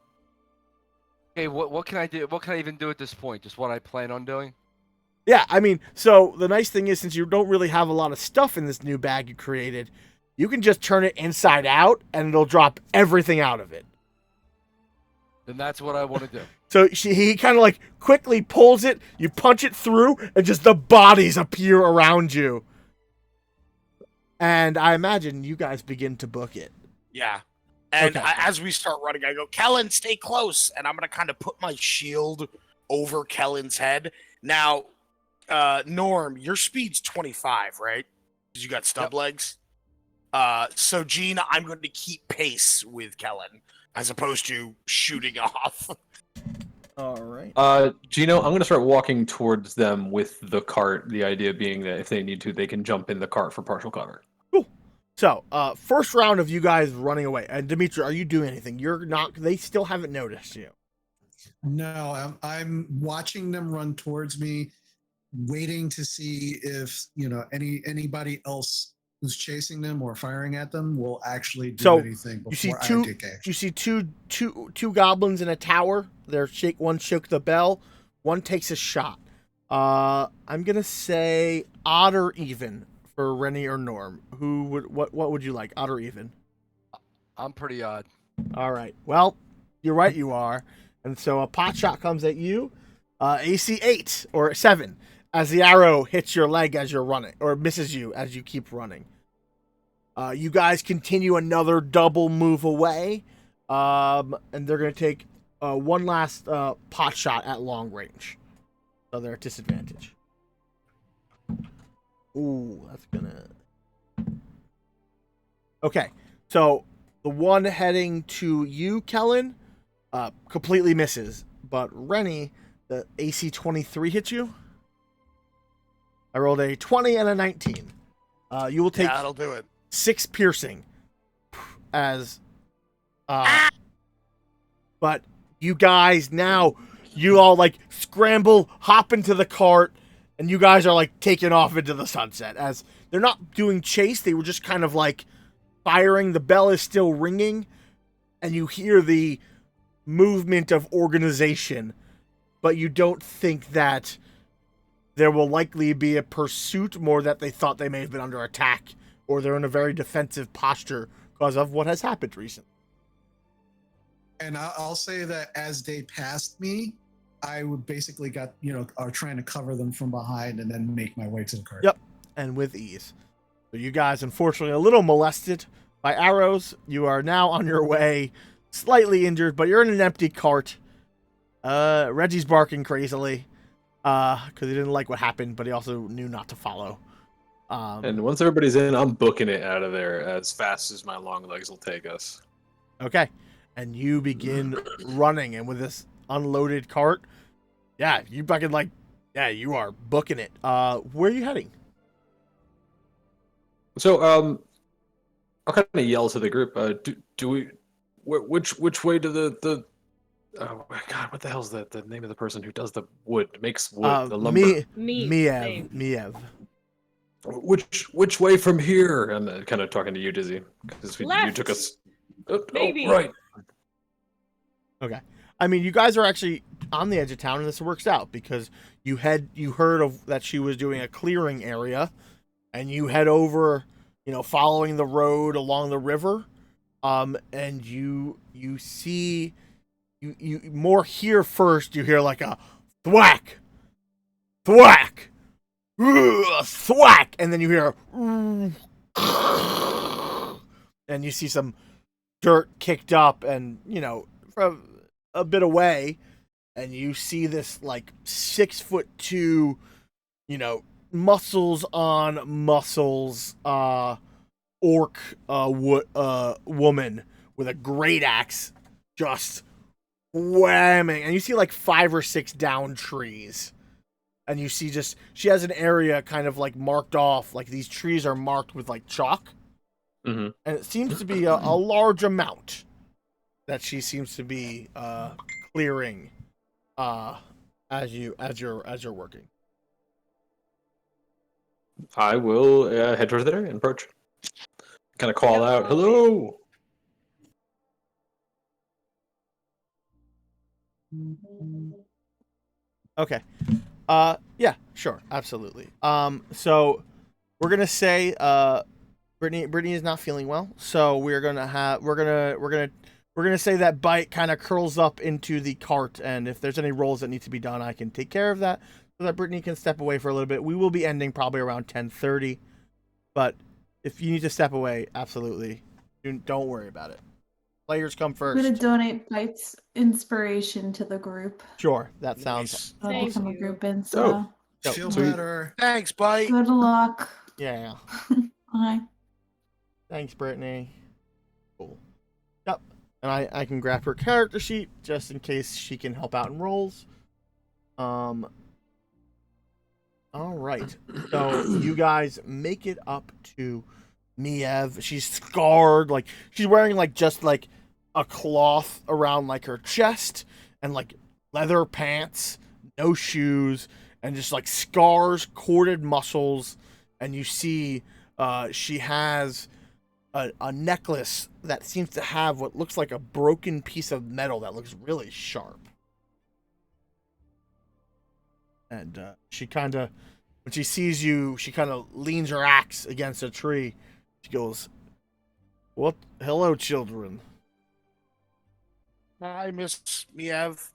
Okay, what can I do? What can I even do at this point? Just what I plan on doing? Yeah, I mean, so the nice thing is, since you don't really have a lot of stuff in this new bag you created, you can just turn it inside out, and it'll drop everything out of it. Then that's what I want to do. So he kind of like quickly pulls it, you punch it through, and just the bodies appear around you. And I imagine you guys begin to book it. Yeah. And Okay. as we start running, I go, Kellen, stay close. And I'm going to kind of put my shield over Kellen's head. Now, Norm, your speed's 25, right? Because you got stub legs. So, Gene, I'm going to keep pace with Kellen as opposed to shooting off. All right. Gino, I'm going to start walking towards them with the cart. The idea being that if they need to, they can jump in the cart for partial cover. Cool. So, first round of you guys running away. And Dimitri, are you doing anything? You're not. They still haven't noticed you. No, I'm watching them run towards me. waiting to see if anybody else who's chasing them or firing at them will actually do anything before I take action. You see two goblins in a tower. One shook the bell. One takes a shot. I'm gonna say odd or even for Rennie or Norm. What would you like, odd or even? I'm pretty odd. All right. Well, you're right. You are. And so a pot shot comes at you, AC 8 or 7, as the arrow hits your leg as you're running, or misses you as you keep running. You guys continue another double move away, and they're going to take one last pot shot at long range. So they're at disadvantage. Ooh, that's going to... Okay, so the one heading to you, Kellen, completely misses. But Rennie, the AC 23 hits you. I rolled a 20 and a 19. You will take... Yeah, that'll do it. 6 piercing as but you guys now, you all like scramble, hop into the cart, and you guys are like taking off into the sunset. As they're not doing chase, they were just kind of like firing. The bell is still ringing, and you hear the movement of organization, but you don't think that there will likely be a pursuit, more that they thought they may have been under attack, or they're in a very defensive posture because of what has happened recently. And I'll say that as they passed me, I would basically are trying to cover them from behind and then make my way to the cart. Yep, and with ease. So you guys, unfortunately, a little molested by arrows. You are now on your way, slightly injured, but you're in an empty cart. Reggie's barking crazily because he didn't like what happened, but he also knew not to follow. And once everybody's in, I'm booking it out of there as fast as my long legs will take us. Okay. And you begin running, and with this unloaded cart, you you are booking it. Where are you heading? So, I'll kind of yell to the group. Do we? Which way to the? Oh my God! What the hell's the name of the person who does the wood, makes wood, the lumber? Miev. Which way from here? I'm kind of talking to you, Dizzy, because you took us. Maybe. Oh, right. Okay. I mean, you guys are actually on the edge of town, and this works out because you heard of that she was doing a clearing area, and you head over, following the road along the river, and you see you more here first. You hear like a thwack, thwack, thwack, and then you hear and you see some dirt kicked up, and from a bit away, and you see this like 6'2", muscles on muscles, orc woman with a great axe just whamming, and you see like 5 or 6 down trees, and you see she has an area kind of like marked off, like these trees are marked with like chalk, and it seems to be a large amount that she seems to be clearing as you're working. I will head towards there and approach. Kind of call out, "Hello!" Okay. Yeah, sure, absolutely. So we're gonna say Brittany is not feeling well, so we're gonna say that Bite kind of curls up into the cart, and if there's any rolls that need to be done, I can take care of that so that Brittany can step away for a little bit. We will be ending probably around 10:30, but if you need to step away, absolutely, don't worry about it. Players come first. I'm gonna donate Bite's inspiration to the group. Sure, that sounds. I'll Thank become a you. group insta. Feel better. Thanks, Bite. Good luck. Yeah. Bye. Thanks, Brittany. Cool. Yep. And I can grab her character sheet just in case she can help out in rolls. All right. So you guys make it up to Miev. She's scarred, like she's wearing like just like a cloth around like her chest and like leather pants, no shoes, and just like scars, corded muscles, and you see she has a necklace that seems to have what looks like a broken piece of metal that looks really sharp. And she kind of, when she sees you, she kind of leans her axe against a tree. She goes, "What? Hello, children." Hi, Miss Miev.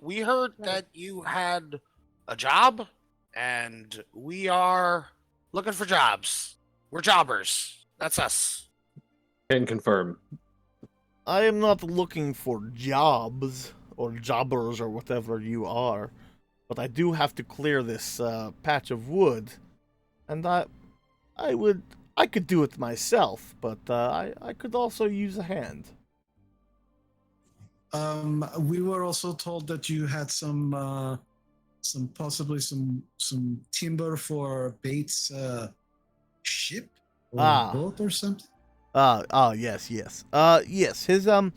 We heard that you had a job, and we are looking for jobs. We're jobbers. That's us. Can confirm. I am not looking for jobs or jobbers or whatever you are, but I do have to clear this patch of wood, and I could do it myself, but I could also use a hand. We were also told that you had some possibly some timber for Bates' ship or boat or something. Yes. Yes. His yeah,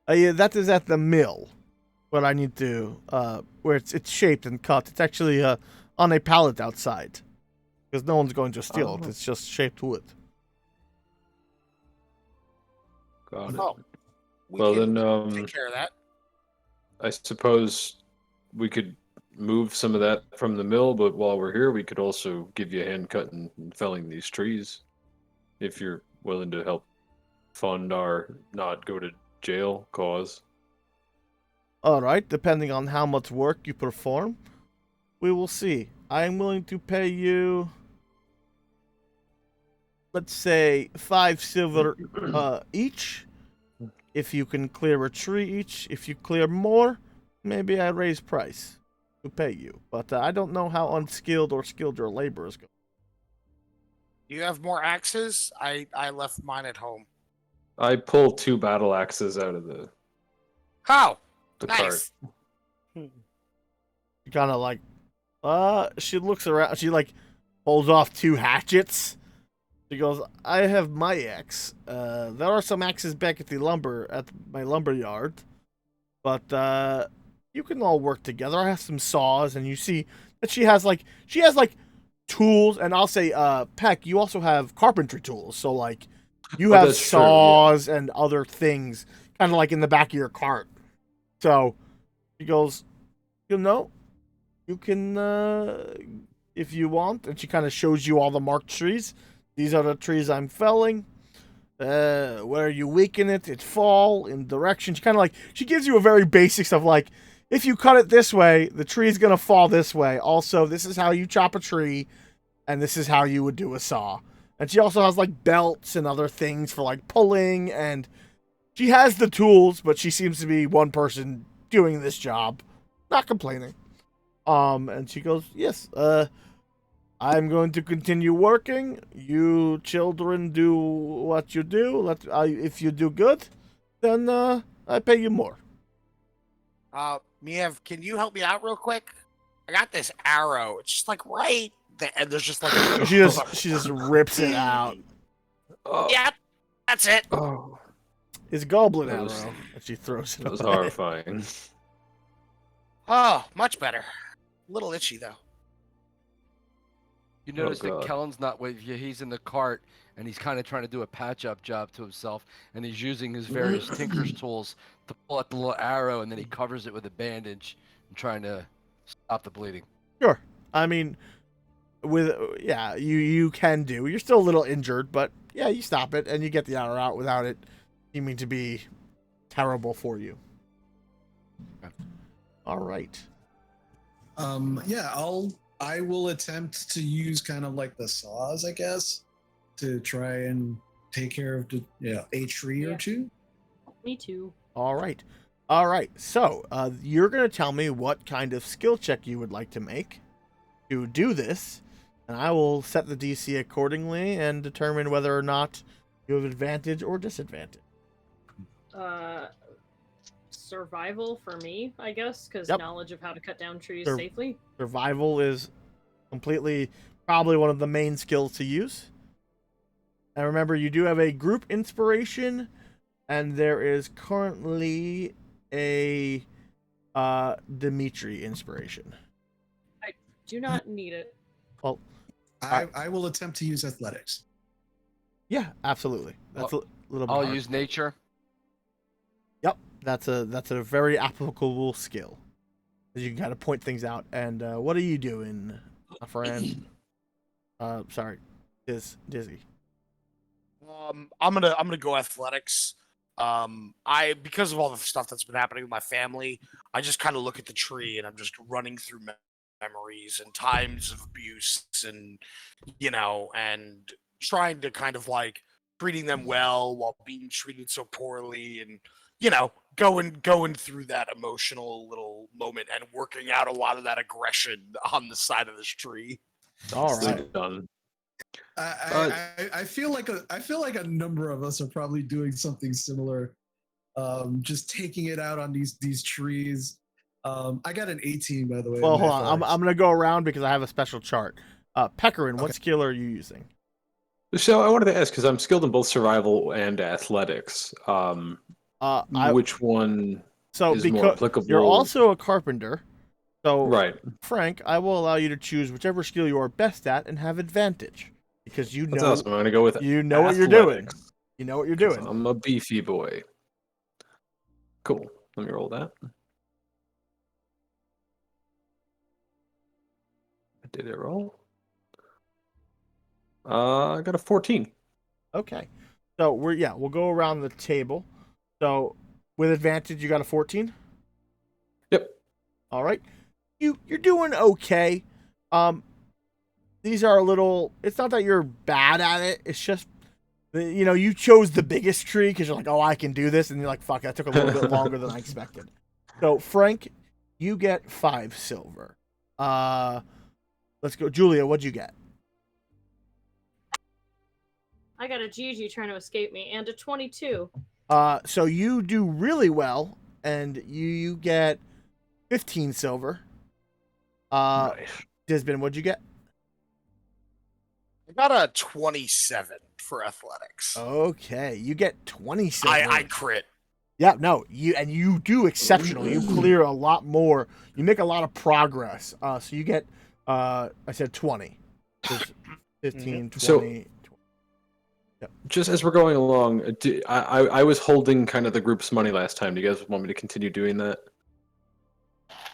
that is at the mill. What I need to where it's shaped and cut. It's actually on a pallet outside, because no one's going to steal it. It's just shaped wood. Got it. Oh, we Well, can then, take care of that. I suppose we could move some of that from the mill, but while we're here, we could also give you a hand cutting and felling these trees, if you're willing to help fund our not go to jail cause. All right, depending on how much work you perform, we will see. I am willing to pay you, let's say, 5 silver each. If you can clear a tree each. If you clear more, maybe I raise price to pay you. But I don't know how unskilled or skilled your labor is going. Do you have more axes? I left mine at home. I pulled 2 battle axes out of the How? cart. Nice. She kind of like, she looks around. She like pulls off 2 hatchets. She goes, "I have my axe. There are some axes back at my lumber yard, but you can all work together. I have some saws, and you see that she has like tools, and I'll say, Peck, you also have carpentry tools. So like, you have that's true, yeah. saws and other things, kind of like in the back of your cart. So she goes, you know, you can if you want, and she kind of shows you all the marked trees. These are the trees I'm felling. Where you weaken it, it fall in direction. She gives you a very basics of like, if you cut it this way, the tree's gonna fall this way. Also, this is how you chop a tree, and this is how you would do a saw. And she also has like belts and other things for like pulling, and she has the tools, but she seems to be one person doing this job, not complaining. And she goes, "Yes, I'm going to continue working. You children do what you do. If you do good, then I pay you more." Miev, can you help me out real quick? I got this arrow. It's just like right there, and there's just like She just rips it out. Oh, Yep, that's it. oh, It's goblin That arrow, was- and she throws it that was away. horrifying. Oh, much better. A little itchy though. You notice that God. Kellen's not with you. He's in the cart, and he's kind of trying to do a patch-up job to himself, and he's using his various tinker's tools to pull out the little arrow, and then he covers it with a bandage and trying to stop the bleeding. Sure. I mean, you can do. You're still a little injured, but yeah, you stop it and you get the arrow out without it seeming to be terrible for you. Okay. All right. Yeah, I will attempt to use kind of like the saws, I guess, to try and take care of a tree or two. Me too. All right. All right. So, you're going to tell me what kind of skill check you would like to make to do this, and I will set the DC accordingly and determine whether or not you have advantage or disadvantage. Survival for me, I guess, because Yep. knowledge of how to cut down trees Sur- safely. Survival is completely probably one of the main skills to use. And remember, you do have a group inspiration, and there is currently a Dimitri inspiration. do not need it. Well, I will attempt to use athletics. yeah, absolutely. That's a little bit I'll hard. use nature. Yep, that's a very applicable skill. You can kind of point things out. And what are you doing, my friend? Sorry, Dizzy. I'm gonna go athletics. Because of all the stuff that's been happening with my family, I just kind of look at the tree and I'm just running through memories and times of abuse and and trying to kind of like treating them well while being treated so poorly and going through that emotional little moment and working out a lot of that aggression on the side of this tree. All right. Done. I feel like a number of us are probably doing something similar. Just taking it out on these trees. I got an 18, by the way. Well, in hold my on. I'm athletics. gonna go around because I have a special chart. Peckerin, what Okay. skill are you using? So I wanted to ask because I'm skilled in both survival and athletics. Which one So is more because applicable? you're also a carpenter, so right. Frank, I will allow you to choose whichever skill you are best at and have advantage because you That's know awesome. I'm gonna go with what you're doing. athletics, You know what you're 'cause doing. I'm a beefy boy. Cool. Let me roll that. Did it roll? I got a 14. Okay. So we'll go around the table. So with advantage, you got a 14. Yep. All right. You're doing okay. These are a little. It's not that you're bad at it. It's just you chose the biggest tree because you're like, oh, I can do this, and you're like, fuck, that took a little bit longer than I expected. So Frank, you get 5 silver. Let's go, Julia. What'd you get? I got a Gigi trying to escape me, and a 22. So you do really well, and you get 15 silver. Nice. Disbin, what'd you get? I got a 27 for athletics. Okay, you get 20 silver. I crit. Yeah, no, you do exceptional. You clear a lot more. You make a lot of progress. So you get, I said 20. 15, 20. So- 20. Just as we're going along, I was holding kind of the group's money last time. Do you guys want me to continue doing that?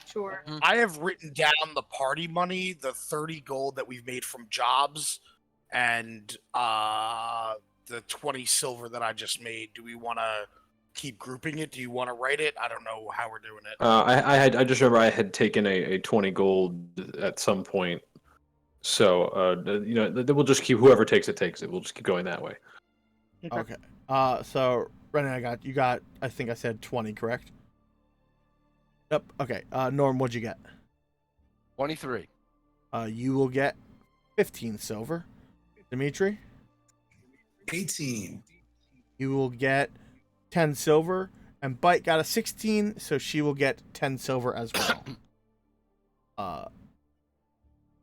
Sure. I have written down the party money, the 30 gold that we've made from jobs, and the 20 silver that I just made. Do we want to keep grouping it? Do you want to write it? I don't know how we're doing it. I just remember I had taken a 20 gold at some point. So we'll just keep whoever takes it. We'll just keep going that way. Okay. So Renan, you got. I think I said 20, correct? Yep. Okay. Norm, what'd you get? 23. You will get 15 silver. Dimitri, 18. you will get 10 silver, and Bite got a 16, so she will get 10 silver as well.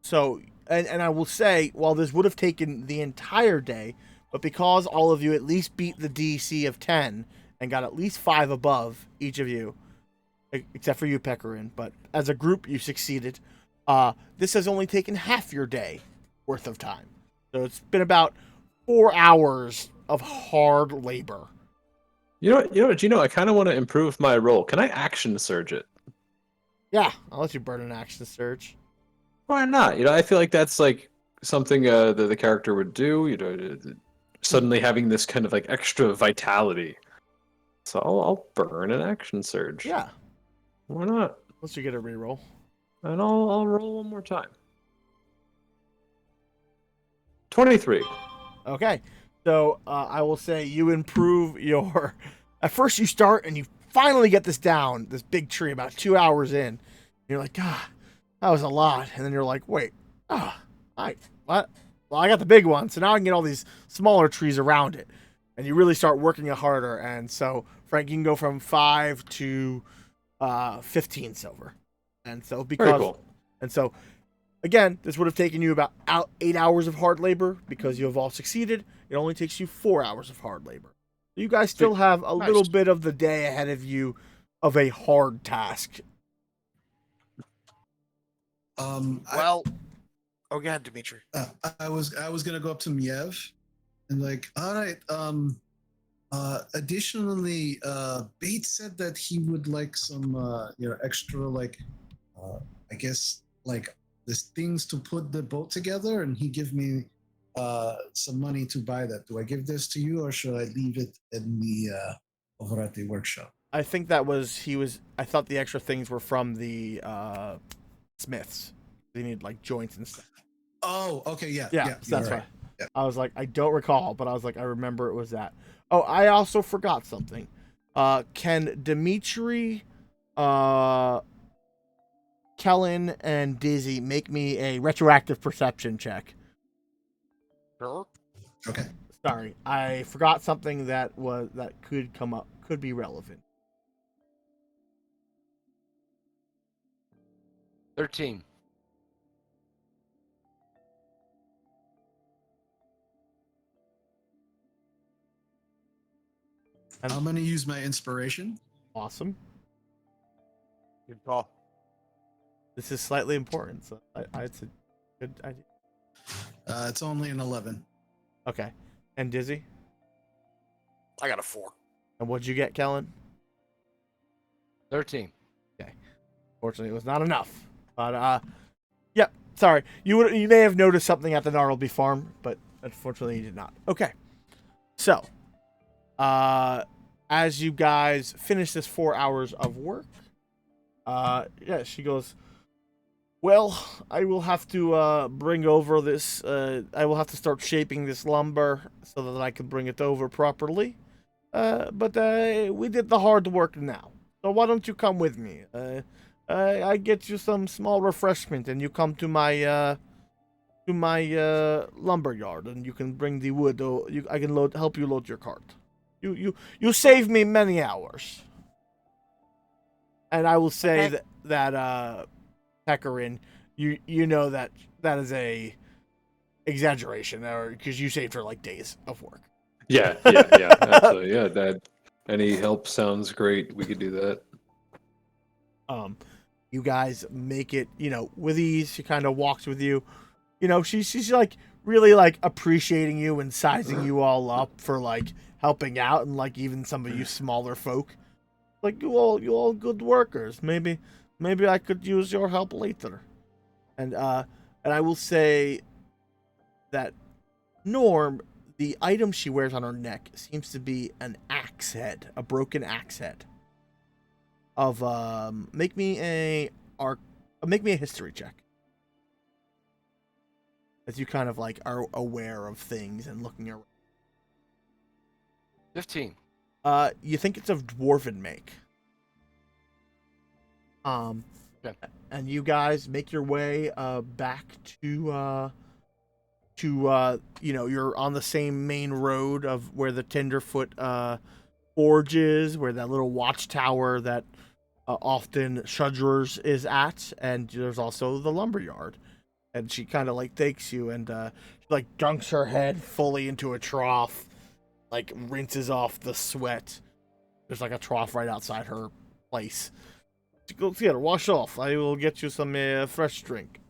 So, and I will say, while this would have taken the entire day, but because all of you at least beat the DC of 10 and got at least 5 above, each of you, except for you, Peckerin, but as a group, you succeeded. This has only taken half your day worth of time. So it's been about 4 hours of hard labor. You know what, Gino? I kind of want to improve my roll. Can I action surge it? Yeah, I'll let you burn an action surge. Why not? I feel like that's like something that the character would do. Suddenly having this kind of like extra vitality. So I'll burn an action surge. Yeah. Why not? Let's you get a reroll. And I'll roll one more time. 23. Okay. So I will say you improve your. At first, you start and you finally get this down, this big tree, about 2 hours in. You're like, that was a lot. And then you're like, wait, what? Well, I got the big one, so now I can get all these smaller trees around it. And you really start working it harder. And so, Frank, you can go from 5 to 15 silver. And so, because. Very cool. And so, again, this would have taken you about 8 hours of hard labor because you have all succeeded. It only takes you 4 hours of hard labor. So you guys still have a little bit of the day ahead of you of a hard task. Well, go ahead, Dimitri. I was gonna go up to Miev and like, all right. Additionally, Bates said that he would like some, extra like, I guess like these things to put the boat together, and he give me some money to buy that. Do I give this to you, or should I leave it in the over at the workshop? I think that was I thought the extra things were from the Smiths. They need like joints and stuff. Oh, okay, yeah, So that's right. why. Yeah. I was like, I don't recall, but I was like, I remember it was that. Oh, I also forgot something. Can Dimitri, Kellen, and Dizzy make me a retroactive perception check? Sure. Okay. Sorry, I forgot something that could be relevant. 13. I'm gonna use my inspiration. Awesome. Good call. This is slightly important, so it's a good idea. It's only an 11. Okay, and Dizzy, I got a 4. and what'd you get, Kellen? 13. Fortunately, it was not enough. But yep. Sorry, you may have noticed something at the Gnarlby farm, but unfortunately, you did not. Okay, so as you guys finish this 4 hours of work, she goes, well, I will have to bring over this. I will have to start shaping this lumber so that I can bring it over properly. But we did the hard work now. So why don't you come with me? I get you some small refreshment, and you come to my lumber yard, and you can bring the wood. Or I can help you load your cart. You save me many hours. And I will say Okay. that Pecorin, you know that is a exaggeration, or because you saved her like days of work. Yeah, absolutely. Yeah, that any help sounds great. We could do that. You guys make it, with ease. She kind of walks with you. She's like really like appreciating you and sizing you all up for like helping out, and like even some of you smaller folk. Like you all good workers. Maybe I could use your help later. And I will say that Norm, the item she wears on her neck seems to be an axe head, a broken axe head. Make me a history check. As you kind of like are aware of things and looking around. 15. You think it's of dwarven make. Okay. And you guys make your way back to you're on the same main road of where the Tenderfoot forge is, where that little watchtower that often Shudger's is at, and there's also the lumberyard. And she kind of like takes you and she like dunks her head fully into a trough, like rinses off the sweat. There's like a trough right outside her place. She goes, here, wash off. I will get you some fresh drink.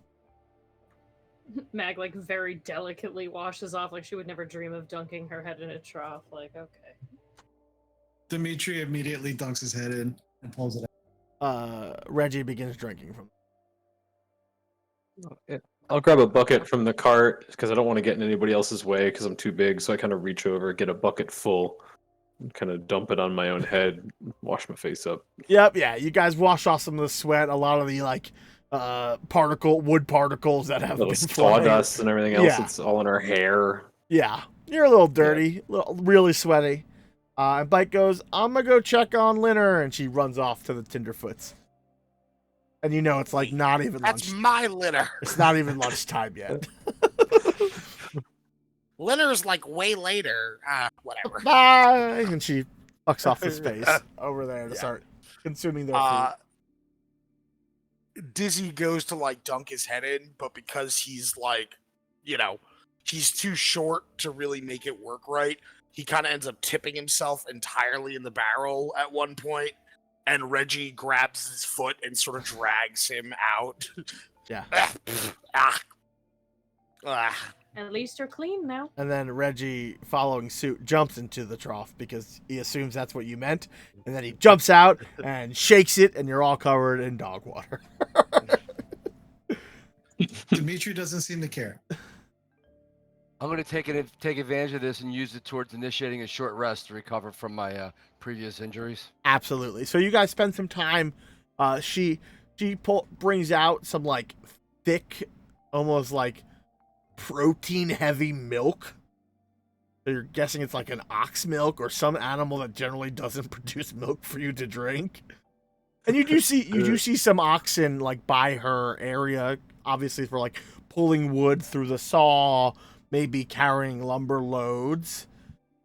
Mag like very delicately washes off, like she would never dream of dunking her head in a trough. Like, okay. Dimitri immediately dunks his head in and pulls it out. Reggie begins drinking from. I'll grab a bucket from the cart because I don't want to get in anybody else's way because I'm too big. So I kind of reach over, get a bucket full, and kind of dump it on my own head, wash my face up. Yep, yeah. You guys wash off some of the sweat, a lot of the like wood particles that have Little been sawdust and everything else. Yeah. It's all in our hair. Yeah, you're a little dirty, really sweaty. And Bike goes, I'm gonna go check on Linner, and she runs off to the Tenderfoots. And it's like not even That's lunch. my litter. It's not even lunchtime yet. Litter's like way later. Whatever. Bye! And she fucks off the space over there to start consuming their food. Dizzy goes to like dunk his head in, but because he's like, he's too short to really make it work right, he kind of ends up tipping himself entirely in the barrel at one point, and Reggie grabs his foot and sort of drags him out Yeah. At least you're clean now. And then Reggie, following suit, jumps into the trough because he assumes that's what you meant. And then he jumps out and shakes it, and you're all covered in dog water. Dimitri doesn't seem to care. I'm going to take advantage of this and use it towards initiating a short rest to recover from my previous injuries. Absolutely. So you guys spend some time. She brings out some like thick, almost like protein heavy milk. So you're guessing it's like an ox milk or some animal that generally doesn't produce milk for you to drink. And you do see some oxen like by her area, obviously for like pulling wood through the saw, maybe carrying lumber loads.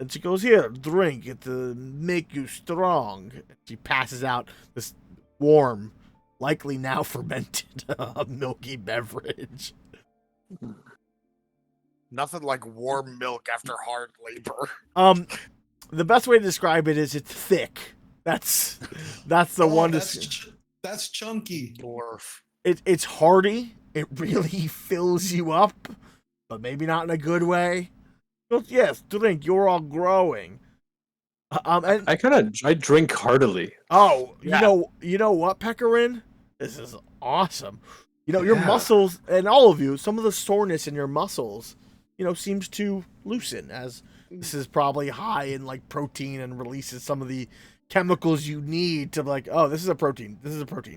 And she goes, "Here, drink it to make you strong." She passes out this warm, likely now fermented, milky beverage. Nothing like warm milk after hard labor. The best way to describe it is it's thick. That's the one. That's chunky. Dwarf. It's hearty. It really fills you up, but maybe not in a good way. But yes, drink. You're all growing. And I drink heartily. oh, Yeah. you know what, Pekarin? This is awesome. Your muscles and all of you, some of the soreness in your muscles, seems to loosen as this is probably high in like protein and releases some of the chemicals you need to like, oh, this is a protein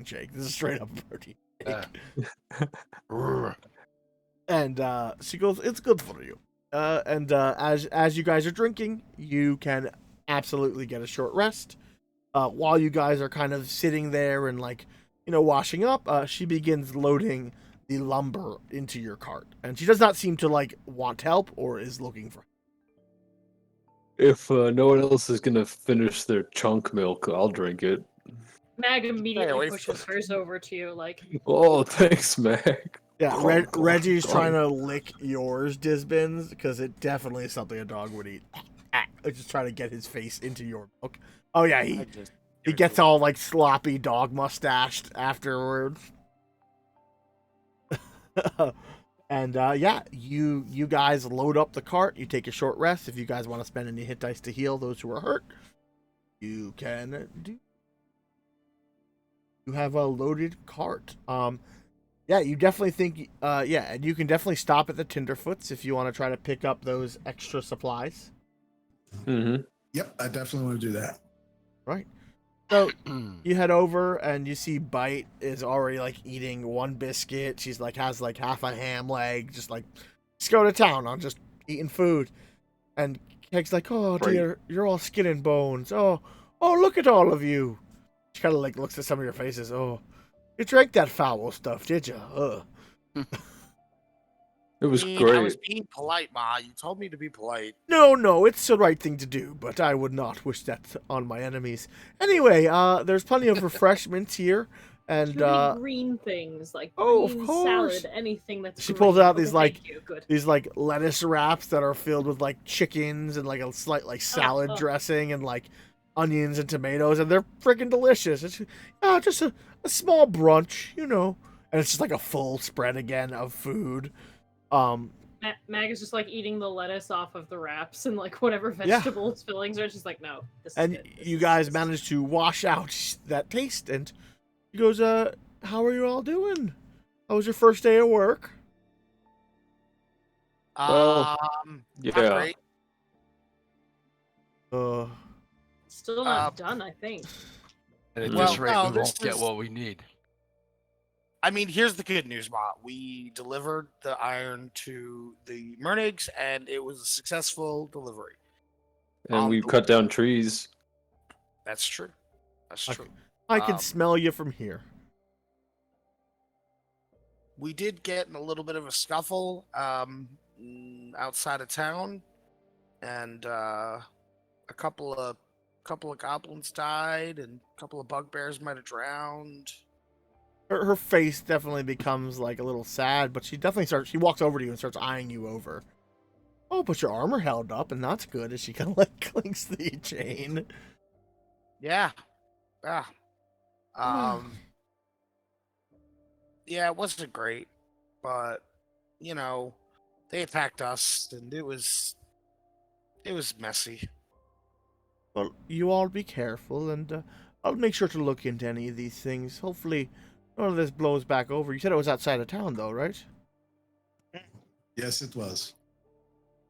shake. This is straight up a protein shake. And she goes, "It's good for you." As you guys are drinking, you can absolutely get a short rest. While you guys are kind of sitting there and like, washing up, she begins loading the lumber into your cart, and she does not seem to like want help or is looking for. If no one else is gonna finish their chunk milk, I'll drink it. Mag Stay immediately away pushes hers over to you, like, Oh, thanks, Meg. Yeah, Glug, glug, Reggie's glug. trying to lick yours, Disbins, because it definitely is something a dog would eat. Just trying to get his face into your milk. Oh yeah, he gets all like sloppy dog mustached afterwards. And yeah, you guys load up the cart. You take a short rest. If you guys want to spend any hit dice to heal those who are hurt, you can do. You have a loaded cart. Yeah, you definitely think. Yeah, and you can definitely stop at the Tinderfoots if you want to try to pick up those extra supplies. Mm-hmm. Yep, I definitely want to do that. Right. So you head over and you see Bite is already like eating one biscuit. She's like has like half a ham leg, just like let's go to town on just eating food. And Keg's like, "Oh dear, you're all skin and bones. Oh, look at all of you." She kind of like looks at some of your faces. "Oh, you drank that foul stuff, did you?" It was I great. was being polite, Ma. You told me to be polite. No, it's the right thing to do, but I would not wish that on my enemies. Anyway, there's plenty of refreshments here, and really green things like oh, of green course. salad, anything that's. She green. pulls out Okay, these like thank you. Good. these like lettuce wraps that are filled with like chickens and like a slight like salad dressing and like onions and tomatoes, and they're freaking delicious. It's just a small brunch, and it's just like a full spread again of food. Mag is just like eating the lettuce off of the wraps and like whatever vegetables fillings are. She's like, no. This and is good. you guys managed to wash out that taste, and he goes, "How are you all doing? How was your first day of work?" Well, Not yeah. great. Still not done, I think. And at Well, this rate, no, we this won't get is- what we need. I mean, here's the good news, Ma. We delivered the iron to the Mernigs, and it was a successful delivery. And we cut down trees. That's true. That's Okay. true. I can smell you from here. We did get in a little bit of a scuffle outside of town, and a couple of goblins died, and a couple of bugbears might have drowned. Her face definitely becomes like a little sad, but she walks over to you and starts eyeing you over. "Oh, but your armor held up, and that's good," as she kind of like clinks the chain. Yeah. yeah, it wasn't great, but you know, they attacked us, and it was messy. Well, you all be careful, and I'll make sure to look into any of these things. Hopefully, none of this blows back over. You said it was outside of town, though, right? Yes, it was.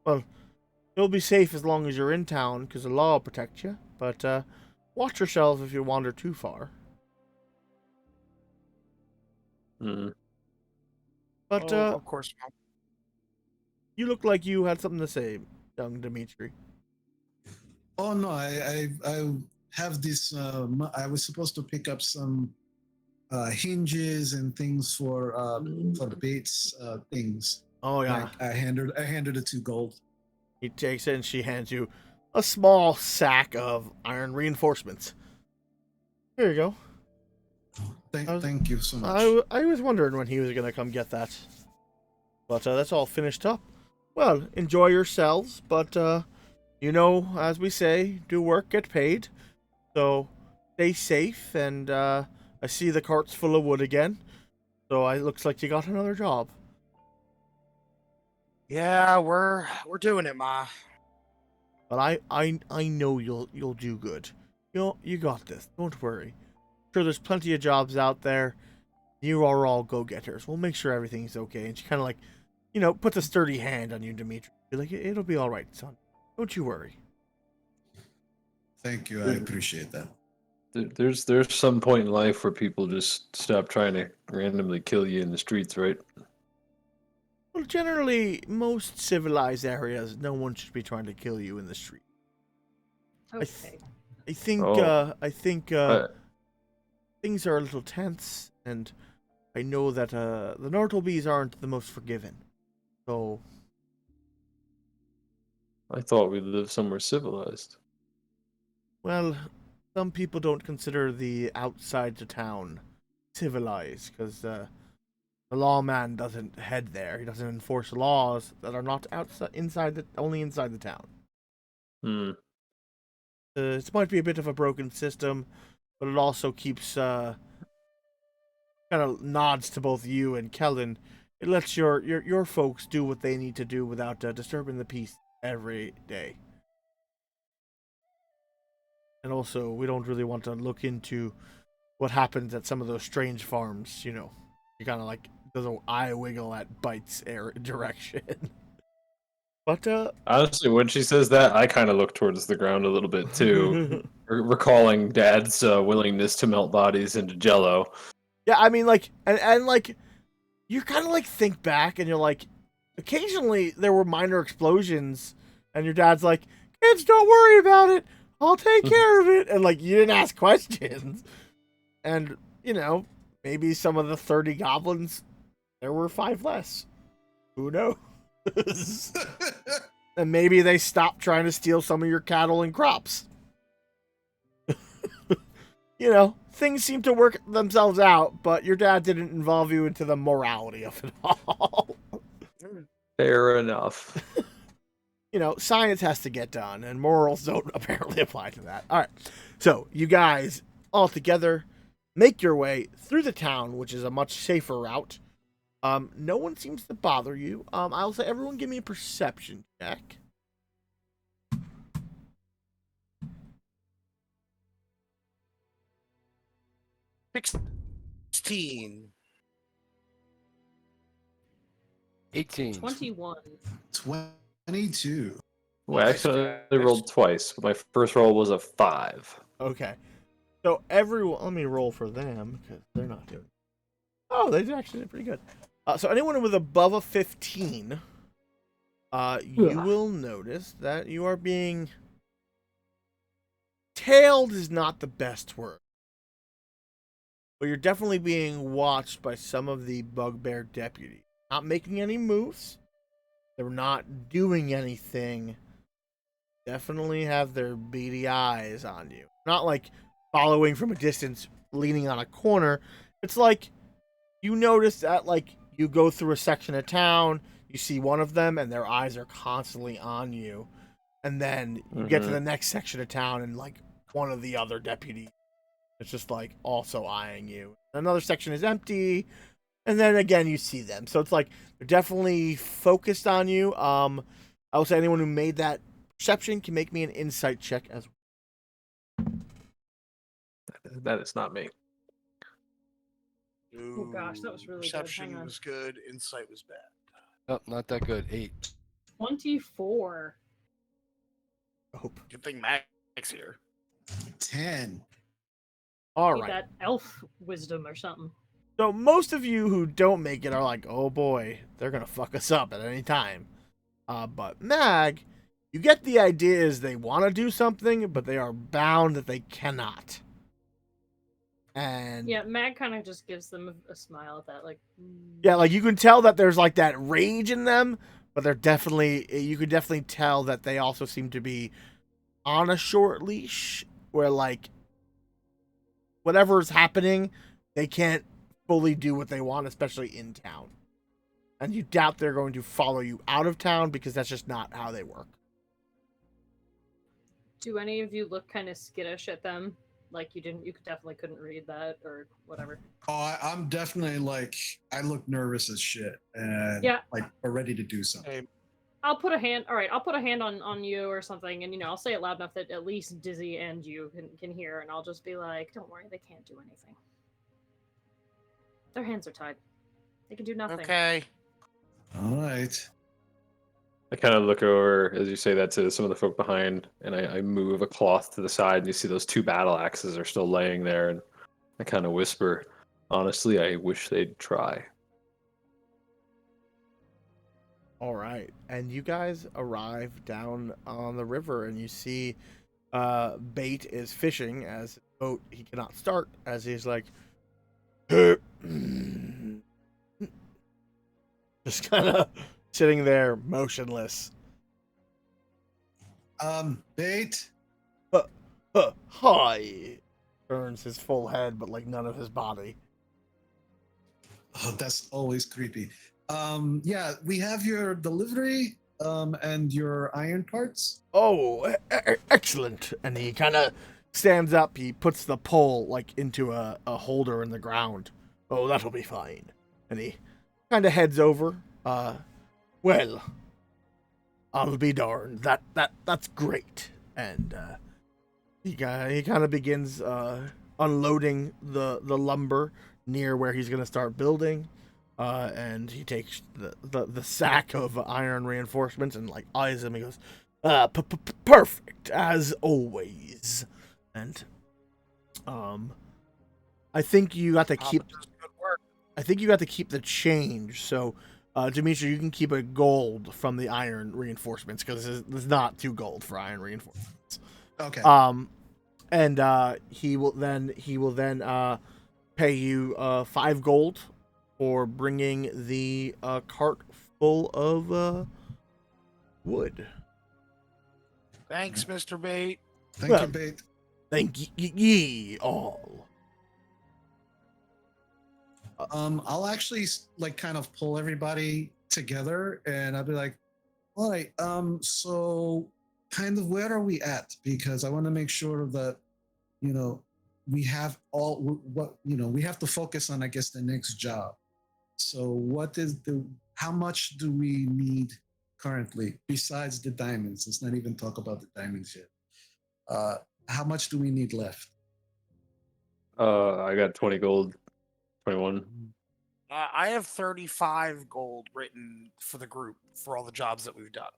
Well, you'll be safe as long as you're in town, because the law will protect you. But watch yourself if you wander too far. But Oh, of course. you look like you had something to say, young Dimitri. Oh no, I have this. I was supposed to pick up some hinges and things for Bates things. Oh yeah. I handed it 2 gold. He takes it and she hands you a small sack of iron reinforcements. Here you go. Thank you so much. I was wondering when he was going to come get that. But that's all finished up. Well, enjoy yourselves, but as we say, do work, get paid. So stay safe, and I see the cart's full of wood again. So it looks like you got another job. Yeah, we're doing it, Ma. But I know you'll do good. You got this. Don't worry. Sure, there's plenty of jobs out there. You are all go-getters. We'll make sure everything's okay. And she kind of like, puts a sturdy hand on you, Dimitri. Like, it'll be all right, son. Don't you worry. Thank you. I appreciate that. There's some point in life where people just stop trying to randomly kill you in the streets, right? Well, generally, most civilized areas, no one should be trying to kill you in the street. Okay. I think things are a little tense, and I know that the Nortlebees aren't the most forgiving. So I thought we lived somewhere civilized. well, some people don't consider the outside to town civilized, because the lawman doesn't head there. He doesn't enforce laws that are not only inside the town. It might be a bit of a broken system, but it also keeps kind of nods to both you and Kellen. It lets your folks do what they need to do without disturbing the peace every day. And also, we don't really want to look into what happens at some of those strange farms. You kind of like does an eye wiggle at Bite's direction. But honestly, when she says that, I kind of look towards the ground a little bit too, recalling Dad's willingness to melt bodies into Jello. Yeah, I mean, like, and like, you kind of like think back, and you're like, occasionally there were minor explosions, and your dad's like, "Kids, don't worry about it. I'll take care of it." And like, you didn't ask questions, and maybe some of the 30 goblins, there were 5 less. Who knows? And maybe they stopped trying to steal some of your cattle and crops. Things seem to work themselves out, but your dad didn't involve you into the morality of it all. Fair enough. Science has to get done, and morals don't apparently apply to that. All right, so you guys all together make your way through the town, which is a much safer route. No one seems to bother you. I'll say everyone give me a perception check. $16. 18. 21. 22. Well, actually, I rolled twice. My first roll was a 5. Okay. So everyone, let me roll for them, because they're not doing. Oh, they actually did pretty good. So anyone with above a 15, you will notice that you are being tailed is not the best word. But you're definitely being watched by some of the bugbear deputies. Not making any moves. They're not doing anything. Definitely have their beady eyes on you. Not like following from a distance, leaning on a corner. It's like you notice that, like, you go through a section of town, you see one of them, and their eyes are constantly on you. And then you get to the next section of town, and, like, one of the other deputies is just, like, also eyeing you. Another section is empty. and then again you see them. So it's like they're definitely focused on you. I would say anyone who made that perception can make me an insight check as well. That is not me. Oh gosh, that was really good. Hang Perception on. was good. Insight was bad. Oh, not that good. 8. 24. Hope. Good thing Mag's here. 10. All Need right. that elf wisdom or something. So most of you who don't make it are like, oh boy, they're gonna fuck us up at any time. But Mag, you get the idea is they want to do something, but they are bound that they cannot. And Yeah, Mag kind of just gives them a smile at that, like. yeah, like you can tell that there's like that rage in them, but they're definitely, you could definitely tell that they also seem to be on a short leash, where like whatever's happening, they can't fully do what they want, especially in town. And you doubt they're going to follow you out of town because that's just not how they work. Do any of you look kind of skittish at them? Like you definitely couldn't read that or whatever. Oh, I'm definitely like, I look nervous as shit, and Yeah. like we're ready to do something. Hey, I'll put a hand. All right, I'll put a hand on you or something, and I'll say it loud enough that at least Dizzy and you can hear, and I'll just be like, "Don't worry, they can't do anything. Their hands are tied. They can do nothing." okay. All right. I kind of look over as you say that to some of the folk behind, and I move a cloth to the side, and you see those 2 battle axes are still laying there, and I kind of whisper, "Honestly, I wish they'd try." All right, and you guys arrive down on the river, and you see Bait is fishing as his boat he cannot start, as he's like just kind of sitting there motionless. Bait. Hi. Turns his full head, but like none of his body. Oh, that's always creepy. Yeah, we have your delivery, and your iron parts. Oh, excellent. And he kind of stands up. He puts the pole like into a holder in the ground. Oh, that'll be fine. And he kind of heads over. Well, I'll be darned. That's great. And he kind of begins unloading the lumber near where he's gonna start building. And he takes the sack of iron reinforcements and like eyes him. He goes, perfect as always. And I think you got to keep. Good work. I think you got to keep the change. So, Demetri, you can keep a gold from the iron reinforcements because there's not 2 gold for iron reinforcements. Okay. And he will then pay you 5 gold for bringing the cart full of wood. Thanks, Mr. Bait. Thank you, Bait. Thank ye all. I'll actually like kind of pull everybody together, and I'll be like, all right, so kind of where are we at? Because I want to make sure that, we have all what, we have to focus on, I guess, the next job. So how much do we need currently besides the diamonds? Let's not even talk about the diamonds yet. How much do we need left? I got 20 gold, 21. I have 35 gold written for the group for all the jobs that we've done.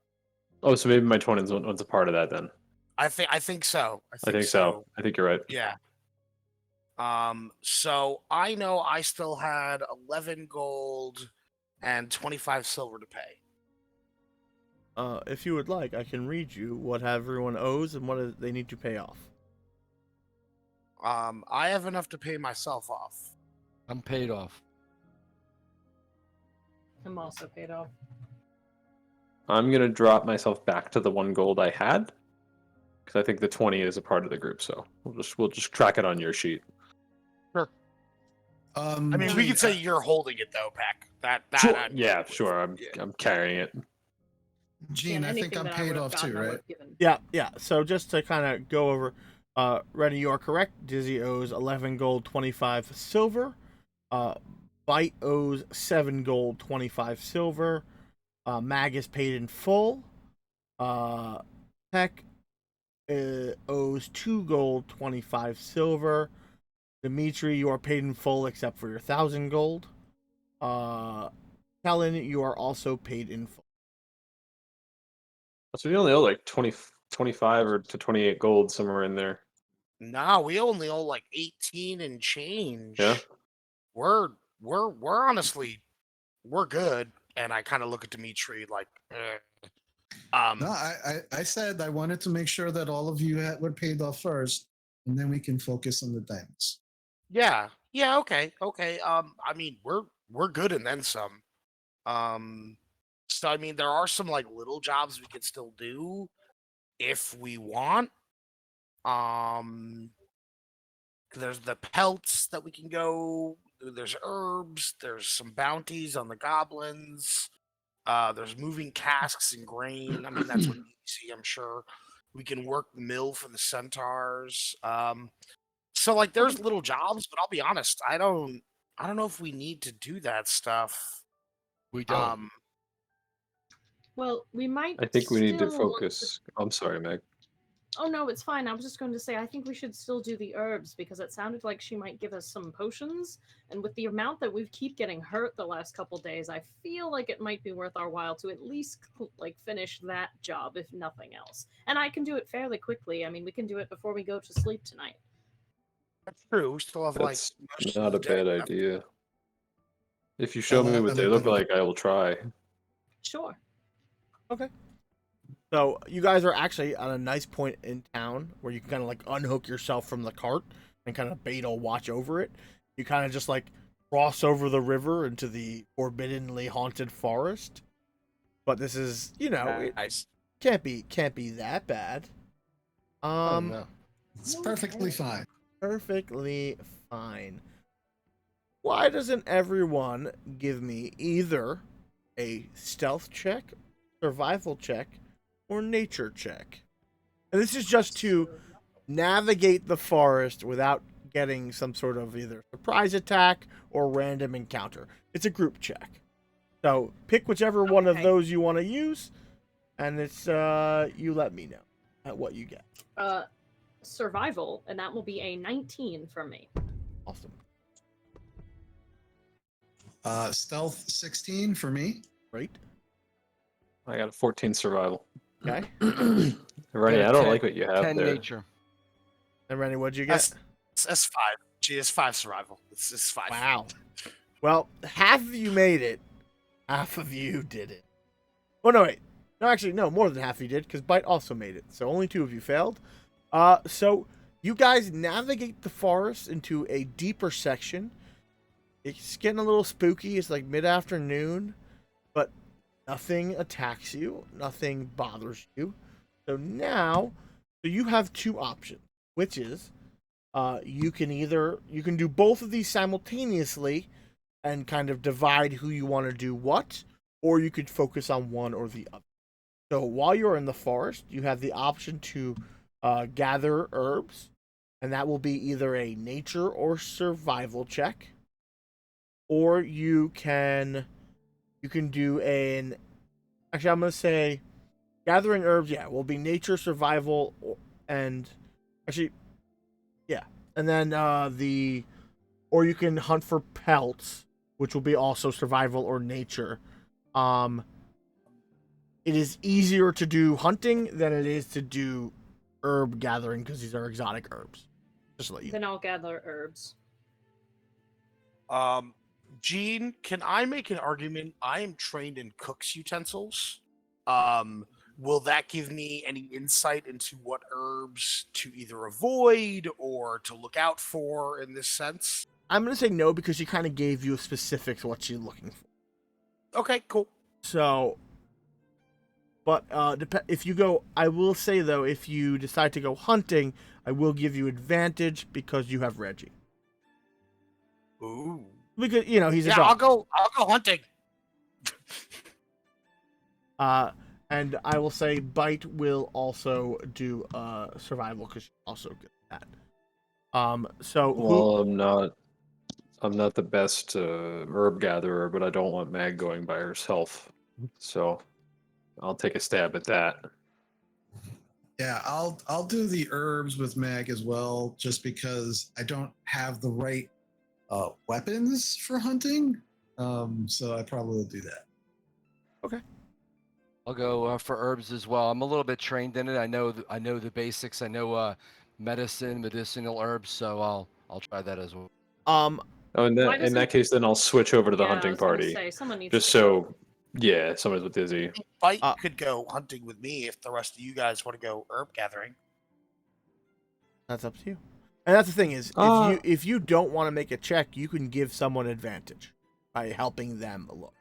Oh, so maybe my 20 one's a part of that then. I think so. I think so. I think you're right. Yeah. So I know I still had 11 gold and 25 silver to pay. If you would like, I can read you what everyone owes and what they need to pay off. I have enough to pay myself off. I'm paid off. I'm also paid off. I'm gonna drop myself back to the 1 gold I had because I think the 20 is a part of the group. So we'll just track it on your sheet. Sure. I mean, we could say you're holding it though, Peck. Sure. Yeah, sure. I'm carrying it. Gene, I think I'm paid off too, right? Yeah. So just to kind of go over, Rennie, you are correct. Dizzy owes 11 gold, 25 silver. Bite owes 7 gold, 25 silver. Mag is paid in full. Peck owes 2 gold, 25 silver. Dimitri, you are paid in full except for your 1,000 gold. Helen, you are also paid in full. So we only owe like 25 or to 28 gold somewhere in there. Nah, we only owe like 18 and change. Yeah. We're honestly we're good. And I kind of look at Dimitri like, No, I said I wanted to make sure that all of you were paid off first, and then we can focus on the diamonds. yeah, okay. I mean, we're good and then some. So I mean, there are some like little jobs we could still do if we want. Um, there's the pelts that we can go. There's herbs. There's some bounties on the goblins. There's moving casks and grain. I mean, that's what easy. I'm sure we can work the mill for the centaurs. So like, there's little jobs, but I'll be honest, I don't know if we need to do that stuff. We don't. Well, we might. I think we need to still want focus. I'm sorry, Meg. Oh no, it's fine. I was just going to say I think we should still do the herbs because it sounded like she might give us some potions, and with the amount that we keep getting hurt the last couple days, I feel like it might be worth our while to at least like finish that job if nothing else. And I can do it fairly quickly. I mean, we can do it before we go to sleep tonight. That's true. We still have That's like most not of a the day bad left. idea. If you show me what I they look like, I will try. Sure. Okay. So you guys are actually at a nice point in town where you can kind of like unhook yourself from the cart and kind of bait will watch over it. You kind of just like cross over the river into the forbiddenly haunted forest. But this is, it Nice. can't be that bad. Oh no. It's perfectly fine. Perfectly fine. Why doesn't everyone give me either a stealth check, survival check, or nature check? And this is just to navigate the forest without getting some sort of either surprise attack or random encounter. It's a group check. So pick whichever one of Okay. those you want to use, and it's you let me know at what you get. Survival, and that will be a 19 from me. Awesome. Stealth 16 for me. Great. I got a 14 survival. Okay. Rennie, Got a I don't 10 like what you have 10 there. nature. And Rennie, what'd you get? That's 5. Gee, it's 5 survival. It's 5. Wow. Well, half of you made it. Half of you didn't. Oh, no, wait. No, actually, no, more than half of you did, because Bite also made it. So only 2 of you failed. So you guys navigate the forest into a deeper section. It's getting a little spooky. It's like mid-afternoon, but nothing attacks you. Nothing bothers you. So now, you have 2 options, which is you can do both of these simultaneously and kind of divide who you want to do what, or you could focus on one or the other. So while you're in the forest, you have the option to gather herbs, and that will be either a nature or survival check, or you can do an, actually I'm gonna say gathering herbs, will be nature, survival, and actually, and then or you can hunt for pelts, which will be also survival or nature. It is easier to do hunting than it is to do herb gathering because these are exotic herbs. Just to let you know. Then I'll gather herbs. Gene, can I make an argument? I am trained in cook's utensils. Will that give me any insight into what herbs to either avoid or to look out for in this sense? I'm going to say no because she kind of gave you specifics of what she's looking for. Okay, cool. So, but if you go, I will say though, if you decide to go hunting, I will give you advantage because you have Reggie. Ooh. Because, he's a dog. I'll go hunting. And I will say Bite will also do survival because she's also good at that. So Well, I'm not I'm not the best herb gatherer, but I don't want Mag going by herself. So I'll take a stab at that. Yeah, I'll do the herbs with Mag as well, just because I don't have the right weapons for hunting. So I probably will do that. I'll go for herbs as well. I'm a little bit trained in it. I know the basics. I know medicinal herbs, so I'll try that as well. Oh, in Why that doesn't- case, then I'll switch over to the Yeah, I hunting was gonna party. say, someone needs Just to go. so, yeah, someone's with Dizzy. Bite could go hunting with me if the rest of you guys want to go herb gathering. That's up to you. And that's the thing is, if you don't want to make a check, you can give someone advantage by helping them alone.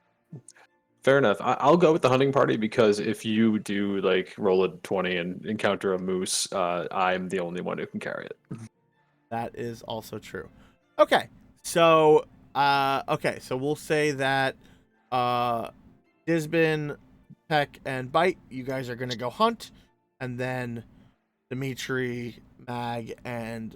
Fair enough. I'll go with the hunting party because if you do like roll a 20 and encounter a moose, I'm the only one who can carry it. That is also true. Okay, so we'll say that Disbin, Peck, and Bite, you guys are gonna go hunt, and then Dimitri, Mag, and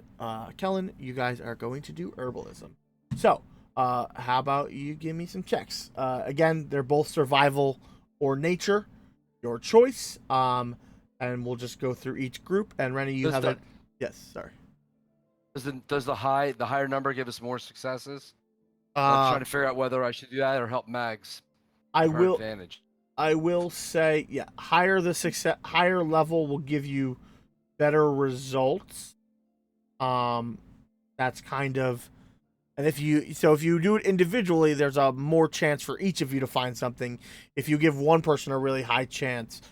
Kellen, you guys are going to do herbalism. So, how about you give me some checks? Again, they're both survival or nature, your choice. And we'll just go through each group. And Rennie, you have it. Yes, sorry. Does the higher number give us more successes? I'm trying to figure out whether I should do that or help Mags. Advantage. I will say, yeah, higher level will give you better results. That's kind of, and if you do it individually, there's a more chance for each of you to find something. If you give one person a really high chance,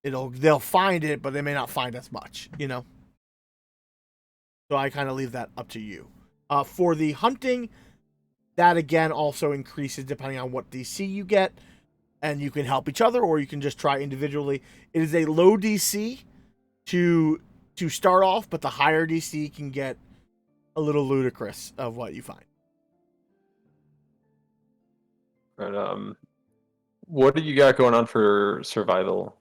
they'll find it, but they may not find as much, you know. So I kind of leave that up to you. For the hunting, that again also increases depending on what DC you get, and you can help each other or you can just try individually. It is a low DC to start off, but the higher DC can get a little ludicrous of what you find. But what do you got going on for survival?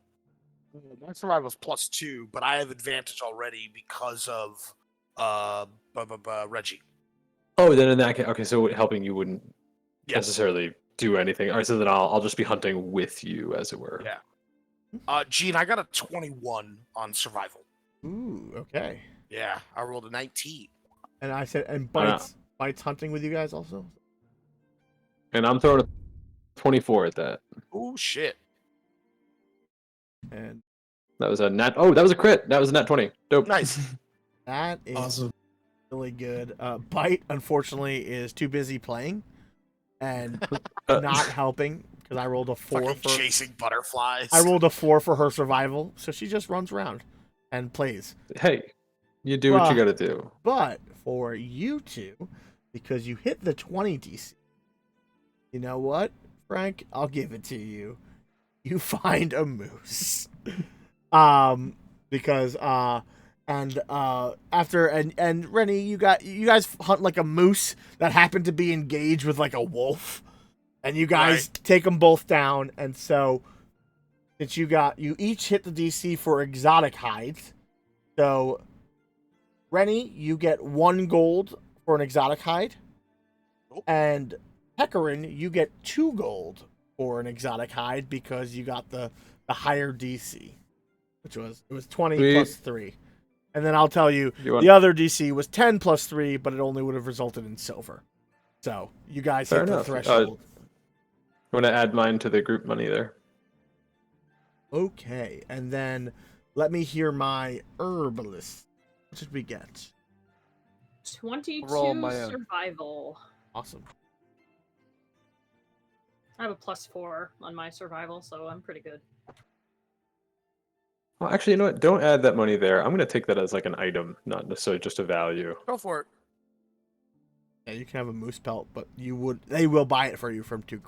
My survival's +2, but I have advantage already because of Reggie. Oh, then in that case, okay, so helping you wouldn't Yes. necessarily do anything. All right, so then I'll just be hunting with you, as it were. Yeah. Gene, I got a 21 on survival. Ooh, okay. Yeah, I rolled a 19. And I said, and Bites hunting with you guys also? And I'm throwing a 24 at that. Oh, shit. And That was a nat. Oh, that was a crit. That was a nat 20. Dope. Nice. that is Awesome. really good. Bite, unfortunately, is too busy playing and not helping because I rolled a 4 Fucking for chasing butterflies. I rolled a 4 for her survival, so she just runs around and plays. Hey, you do what you gotta do. But for you two, because you hit the 20 DC, you know what, Frank? I'll give it to you. You find a moose. Because after Rennie, you guys hunt like a moose that happened to be engaged with like a wolf, and you guys take them both down. And so, since you each hit the DC for exotic hides, so Rennie, you get 1 gold for an exotic hide, and Hecarin, you get 2 gold for an exotic hide because you got the higher DC, which was 20 plus 3. And then I'll tell you, the other DC was 10 plus 3, but it only would have resulted in silver. So you guys hit the threshold. You want to add mine to the group money there? Okay, and then let me hear my herbalist. What did we get? 22 survival. Awesome. I have a +4 on my survival, so I'm pretty good. Well, actually, you know what? Don't add that money there. I'm going to take that as like an item, not necessarily just a value. Go for it. Yeah, you can have a moose pelt, but they will buy it for you for two.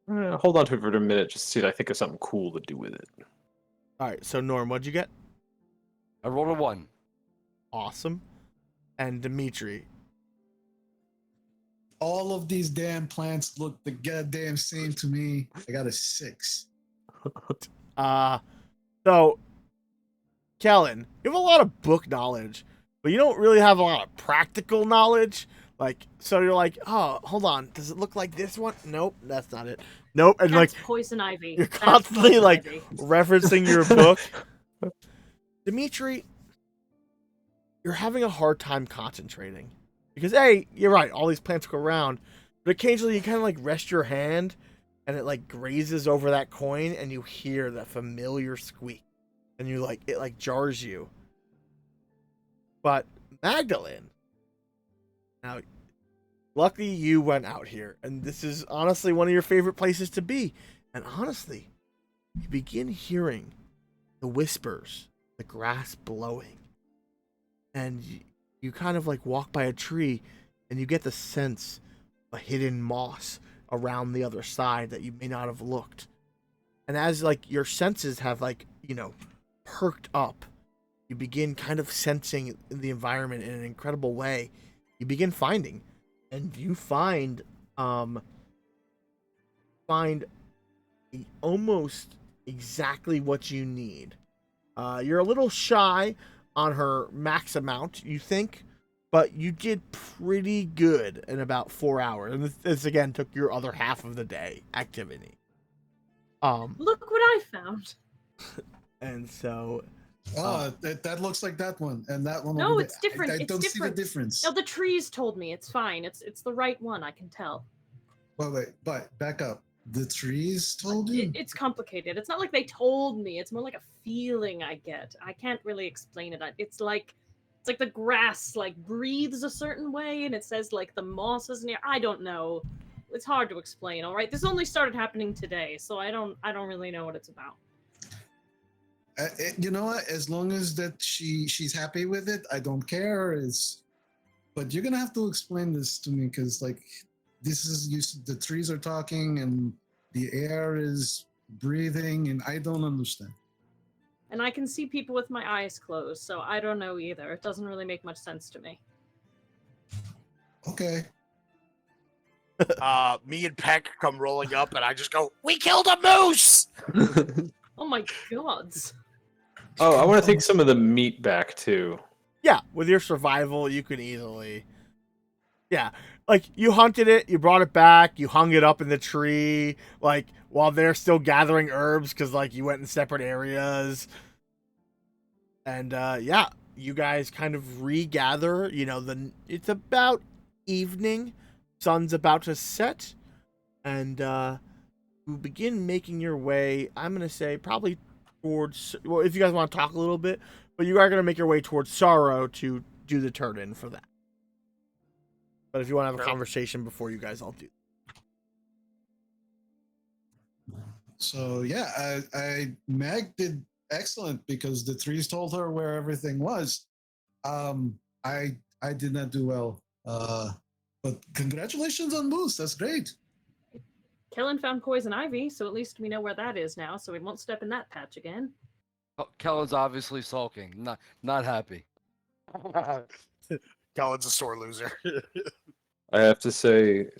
Hold on to it for a minute just to see if I think of something cool to do with it. All right, so Norm, what'd you get? I rolled a 1. Awesome. And Dimitri. All of these damn plants look the goddamn same to me. I got a 6. So Kellen, you have a lot of book knowledge. but you don't really have a lot of practical knowledge. Like, so you're like, oh, hold on, does it look like this one? Nope, that's not it. Nope, and That's like poison ivy. you're That's constantly poison like ivy. referencing your book. Dimitri, you're having a hard time concentrating because you're right, all these plants go around, but occasionally you kind of like rest your hand and it like grazes over that coin and you hear that familiar squeak and you like it like jars you. But Magdalene, now luckily you went out here and this is honestly one of your favorite places to be, and honestly you begin hearing the whispers, the grass blowing, and you kind of like walk by a tree and you get the sense of a hidden moss around the other side that you may not have looked. And as like your senses have like, perked up, you begin kind of sensing the environment in an incredible way. You begin finding, and you find almost exactly what you need. You're a little shy on her max amount, you think, but you did pretty good in about 4 hours. And this again took your other half of the day activity. Look what I found. And so that looks like that one, and that one. No, over it's there. different. I It's don't different. see the difference. No, the trees told me it's fine. It's the right one. I can tell. Wait, but back up. The trees told you? It's complicated. It's not like they told me. It's more like a feeling I get. I can't really explain it. It's like the grass like breathes a certain way, and it says like the moss is near. I don't know. It's hard to explain. All right, this only started happening today, so I don't really know what it's about. You know what? As long as that she's happy with it, I don't care. But you're gonna have to explain this to me because like this is the trees are talking and the air is breathing, and I don't understand. And I can see people with my eyes closed, so I don't know either. It doesn't really make much sense to me. Okay. Me and Peck come rolling up, and I just go, "We killed a moose!" Oh my god. Oh, I want to take some of the meat back too. yeah, with your survival, you can easily. Yeah, like you hunted it, you brought it back, you hung it up in the tree, like while they're still gathering herbs because like you went in separate areas. And yeah, you guys kind of regather. It's about evening, sun's about to set, and you begin making your way. I'm gonna say probably towards. Well, if you guys want to talk a little bit, but you are gonna make your way towards Sorrow to do the turn-in for that. But if you want to have a conversation before you guys all do. So yeah, Mag did excellent because the trees told her where everything was. I did not do well. But congratulations on Moose. That's great. Kellen found poison ivy, so at least we know where that is now, so we won't step in that patch again. Kellen's obviously sulking, not happy. Kellen's a sore loser. I have to say,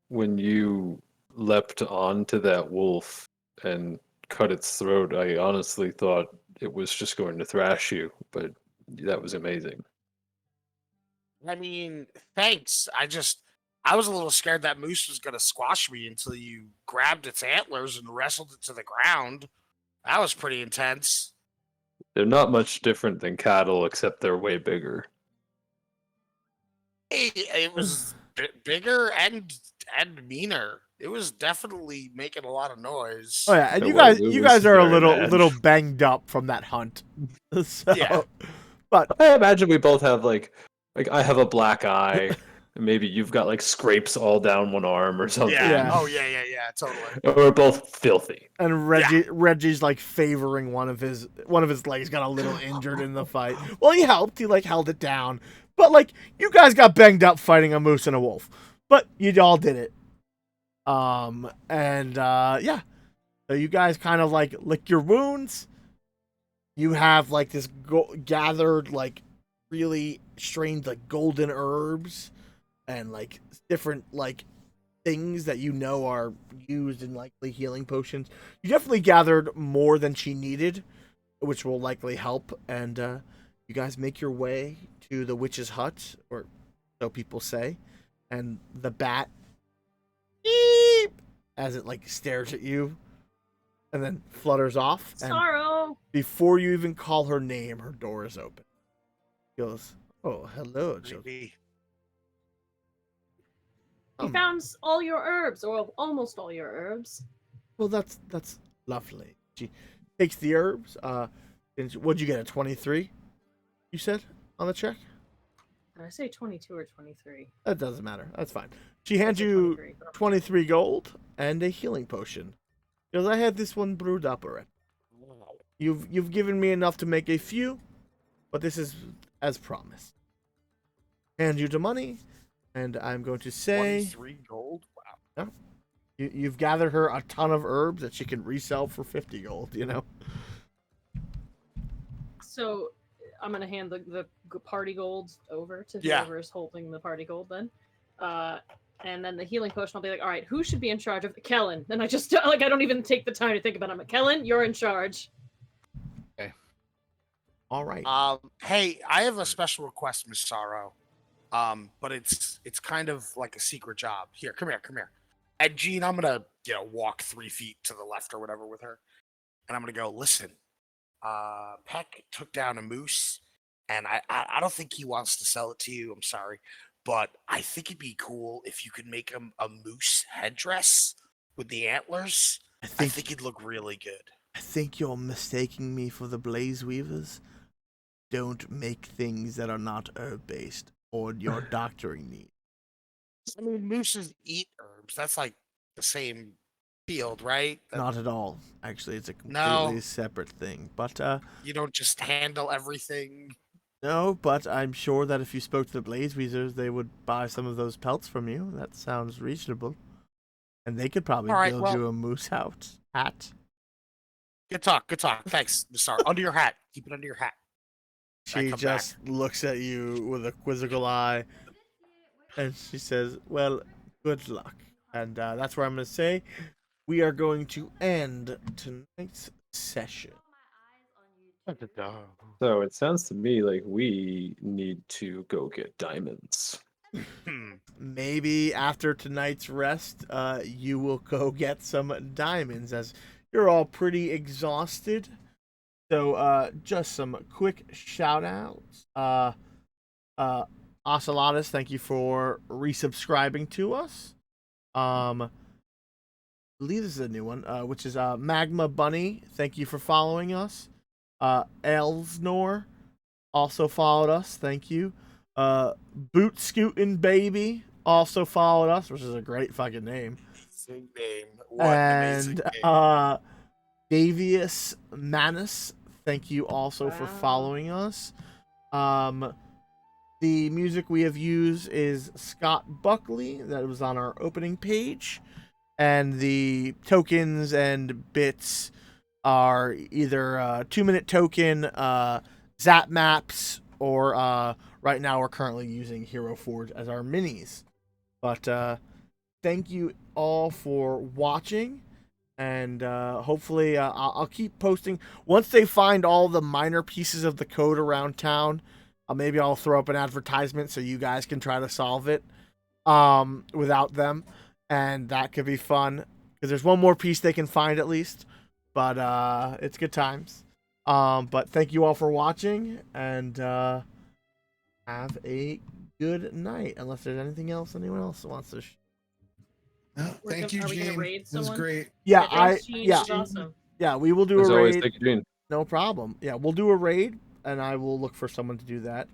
when you leapt onto that wolf and cut its throat, I honestly thought it was just going to thrash you, but that was amazing. I mean, thanks. I was a little scared that moose was going to squash me until you grabbed its antlers and wrestled it to the ground. That was pretty intense. They're not much different than cattle, except they're way bigger. It was bigger and meaner. It was definitely making a lot of noise. Oh yeah, and It you was guys are a very bad. little banged up from that hunt. So, Yeah. But I imagine we both have like I have a black eye. And maybe you've got like scrapes all down one arm or something. Yeah. Yeah. Oh yeah, totally. We're both filthy. and Reggie's like favoring one of his legs got a little injured in the fight. Well, he helped. He like held it down. But like you guys got banged up fighting a moose and a wolf. But you all did it. Yeah. So you guys kind of like lick your wounds. You have like this gathered like really strange like golden herbs and like different like things that are used in likely healing potions. You definitely gathered more than she needed, which will likely help. And you guys make your way to the witch's hut, or so people say, and the bat beep as it like stares at you and then flutters off. And Sorrow. before you even call her name, her door is open. She goes, "Oh, hello, children." Creepy. You found all your herbs, or almost all your herbs. Well, that's lovely. She takes the herbs. What'd you get? A 23? You said on the check. Did I say 22 or 23? That doesn't matter. That's fine. She hands you 23 gold and a healing potion. Because I had this one brewed up already. You've given me enough to make a few, but this is as promised. Hand you the money, and I'm going to say 23 gold? Wow. Yeah, you've gathered her a ton of herbs that she can resell for 50 gold, you know? So I'm going to hand the party gold over to Yeah. whoever is holding the party gold then. And then the healing potion, I'll be like, all right, who should be in charge of Kellen? And I just, like, I don't even take the time to think about it. I'm like, Kellen, you're in charge. Okay. All right. Hey, I have a special request, Miss Sorrow. But it's kind of like a secret job. Here, come here. And Jean, I'm gonna, walk 3 feet to the left or whatever with her. And I'm gonna go, listen, Peck took down a moose, and I don't think he wants to sell it to you. I'm sorry. But I think it'd be cool if you could make him a moose headdress with the antlers. I think it'd look really good. I think you're mistaking me for the Blaze Weavers. Don't make things that are not herb-based or your doctoring needs. I mean, mooses eat herbs. That's like the same field, right? Not at all. Actually, it's a completely separate thing. But You don't just handle everything. no, but I'm sure that if you spoke to the Blaze Weavers, they would buy some of those pelts from you. That sounds reasonable. And they could probably build you a moose hat. Good talk. Thanks, Miss Sorrow. Under your hat. Keep it under your hat. She just looks at you with a quizzical eye, and she says, "Well, good luck." And that's where I'm going to say we are going to end tonight's session. So it sounds to me like we need to go get diamonds. Maybe after tonight's rest, you will go get some diamonds, as you're all pretty exhausted. So, just some quick shout-outs. Ocelotus, thank you for resubscribing to us. I believe this is a new one, which is Magma Bunny. Thank you for following us. Elsnor also followed us. Thank you. Boot Scootin' Baby also followed us, which is a great fucking name. Amazing name. What an amazing name. Davius Manus, thank you also for following us. The music we have used is Scott Buckley, that was on our opening page, and the tokens and bits are either 2-minute token, Zap Maps, or right now we're currently using Hero Forge as our minis. But thank you all for watching. And hopefully I'll keep posting. Once they find all the minor pieces of the code around town, maybe I'll throw up an advertisement so you guys can try to solve it without them. And that could be fun. Because there's one more piece they can find at least. But it's good times. But thank you all for watching. And have a good night. Unless there's anything else anyone else wants to No, thank you, Gene. It was great. Yeah, Awesome. Yeah, we will do As a always, raid. thank you, Gene. No problem. Yeah, we'll do a raid, and I will look for someone to do that